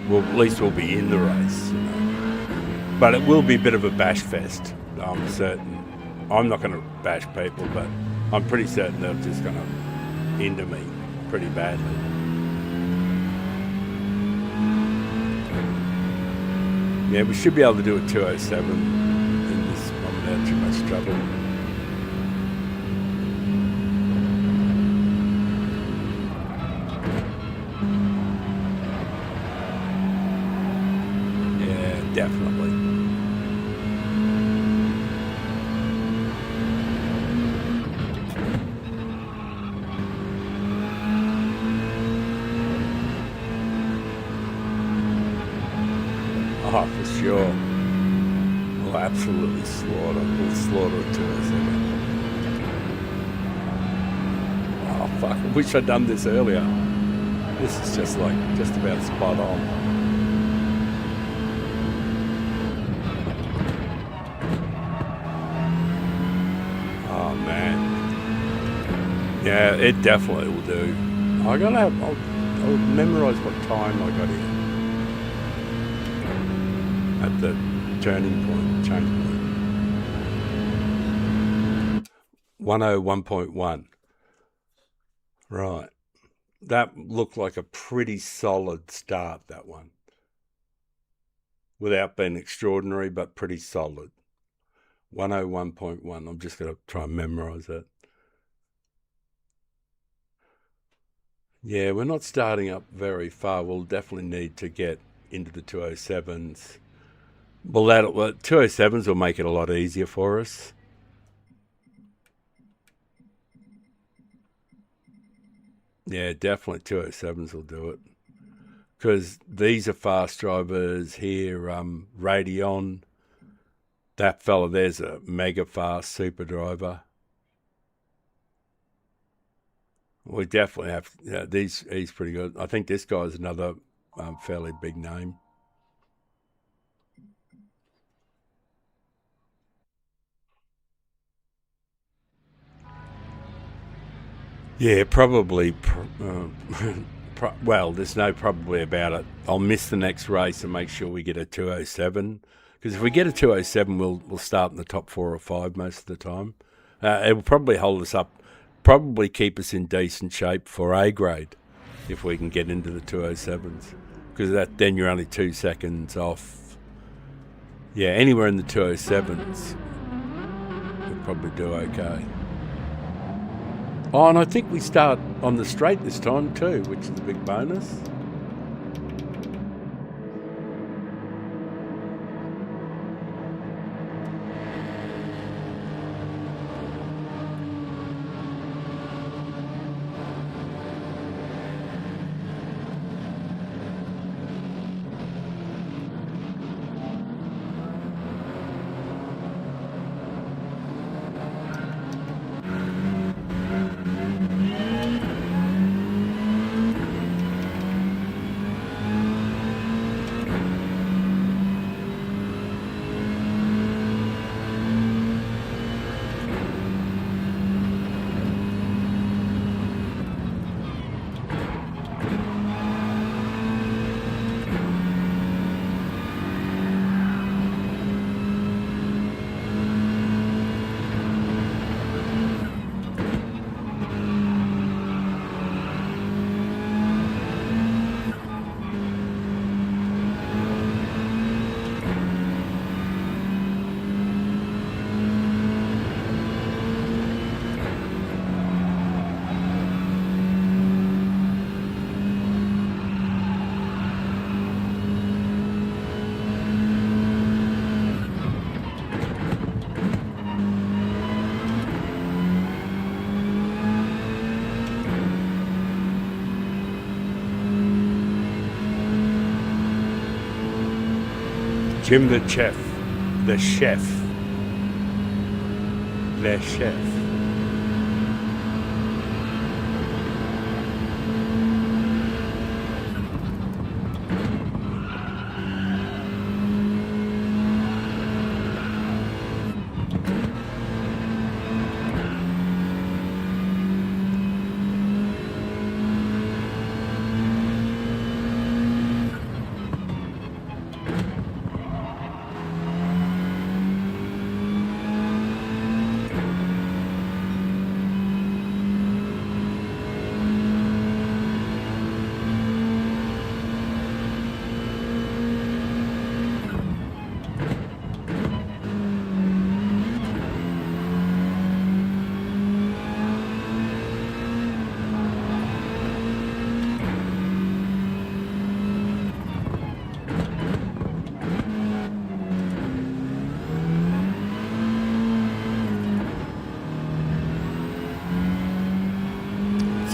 Well, at least we'll be in the race, you know. But it will be a bit of a bash fest, I'm certain. I'm not going to bash people, but I'm pretty certain they're just going to hinder me pretty badly. Yeah, we should be able to do a 207 in this one without too much trouble. Yeah, definitely. Oh, for sure. We'll absolutely slaughter. We'll slaughter a 207. Oh, fuck. I wish I'd done this earlier. This is just about spot on. Oh, man. Yeah, it definitely will do. I'll memorise what time I got here. At the change point. 101.1. Right. That looked like a pretty solid start, that one. Without being extraordinary, but pretty solid. 101.1. I'm just going to try and memorise that. Yeah, we're not starting up very far. We'll definitely need to get into the 207s. Well, 207s will make it a lot easier for us. Yeah, definitely 207s will do it. Because these are fast drivers here. Radeon, that fella there's a mega fast super driver. We definitely have, he's pretty good. I think this guy's another fairly big name. Yeah, probably. Well, there's no probably about it. I'll miss the next race and make sure we get a 207. Because if we get a 207, we'll start in the top 4 or 5 most of the time. It will probably hold us up, probably keep us in decent shape for A grade if we can get into the 207s. Because then you're only 2 seconds off. Yeah, anywhere in the 207s, we'll probably do okay. Oh, and I think we start on the straight this time too, which is a big bonus. Jim the chef. The chef. Le chef.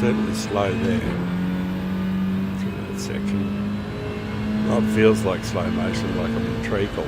Certainly slow there through that section. Well, it feels like slow motion, like I'm in treacle.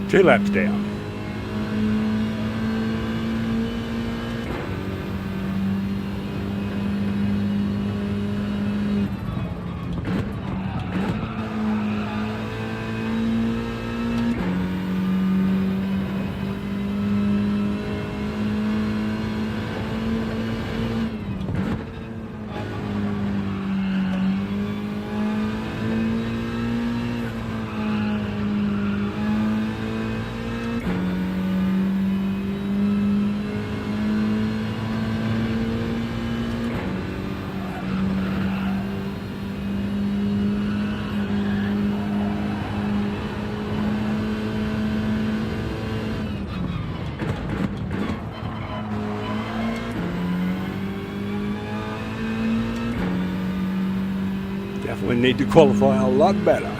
Two laps down. Definitely need to qualify a lot better.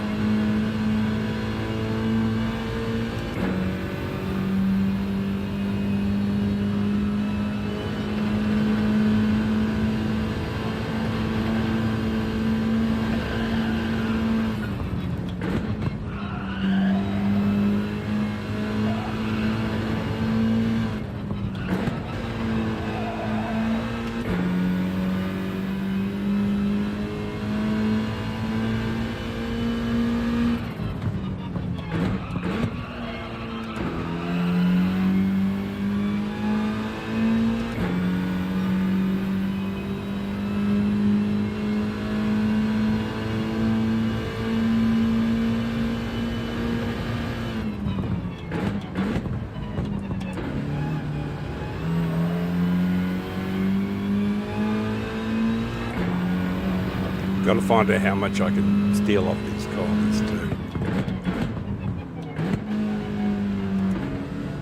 Got to find out how much I can steal off these collies too.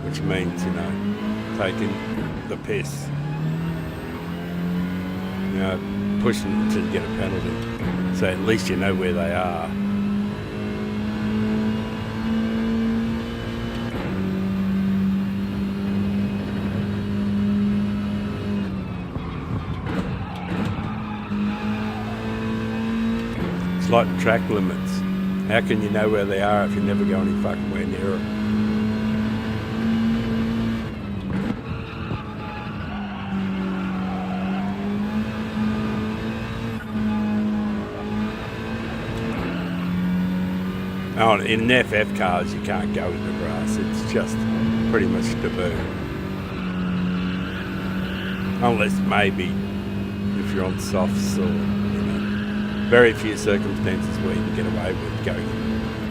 Which means, you know, taking the piss. You know, pushing to get a penalty. So at least you know where they are. It's like track limits. How can you know where they are if you never go any fucking way near them? Oh, in FF cars you can't go in the grass. It's just pretty much taboo. Unless maybe if you're on softs or, you know, very few circumstances where you can get away with going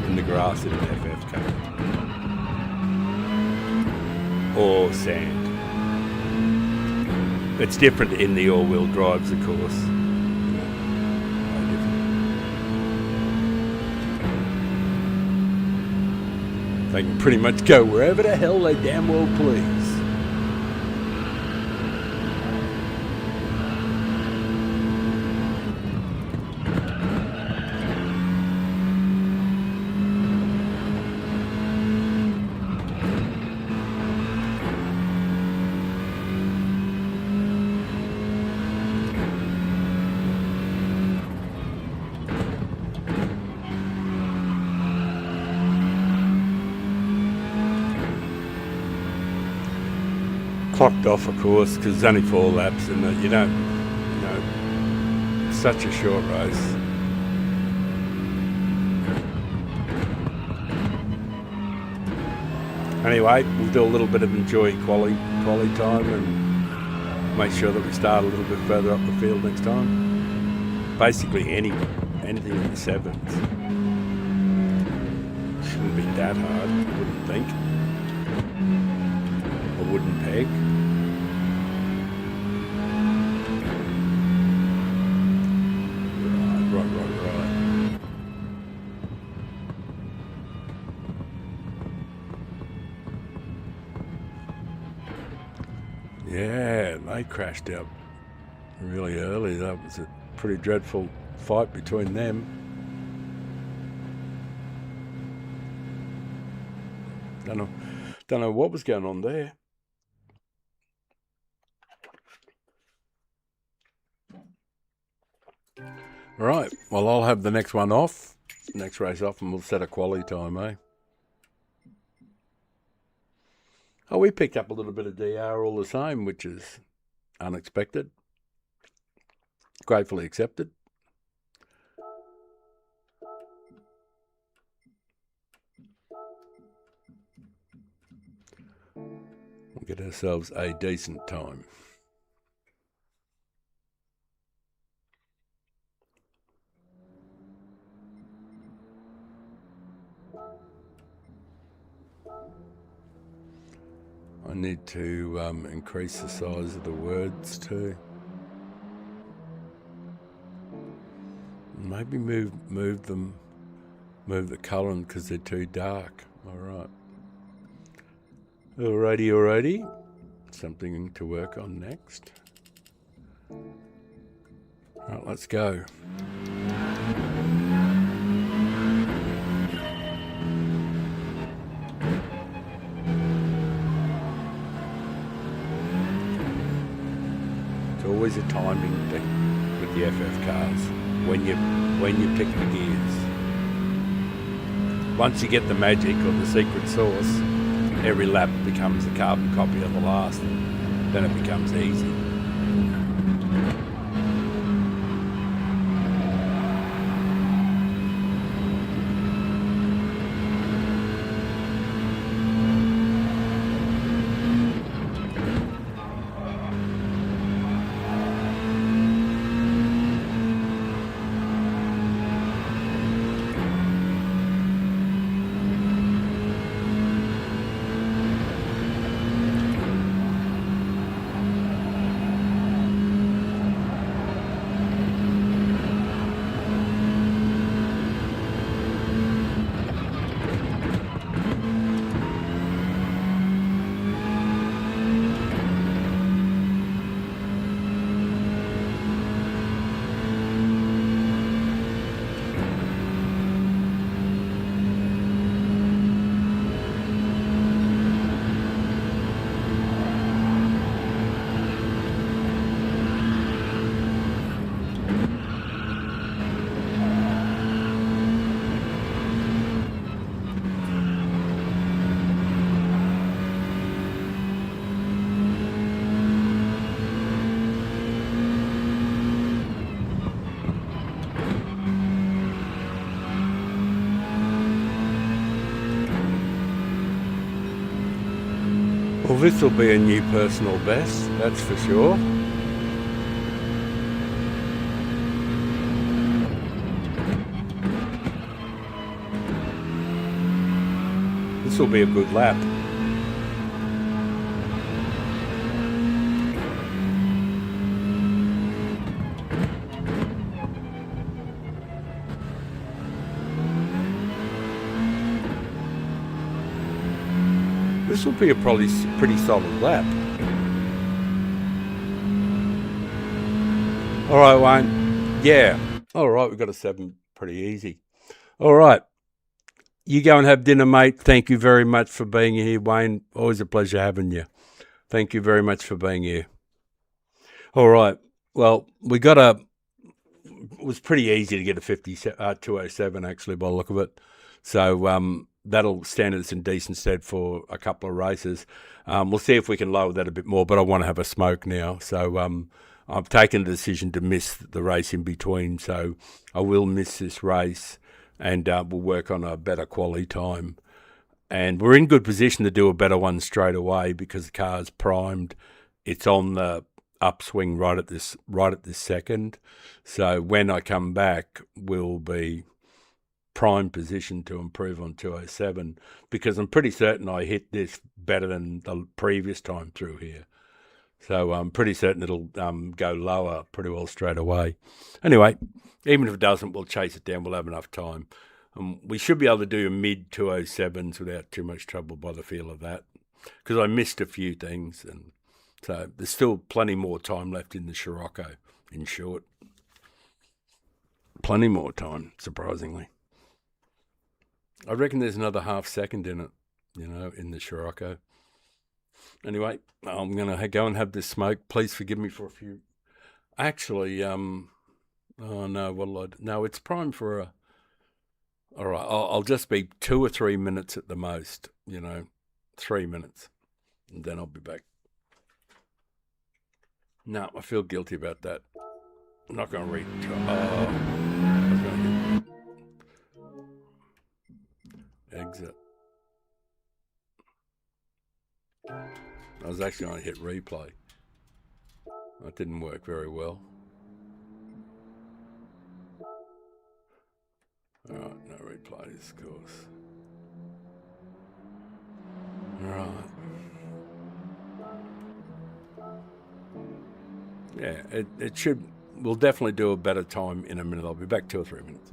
in the grass in an FF car. Or sand. It's different in the all-wheel drives, of course. They can pretty much go wherever the hell they damn well please. Clocked off, of course, because there's only 4 laps and you don't, you know, such a short race. Anyway, we'll do a little bit of enjoy quali time and make sure that we start a little bit further up the field next time. Basically anything in the 7s. Shouldn't be that hard, I wouldn't think. A wooden peg. Right. Yeah, they crashed out really early. That was a pretty dreadful fight between them. Don't know what was going on there. Right, well, I'll have the next race off, and we'll set a quali time, eh? Oh, we picked up a little bit of DR all the same, which is unexpected. Gratefully accepted. We'll get ourselves a decent time. I need to increase the size of the words too. Maybe move the colour because they're too dark. All right. Alrighty. Something to work on next. All right, let's go. Always a timing thing with the FF cars when you pick the gears. Once you get the magic or the secret sauce, every lap becomes a carbon copy of the last, and then it becomes easy. Well, this will be a new personal best, that's for sure. This will be a good lap. This will be a probably pretty solid lap. All right, Wayne. Yeah. All right, we've got a 7 pretty easy. All right. You go and have dinner, mate. Thank you very much for being here, Wayne. Always a pleasure having you. Thank you very much for being here. All right. Well, it was pretty easy to get a 207 actually by the look of it. So that'll stand us in decent stead for a couple of races. We'll see if we can lower that a bit more, but I want to have a smoke now. So I've taken the decision to miss the race in between. So I will miss this race and we'll work on a better quality time. And we're in good position to do a better one straight away because the car's primed. It's on the upswing right at this second. So when I come back, we'll be prime position to improve on 207 because I'm pretty certain I hit this better than the previous time through here. So I'm pretty certain it'll go lower pretty well straight away. Anyway, even if it doesn't, we'll chase it down. We'll have enough time. We should be able to do a mid 207s without too much trouble by the feel of that because I missed a few things. And so there's still plenty more time left in the Scirocco, in short. Plenty more time, surprisingly. I reckon there's another half second in it, in the Scirocco. Anyway, I'm going to go and have this smoke. Please forgive me for a few. Actually, oh no, no, it's prime for a... All right, I'll just be 2 or 3 minutes at the most, 3 minutes, and then I'll be back. No, I feel guilty about that. I'm not going to read... Exit. I was actually going to hit replay. That didn't work very well. Alright, no replays, of course. Alright. Yeah, it should... We'll definitely do a better time in a minute. I'll be back 2 or 3 minutes.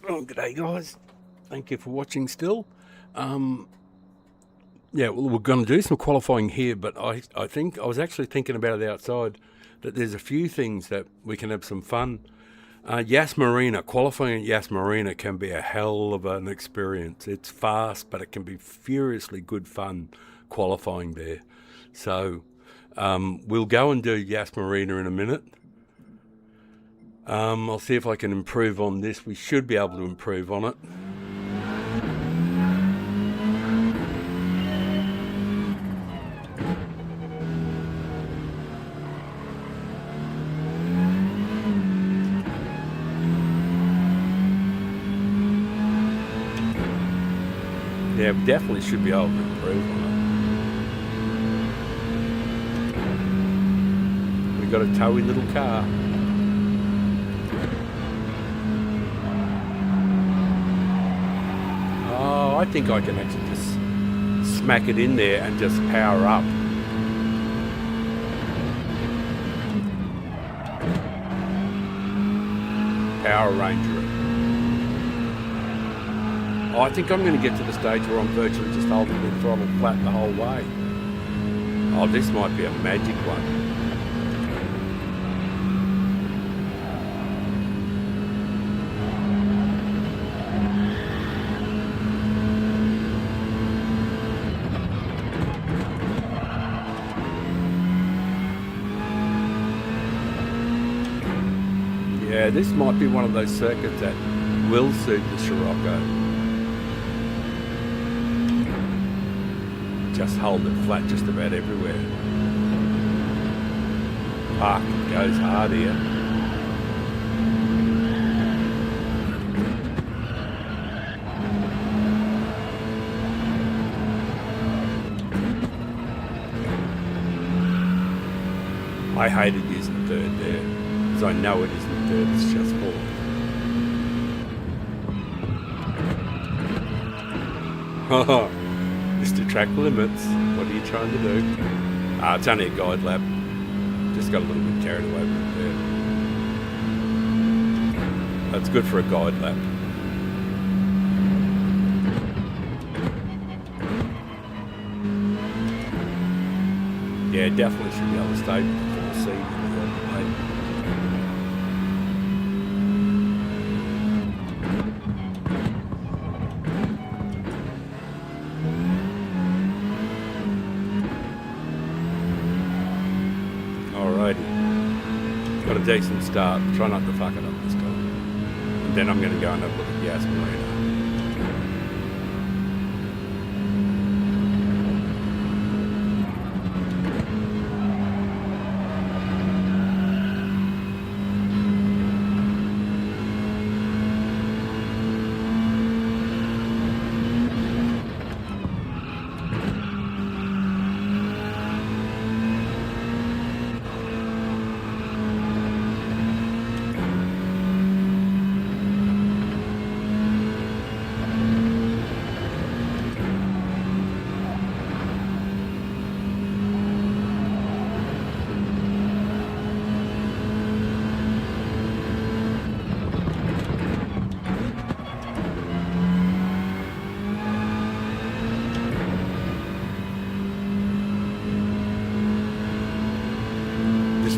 Oh, g'day guys. Thank you for watching still. Yeah, well, we're going to do some qualifying here, but I think I was actually thinking about it outside that there's a few things that we can have some fun. Yas Marina, qualifying at Yas Marina can be a hell of an experience. It's fast, but it can be furiously good fun qualifying there. So we'll go and do Yas Marina in a minute. I'll see if I can improve on this. We should be able to improve on it. Yeah, we definitely should be able to improve on it. We've got a towy little car. Oh, I think I can actually just smack it in there and just power up. Power Ranger it. Oh, I think I'm going to get to the stage where I'm virtually just holding the throttle flat the whole way. Oh, this might be a magic one. Yeah, this might be one of those circuits that will suit the Scirocco. Just hold it flat just about everywhere. Park goes hard here. I hated using third there, because I know it isn't third, it's just fourth. Haha. Mr. Track Limits, what are you trying to do? It's only a guide lap. Just got a little bit carried away with it there. That's good for a guide lap. Yeah, definitely should be able to stay before C. Got a decent start. Try not to fuck it up this time. And then I'm going to go and have a look at Yas Marina.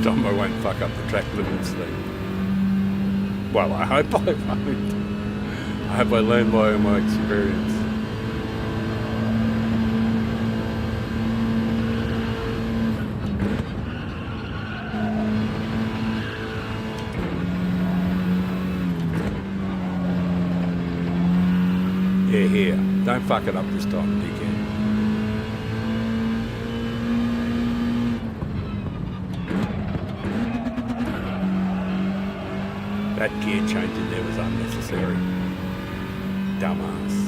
I won't fuck up the track limits thing. Well, I hope I won't. I hope I learn by my experience. Yeah, here. Don't fuck it up this time, dickhead. That gear change in there was unnecessary. Dumbass.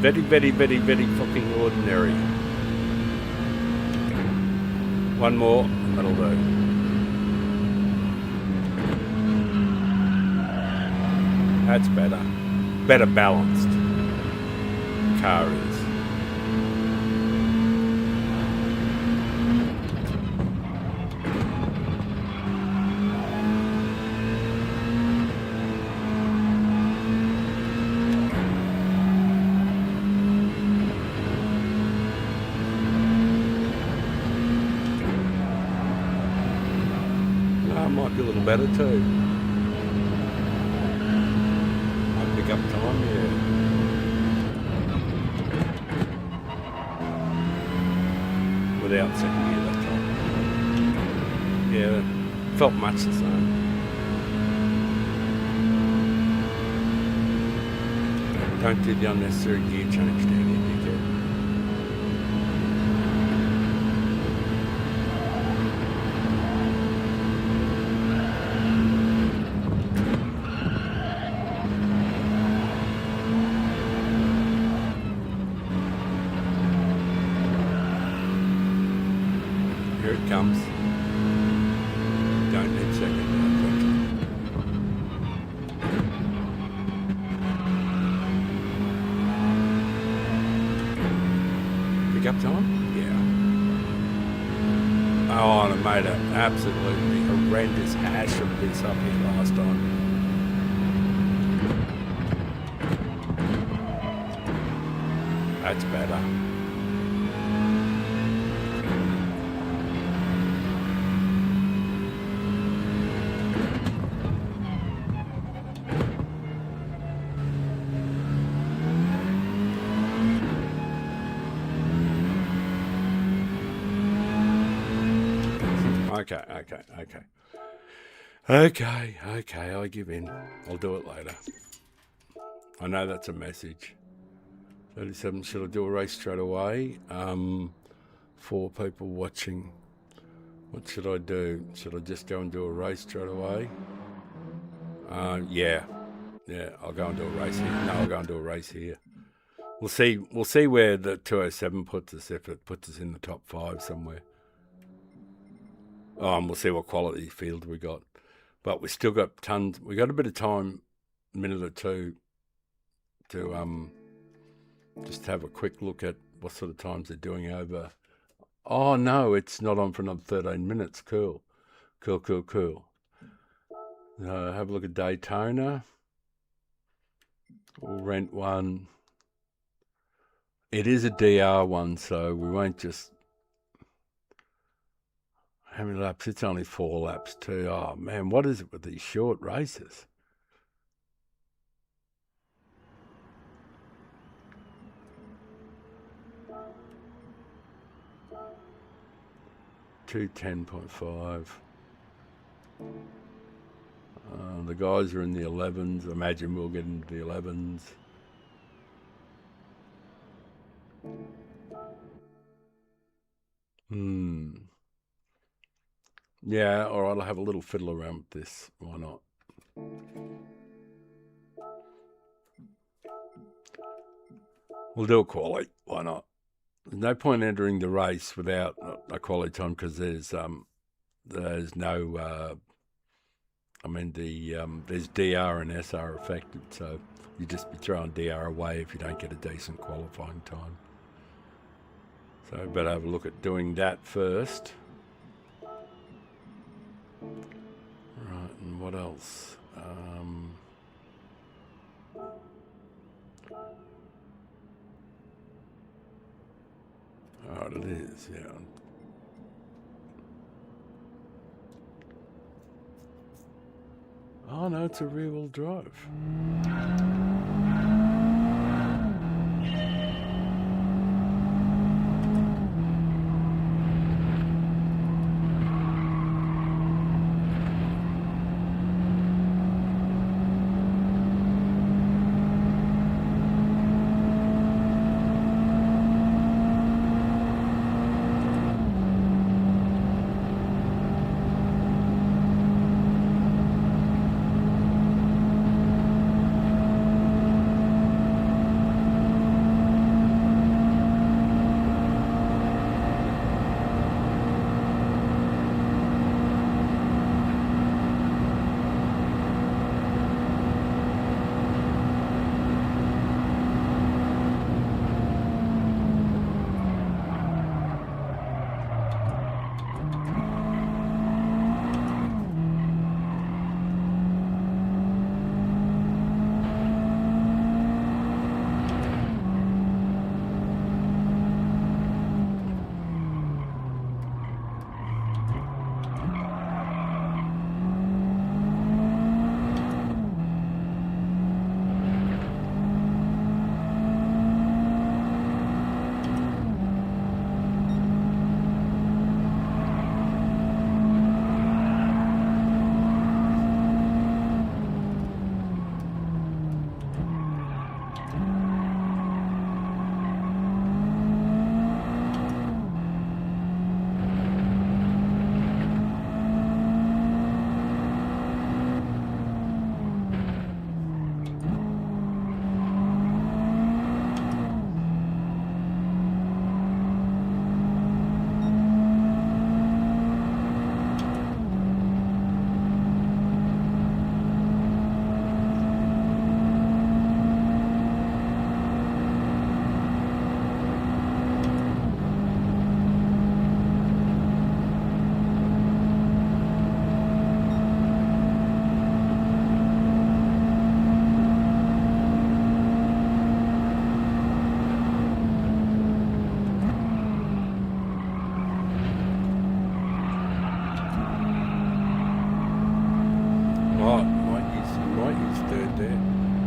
Very, very, very, very fucking ordinary. One more, and that'll do. That's better. Better balanced. The car is. Might be a little better too. Might pick up time, yeah. Without second gear that time. Yeah, felt much the same. Don't do the unnecessary gear change down here, dickhead. Here it comes. Don't need second. Pick up time? Yeah. Oh, and I made an absolutely horrendous hash of this up here last time. That's better. Okay, I give in. I'll do it later. I know that's a message. 37, should I do a race straight away? 4 people watching. What should I do? Should I just go and do a race straight away? Yeah, I'll go and do a race here. No, I'll go and do a race here. We'll see where the 207 puts us, if it puts us in the top 5 somewhere. And we'll see what quality field we got. But we still got tons. We got a bit of time, a minute or two, to just have a quick look at what sort of times they're doing over. Oh no, it's not on for another 13 minutes. Cool. Have a look at Daytona. We'll rent one. It is a DR one, so we won't just. How many laps? It's only 4 laps too. Oh man, what is it with these short races? Two 10.5. The guys are in the 11s. I imagine we'll get into the 11s. Yeah, all right, I'll have a little fiddle around with this. Why not? We'll do a quali. Why not? There's no point entering the race without a quali time because there's no. There's DR and SR affected, so you just be throwing DR away if you don't get a decent qualifying time. So I better have a look at doing that first. Right, and what else? Oh, it is, yeah. Oh no, it's a rear-wheel drive.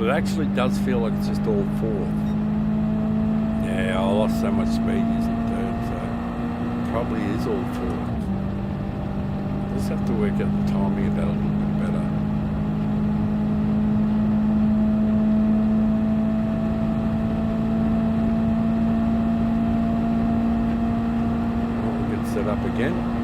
But it actually does feel like it's just all fourth. Yeah, I lost so much speed using third, so it probably is all fourth. Just have to work out the timing of that a little bit better. We'll get set up again.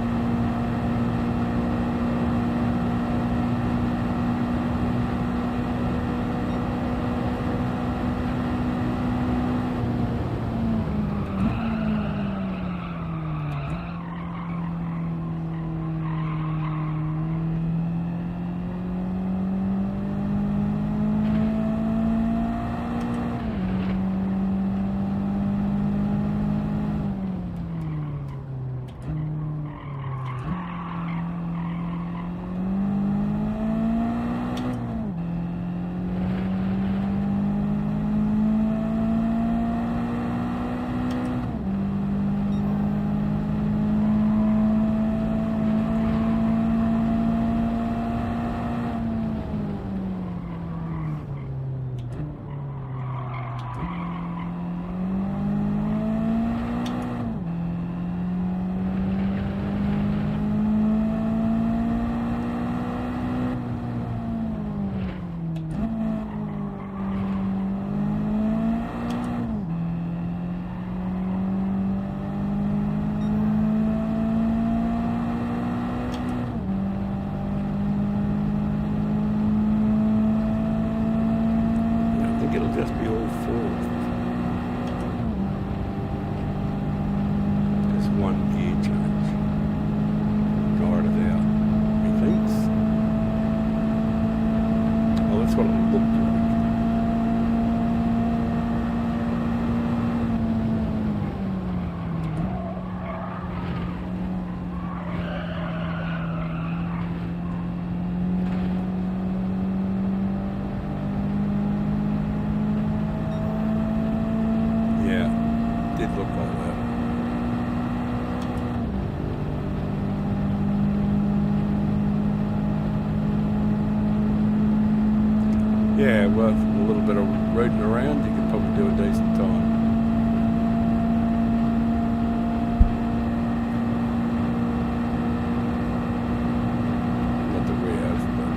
It'll just be all fourth. Just one gear change. Right it out, he thinks. Oh, that's what it looked like. Did look like that. Yeah, well, a little bit of rooting around, you could probably do a decent time. Not that we have, but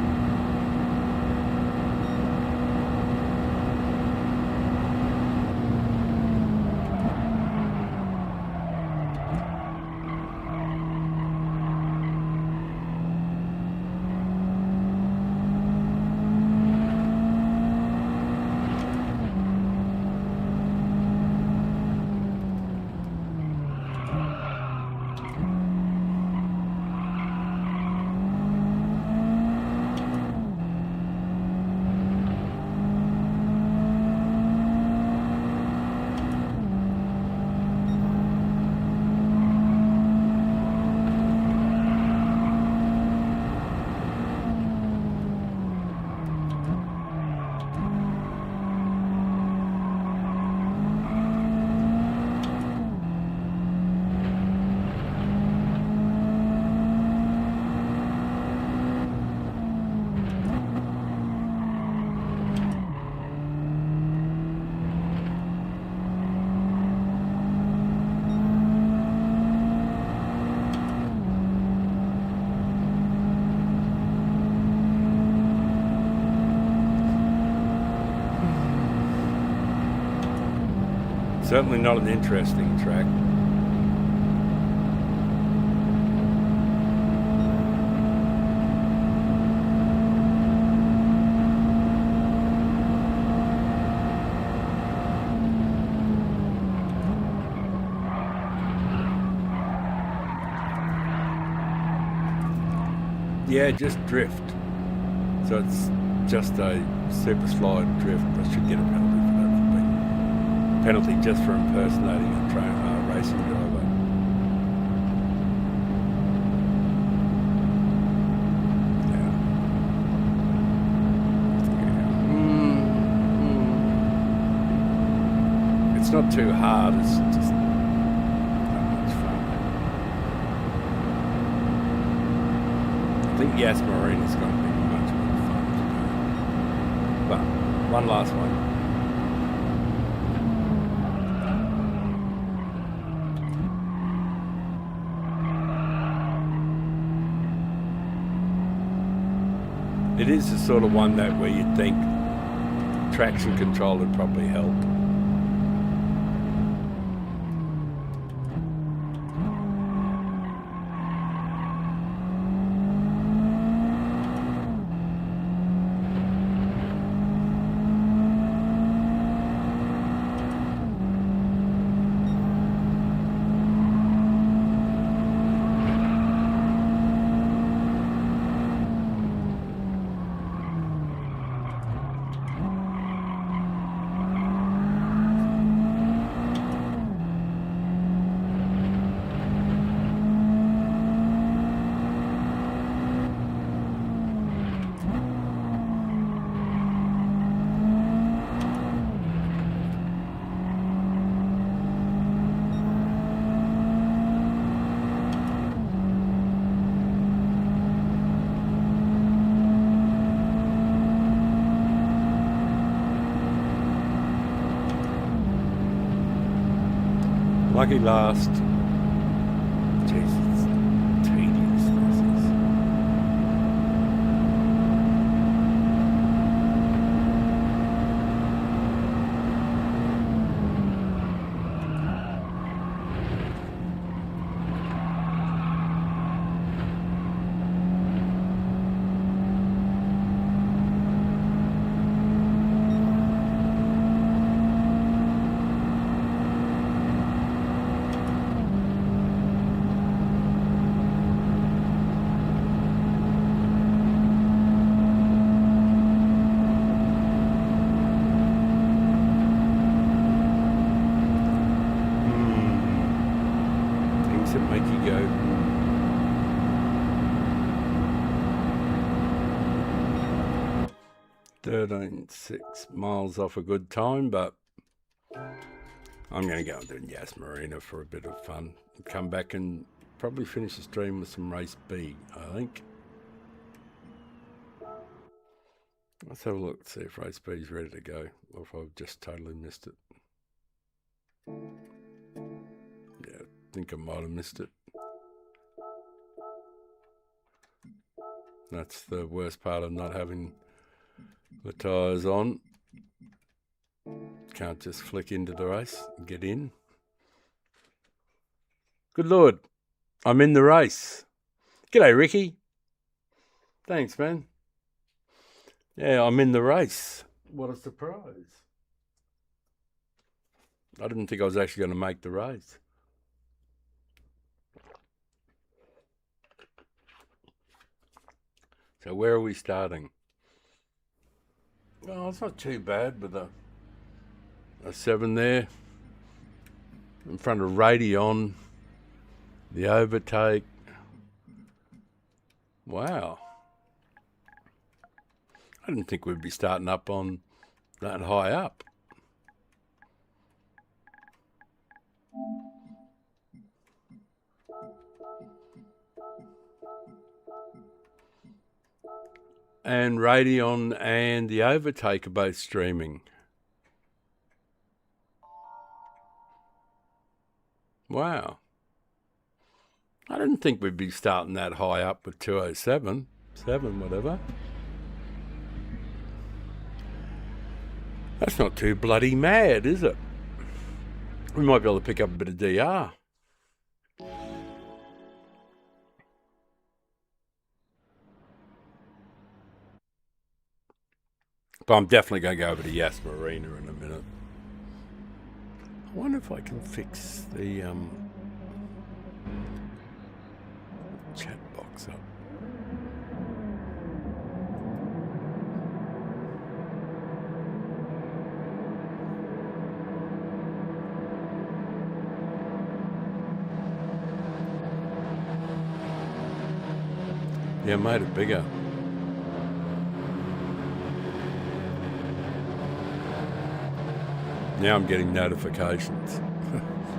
certainly not an interesting track. Yeah, just drift. So it's just a super slide drift. I should get a penalty for that. Penalty just for impersonating a racing driver. Yeah. It's not too hard, it's just not much fun. I think Yas Marine is going to be much more fun to do. But One last one. It is the sort of one that where you'd think traction control would probably help. Lucky last. Jesus, tedious this is. Things that make you go. 13.6 miles off a good time, but I'm going to go into Yas Marina for a bit of fun. Come back and probably finish the stream with some race B, I think. Let's have a look, see if race B is ready to go, or if I've just totally missed it. Yeah, I think I might have missed it. That's the worst part of not having the tyres on. Can't just flick into the race and get in. Good Lord, I'm in the race. G'day, Ricky. Thanks, man. Yeah, I'm in the race. What a surprise. I didn't think I was actually going to make the race. So where are we starting? Oh, it's not too bad with a 7 there. In front of Radeon. The overtake. Wow. I didn't think we'd be starting up on that high up. And Radeon and the overtake are both streaming. Wow. I didn't think we'd be starting that high up with 207, 7, whatever. That's not too bloody mad, is it? We might be able to pick up a bit of DR. But I'm definitely going to go over to Yas Marina in a minute. I wonder if I can fix the chat box up. Yeah, I made it bigger. Now I'm getting notifications.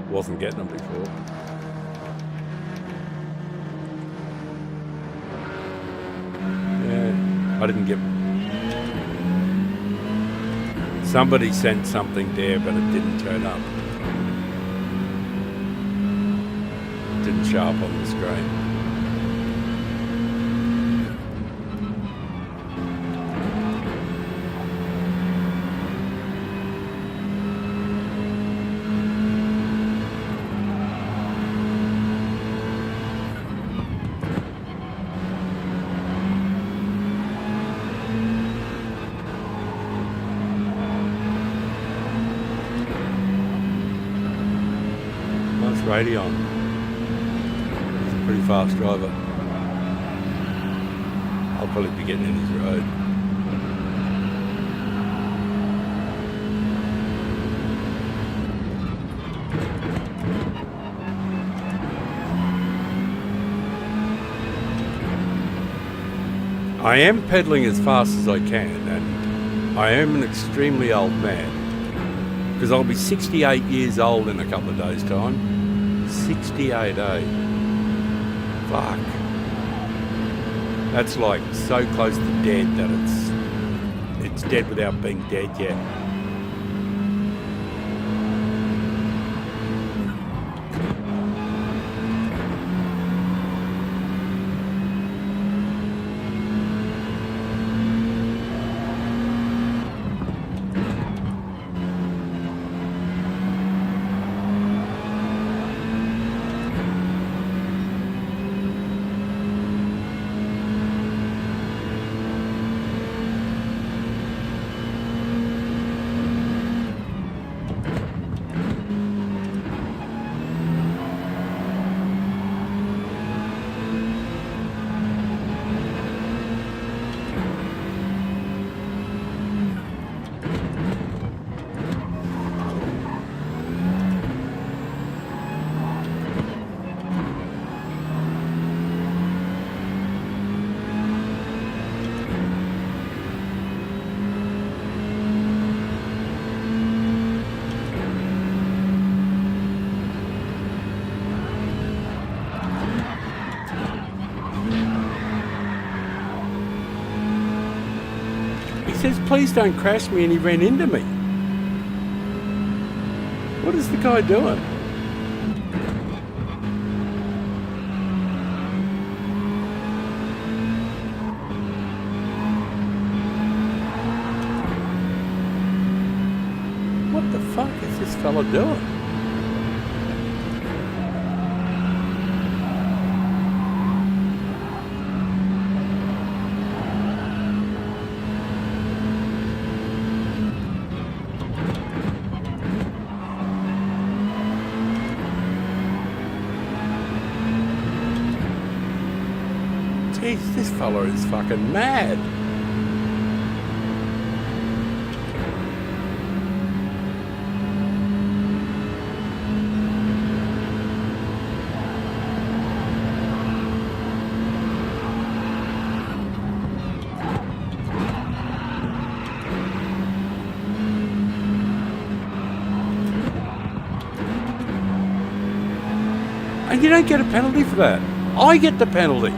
Wasn't getting them before. Yeah, I didn't get... Somebody sent something there, but it didn't turn up. It didn't show up on the screen. Radeon. He's a pretty fast driver. I'll probably be getting in his road. I am pedaling as fast as I can, and I am an extremely old man because I'll be 68 years old in a couple of days' time. 68, eh? Fuck. That's like so close to dead that it's dead without being dead yet. He says, please don't crash me, and he ran into me. What is the guy doing? What the fuck is this fella doing? Jeez, this fella is fucking mad. And you don't get a penalty for that. I get the penalty.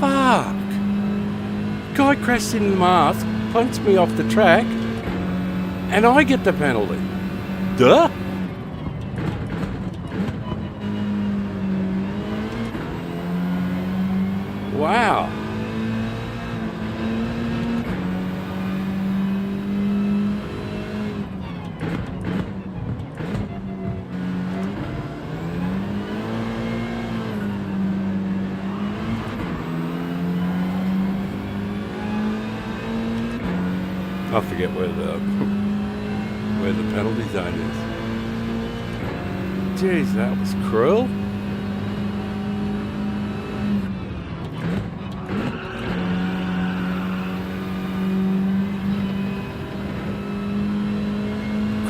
Fuck. Guy crashed into my ass, punched me off the track, and I get the penalty. Duh. Wow. I forget where the penalty zone is. Jeez, that was cruel.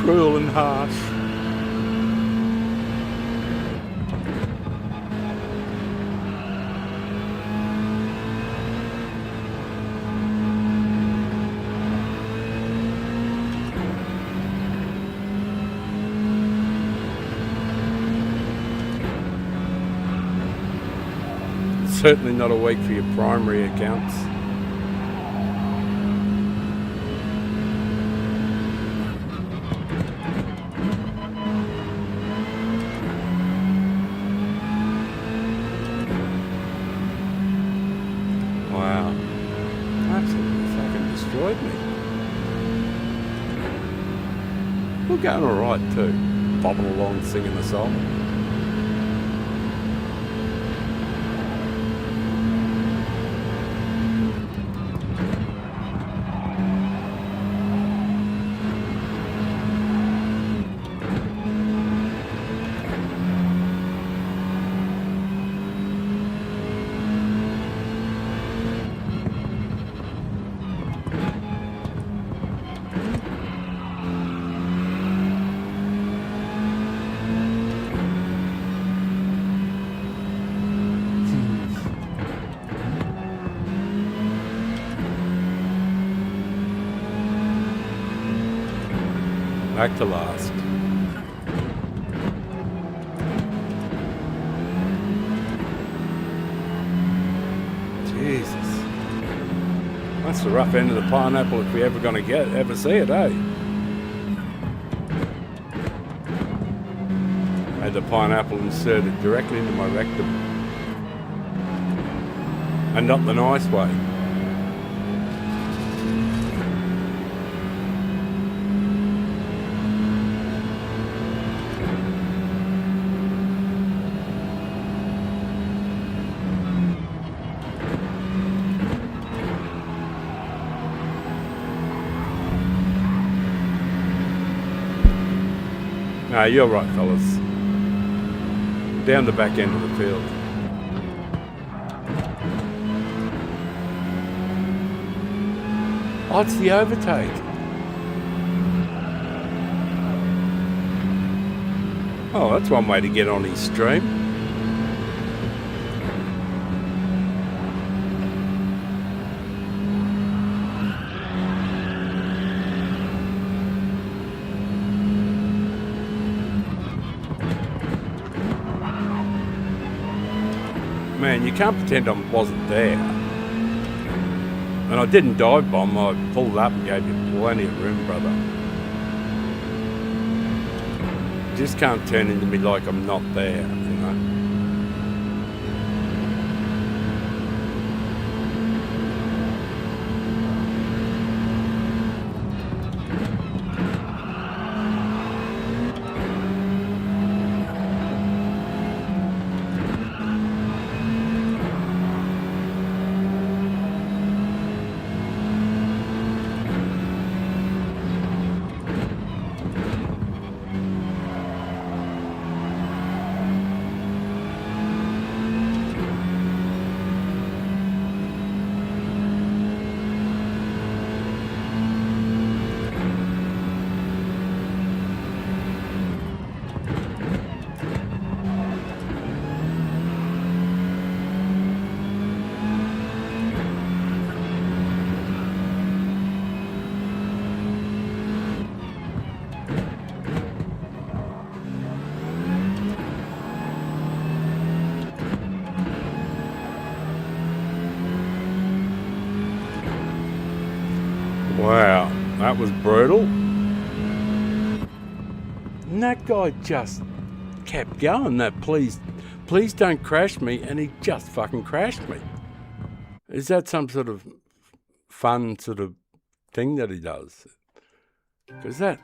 Cruel and harsh. certainly not a week for your primary accounts. Wow. Absolutely fucking destroyed me. We're going alright too. Bobbing along singing the song. Back to last. Jesus. That's the rough end of the pineapple if we're ever going to ever see it, eh? I had the pineapple inserted directly into my rectum. And not the nice way. No, you're right, fellas. Down the back end of the field. Oh, it's the overtake. Oh, that's one way to get on his stream. Man, you can't pretend I wasn't there. And I didn't dive bomb, I pulled up and gave you plenty of room, brother. You just can't turn into me like I'm not there, you know. Wow, that was brutal. And that guy just kept going, that please don't crash me, and he just fucking crashed me. Is that some sort of fun sort of thing that he does? Because that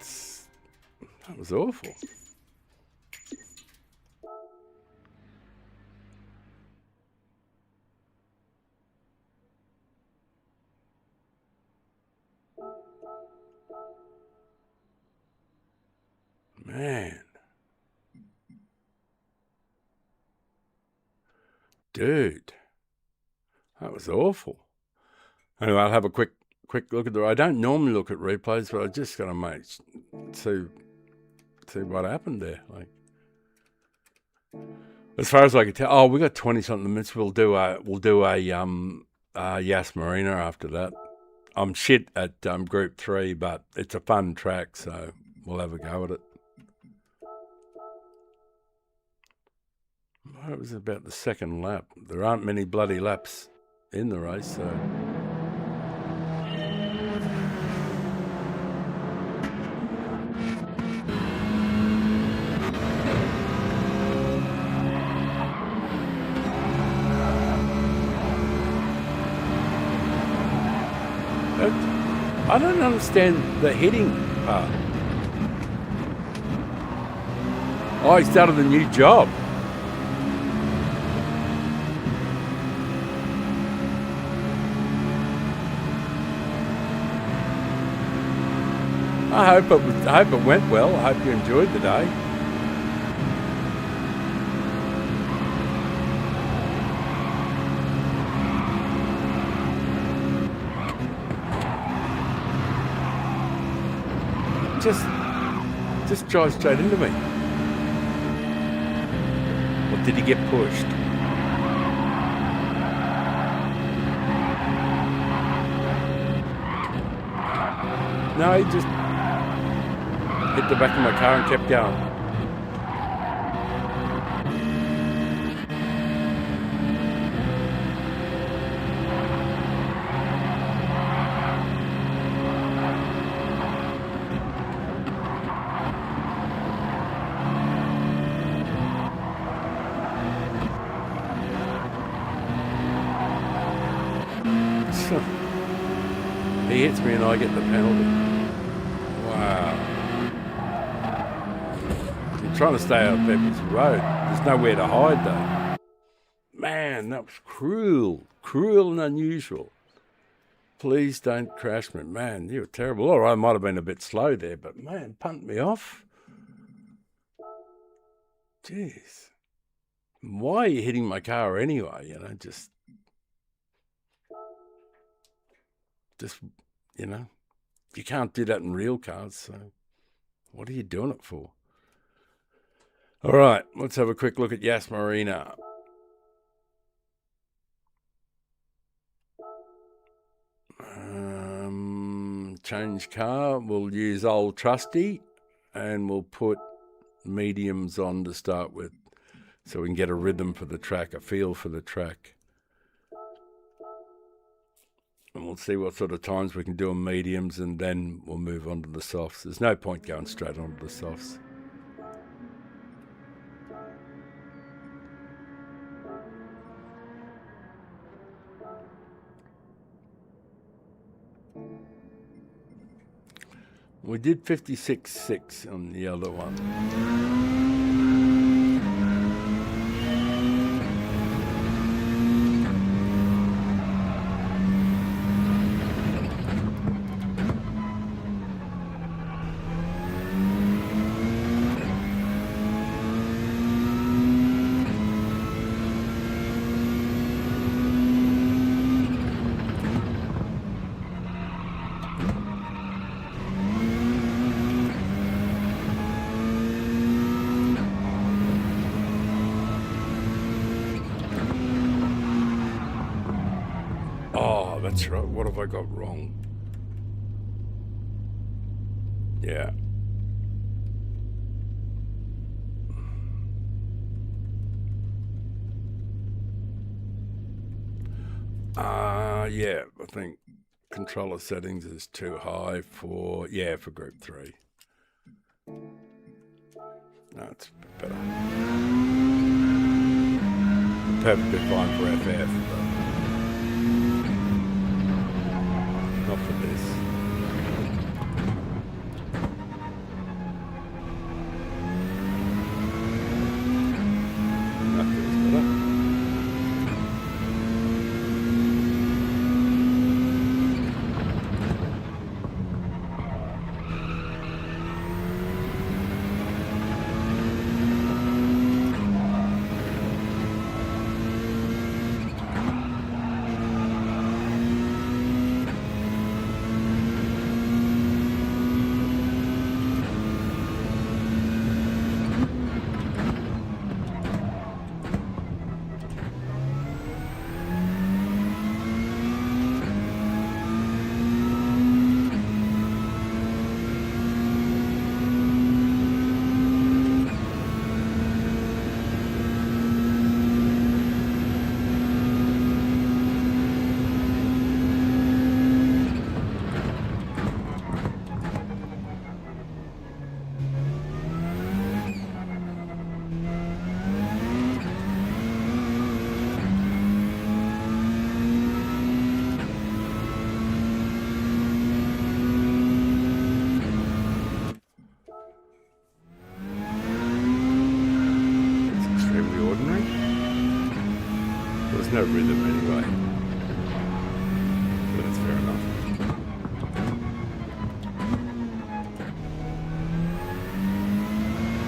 was awful. Man. Dude. That was awful. Anyway, I'll have a quick look at I don't normally look at replays, but I just got to see what happened there. Like, as far as I can tell, we got 20-something minutes. We'll do a Yas Marina after that. I'm shit at Group 3, but it's a fun track, so we'll have a go at it. Well, it was about the second lap. There aren't many bloody laps in the race, so. I don't understand the hitting part. Oh, he started a new job. I hope it went well. I hope you enjoyed the day. Just drive straight into me. Or did he get pushed? No, he just hit the back of my car and kept going. He hits me and I get the penalty. Wow. I'm trying to stay out of Pepper's Road. There's nowhere to hide though. Man, that was cruel. Cruel and unusual. Please don't crash me. Man, you were terrible. All right, I might have been a bit slow there, but man, pumped me off. Jeez. Why are you hitting my car anyway? You know, just, you know, you can't do that in real cars, so what are you doing it for? All right, let's have a quick look at Yas Marina. Change car, we'll use Old Trusty, and we'll put mediums on to start with, so we can get a rhythm for the track, a feel for the track. And we'll see what sort of times we can do on mediums, and then we'll move on to the softs. There's no point going straight on to the softs. We did 56.6 on the other one. That's right. What have I got wrong? Yeah. Yeah, I think controller settings is too high for group 3. That's better. Perfectly fine for FF, but not for this. That feels better.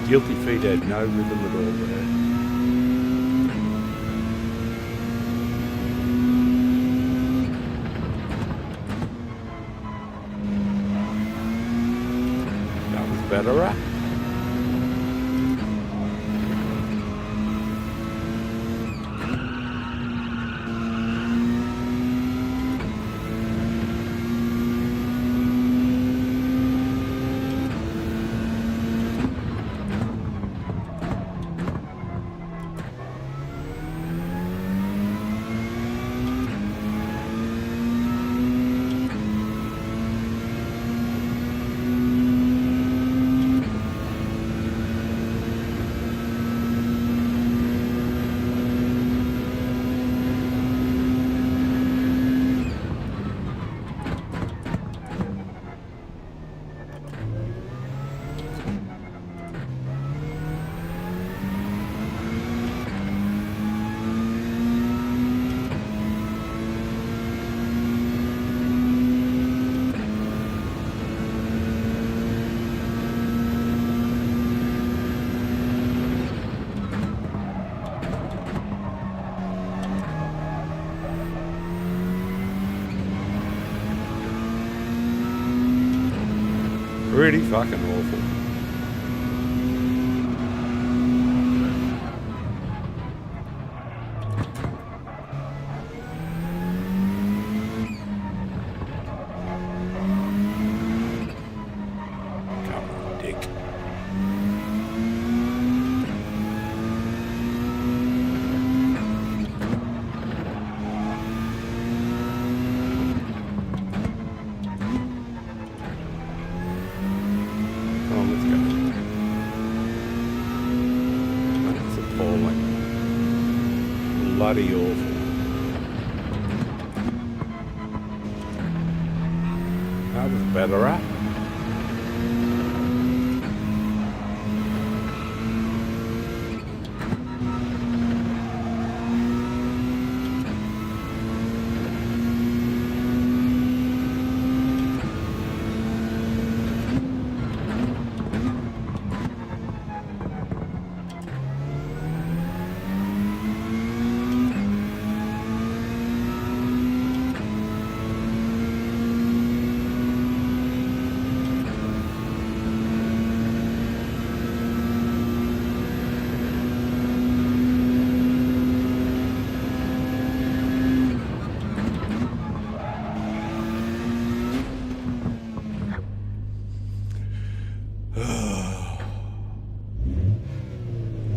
Guilty feet had no rhythm at all there. That was better, right? Pretty fucking awful. Come on, dick. Come on, let's go. That's appalling. Bloody awful. That was better, right?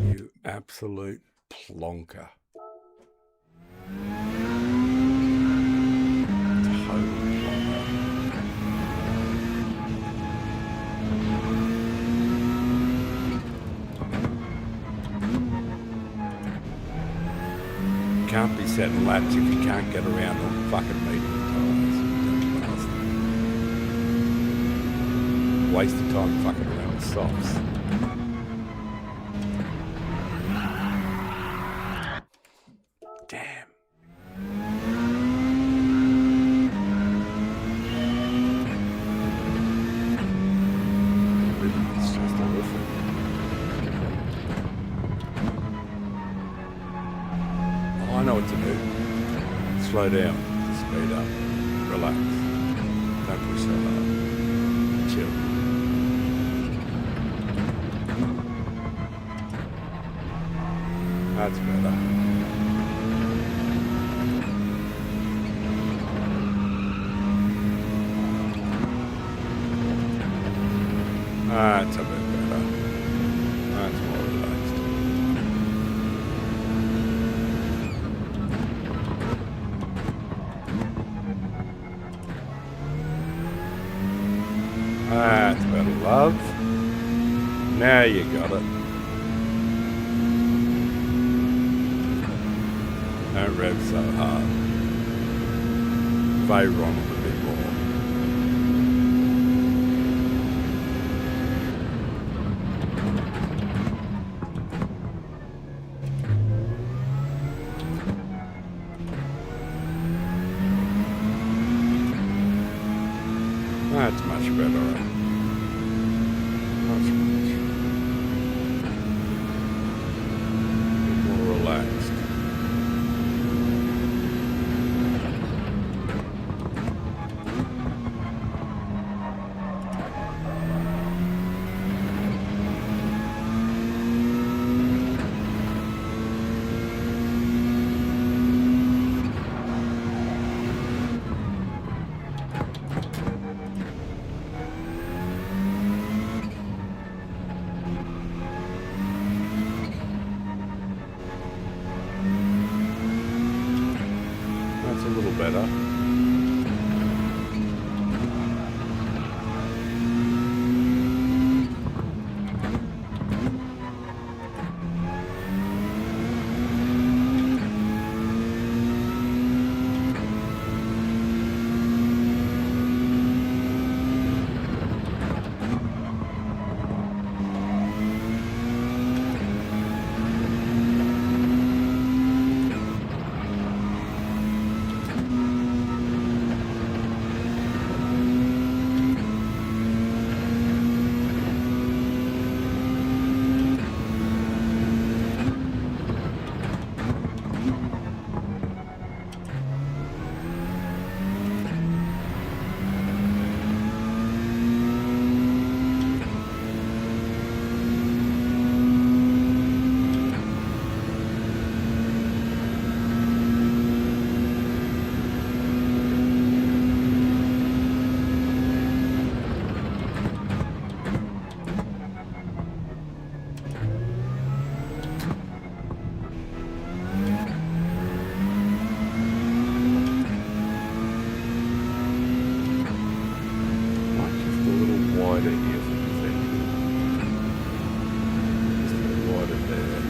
You absolute plonker. Total plonker. Can't be setting laps if you can't get around on fucking medium tyres. Waste of time fucking around with softs. Damn. It's just awful. Oh, I know what to do. Slow down. Speed up. Relax. Don't push so hard. Chill. That's better. That's a bit better. That's more relaxed. That's better, love. Now you got it. Don't rev so hard. Veyron a bit more. That's much better. Much. wider here for the thing. Just a bit wider there.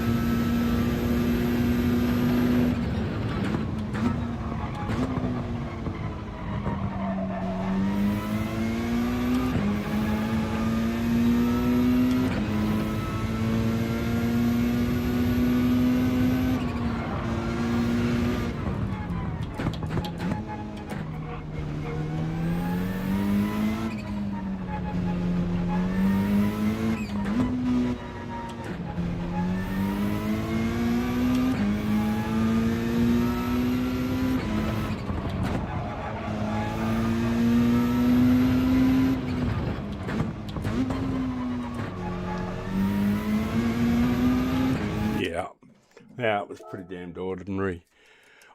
Yeah, it was pretty damned ordinary.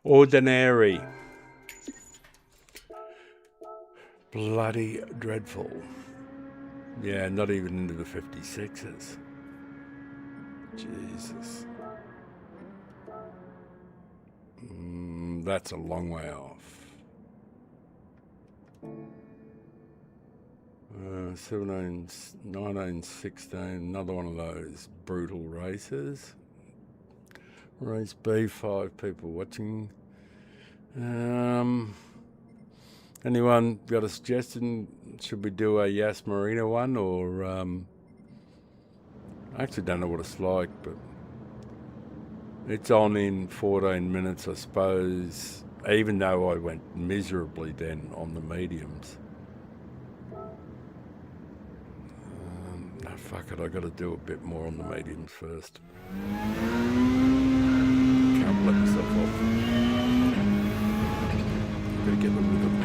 Ordinary. Bloody dreadful. Yeah, not even into the 56s. Jesus. That's a long way off. 17, 19, 16, another one of those brutal races. Race B, 5 people watching. Anyone got a suggestion? Should we do a Yas Marina one, or I actually don't know what it's like, but it's on in 14 minutes, I suppose, even though I went miserably then on the mediums. No, fuck it, I got to do a bit more on the mediums first. Can't let myself off. Gotta get the rhythm.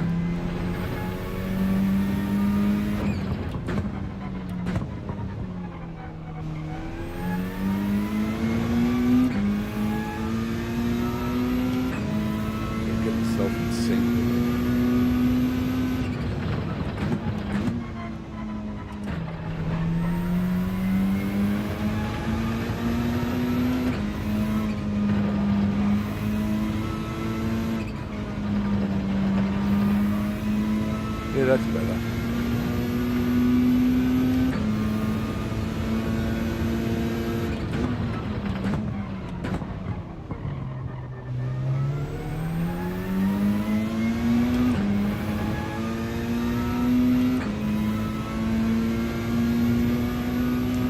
Gotta get myself in sync. Yeah, that's better.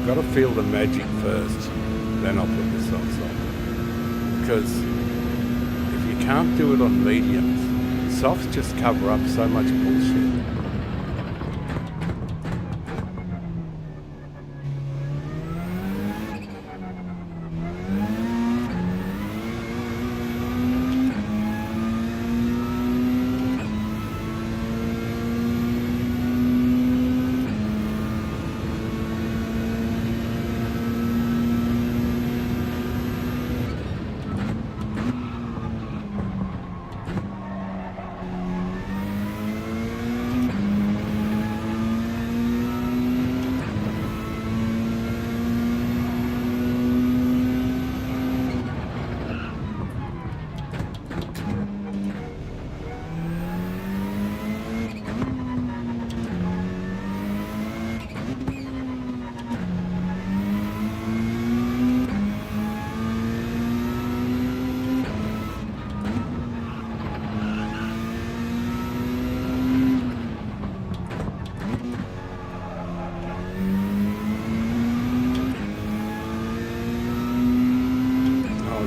Got to feel the magic first, then I'll put the socks on. Because if you can't do it on mediums, softs just cover up so much bullshit.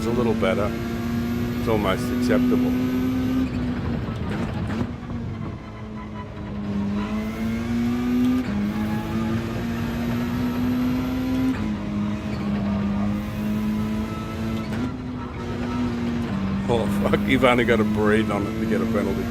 A little better. It's almost acceptable. Oh fuck, you've only got to breathe on it to get a penalty.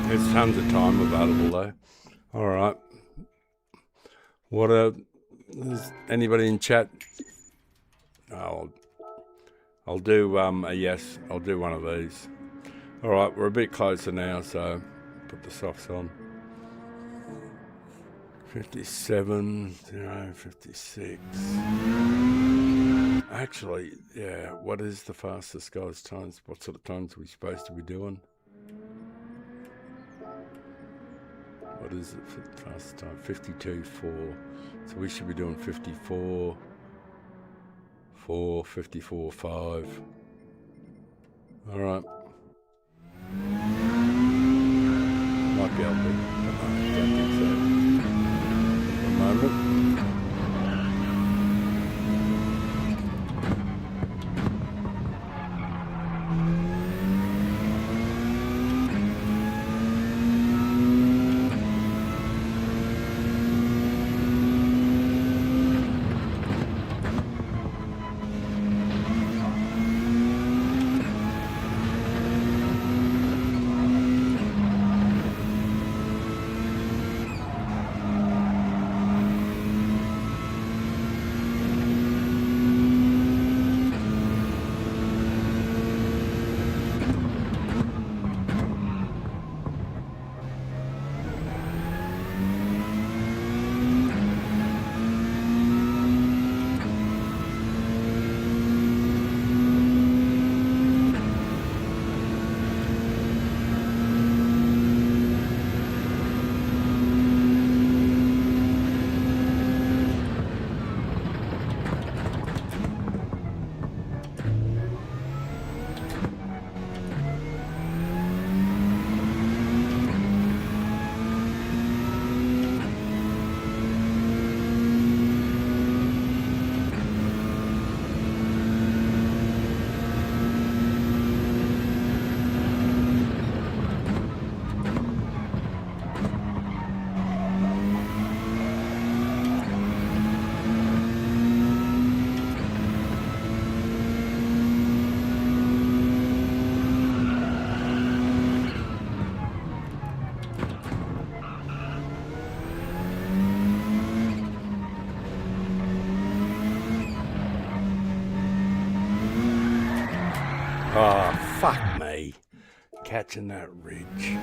There's tons of time available though. All right. Is anybody in chat? I'll do a yes. I'll do one of these. All right, we're a bit closer now, so put the softs on. 57, 0, 56. Actually, yeah, what is the fastest guys times? What sort of times are we supposed to be doing? What is it for the fastest time? 52, 4. So we should be doing 54, 4, 54, 5. All right. Might be able to, but I don't think so. At the moment. Oh, fuck me. Catching that ridge.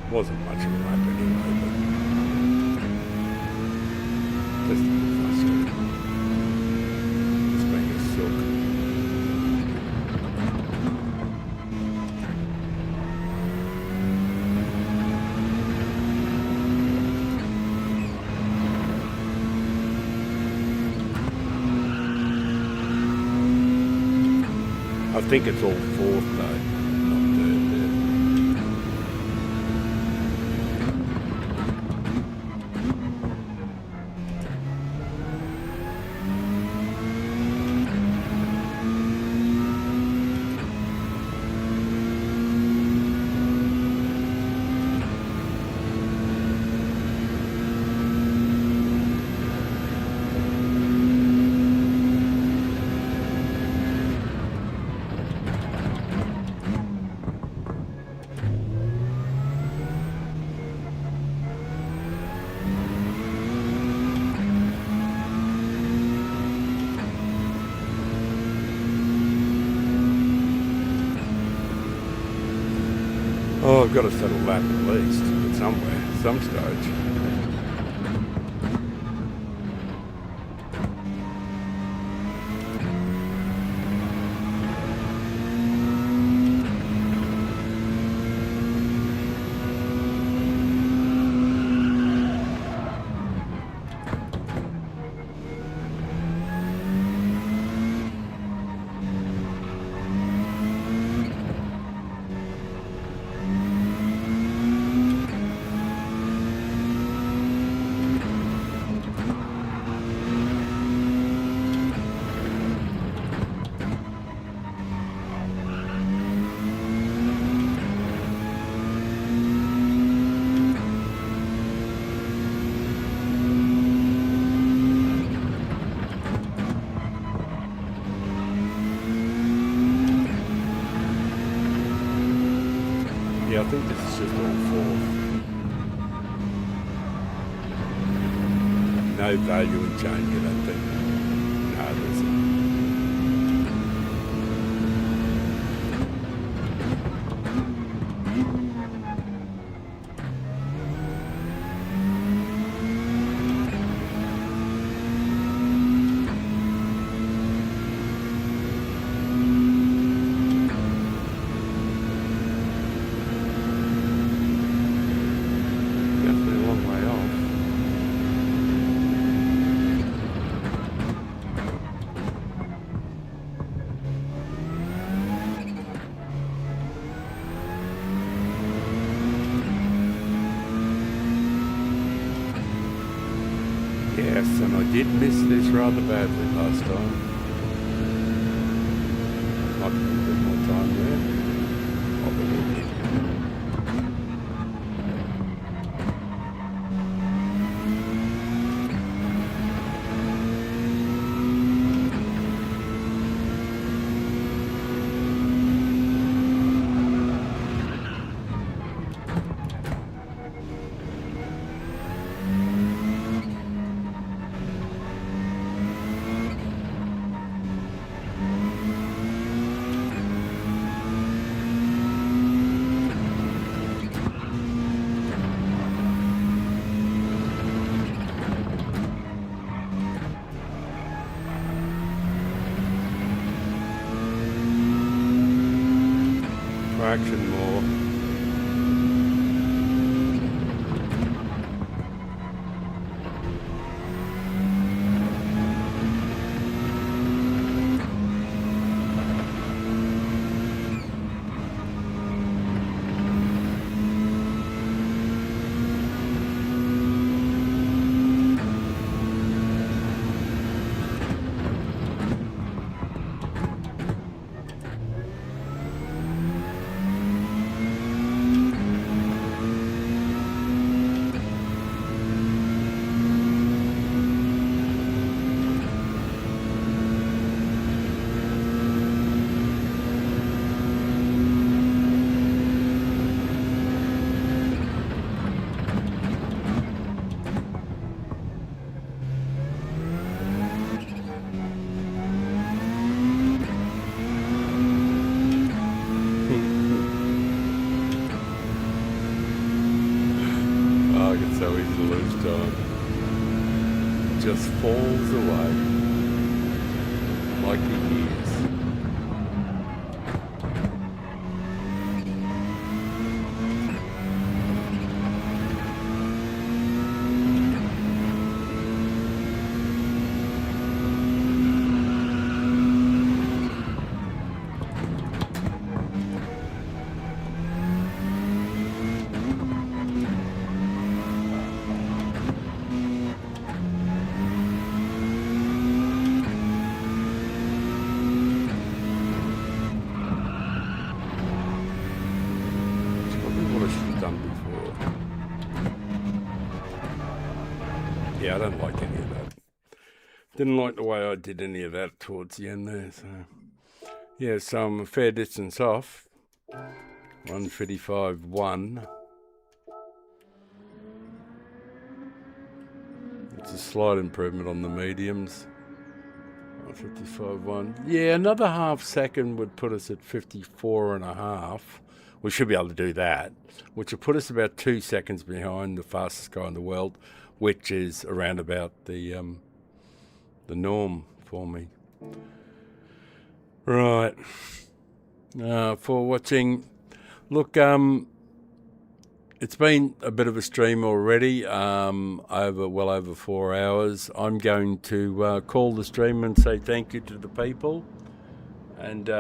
Wasn't much of a lap anyway, but just a bit frustrating. Just being a sook. I think it's all fourth though, not third there. Oh, I've got to settle lap at least, at somewhere, some stage. Yeah, I think this is just all fourth. No value in change, I don't think. did miss this rather badly last time. Might be a bit more time there. Oh, there will be. Traction more. Oh, I get so easy to lose time. Just falls away like the years. It's probably what I should have done before. Yeah, I don't like any of that. Didn't like the way I did any of that towards the end there. So yeah, so I'm a fair distance off. 1:55.1. It's a slight improvement on the mediums. 1:55.1. Yeah, another half second would put us at 54.5. We should be able to do that, which will put us about 2 seconds behind the fastest guy in the world, which is around about the norm for me. Right. For watching. Look, it's been a bit of a stream already, over 4 hours. I'm going to call the stream and say thank you to the people, and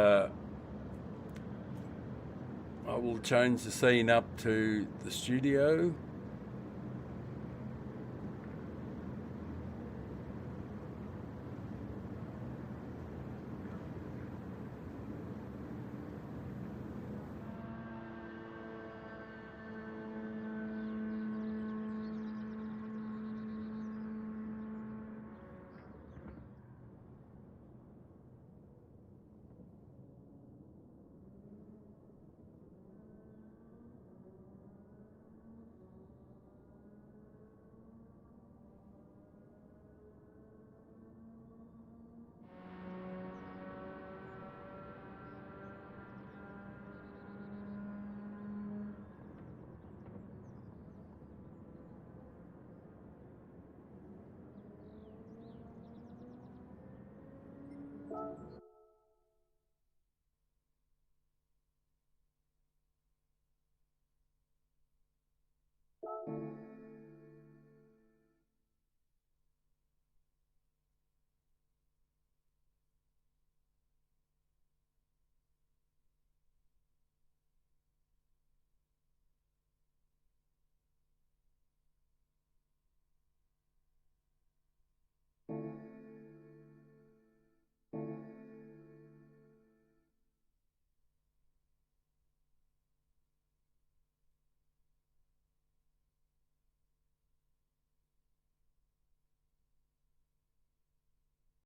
I will change the scene up to the studio.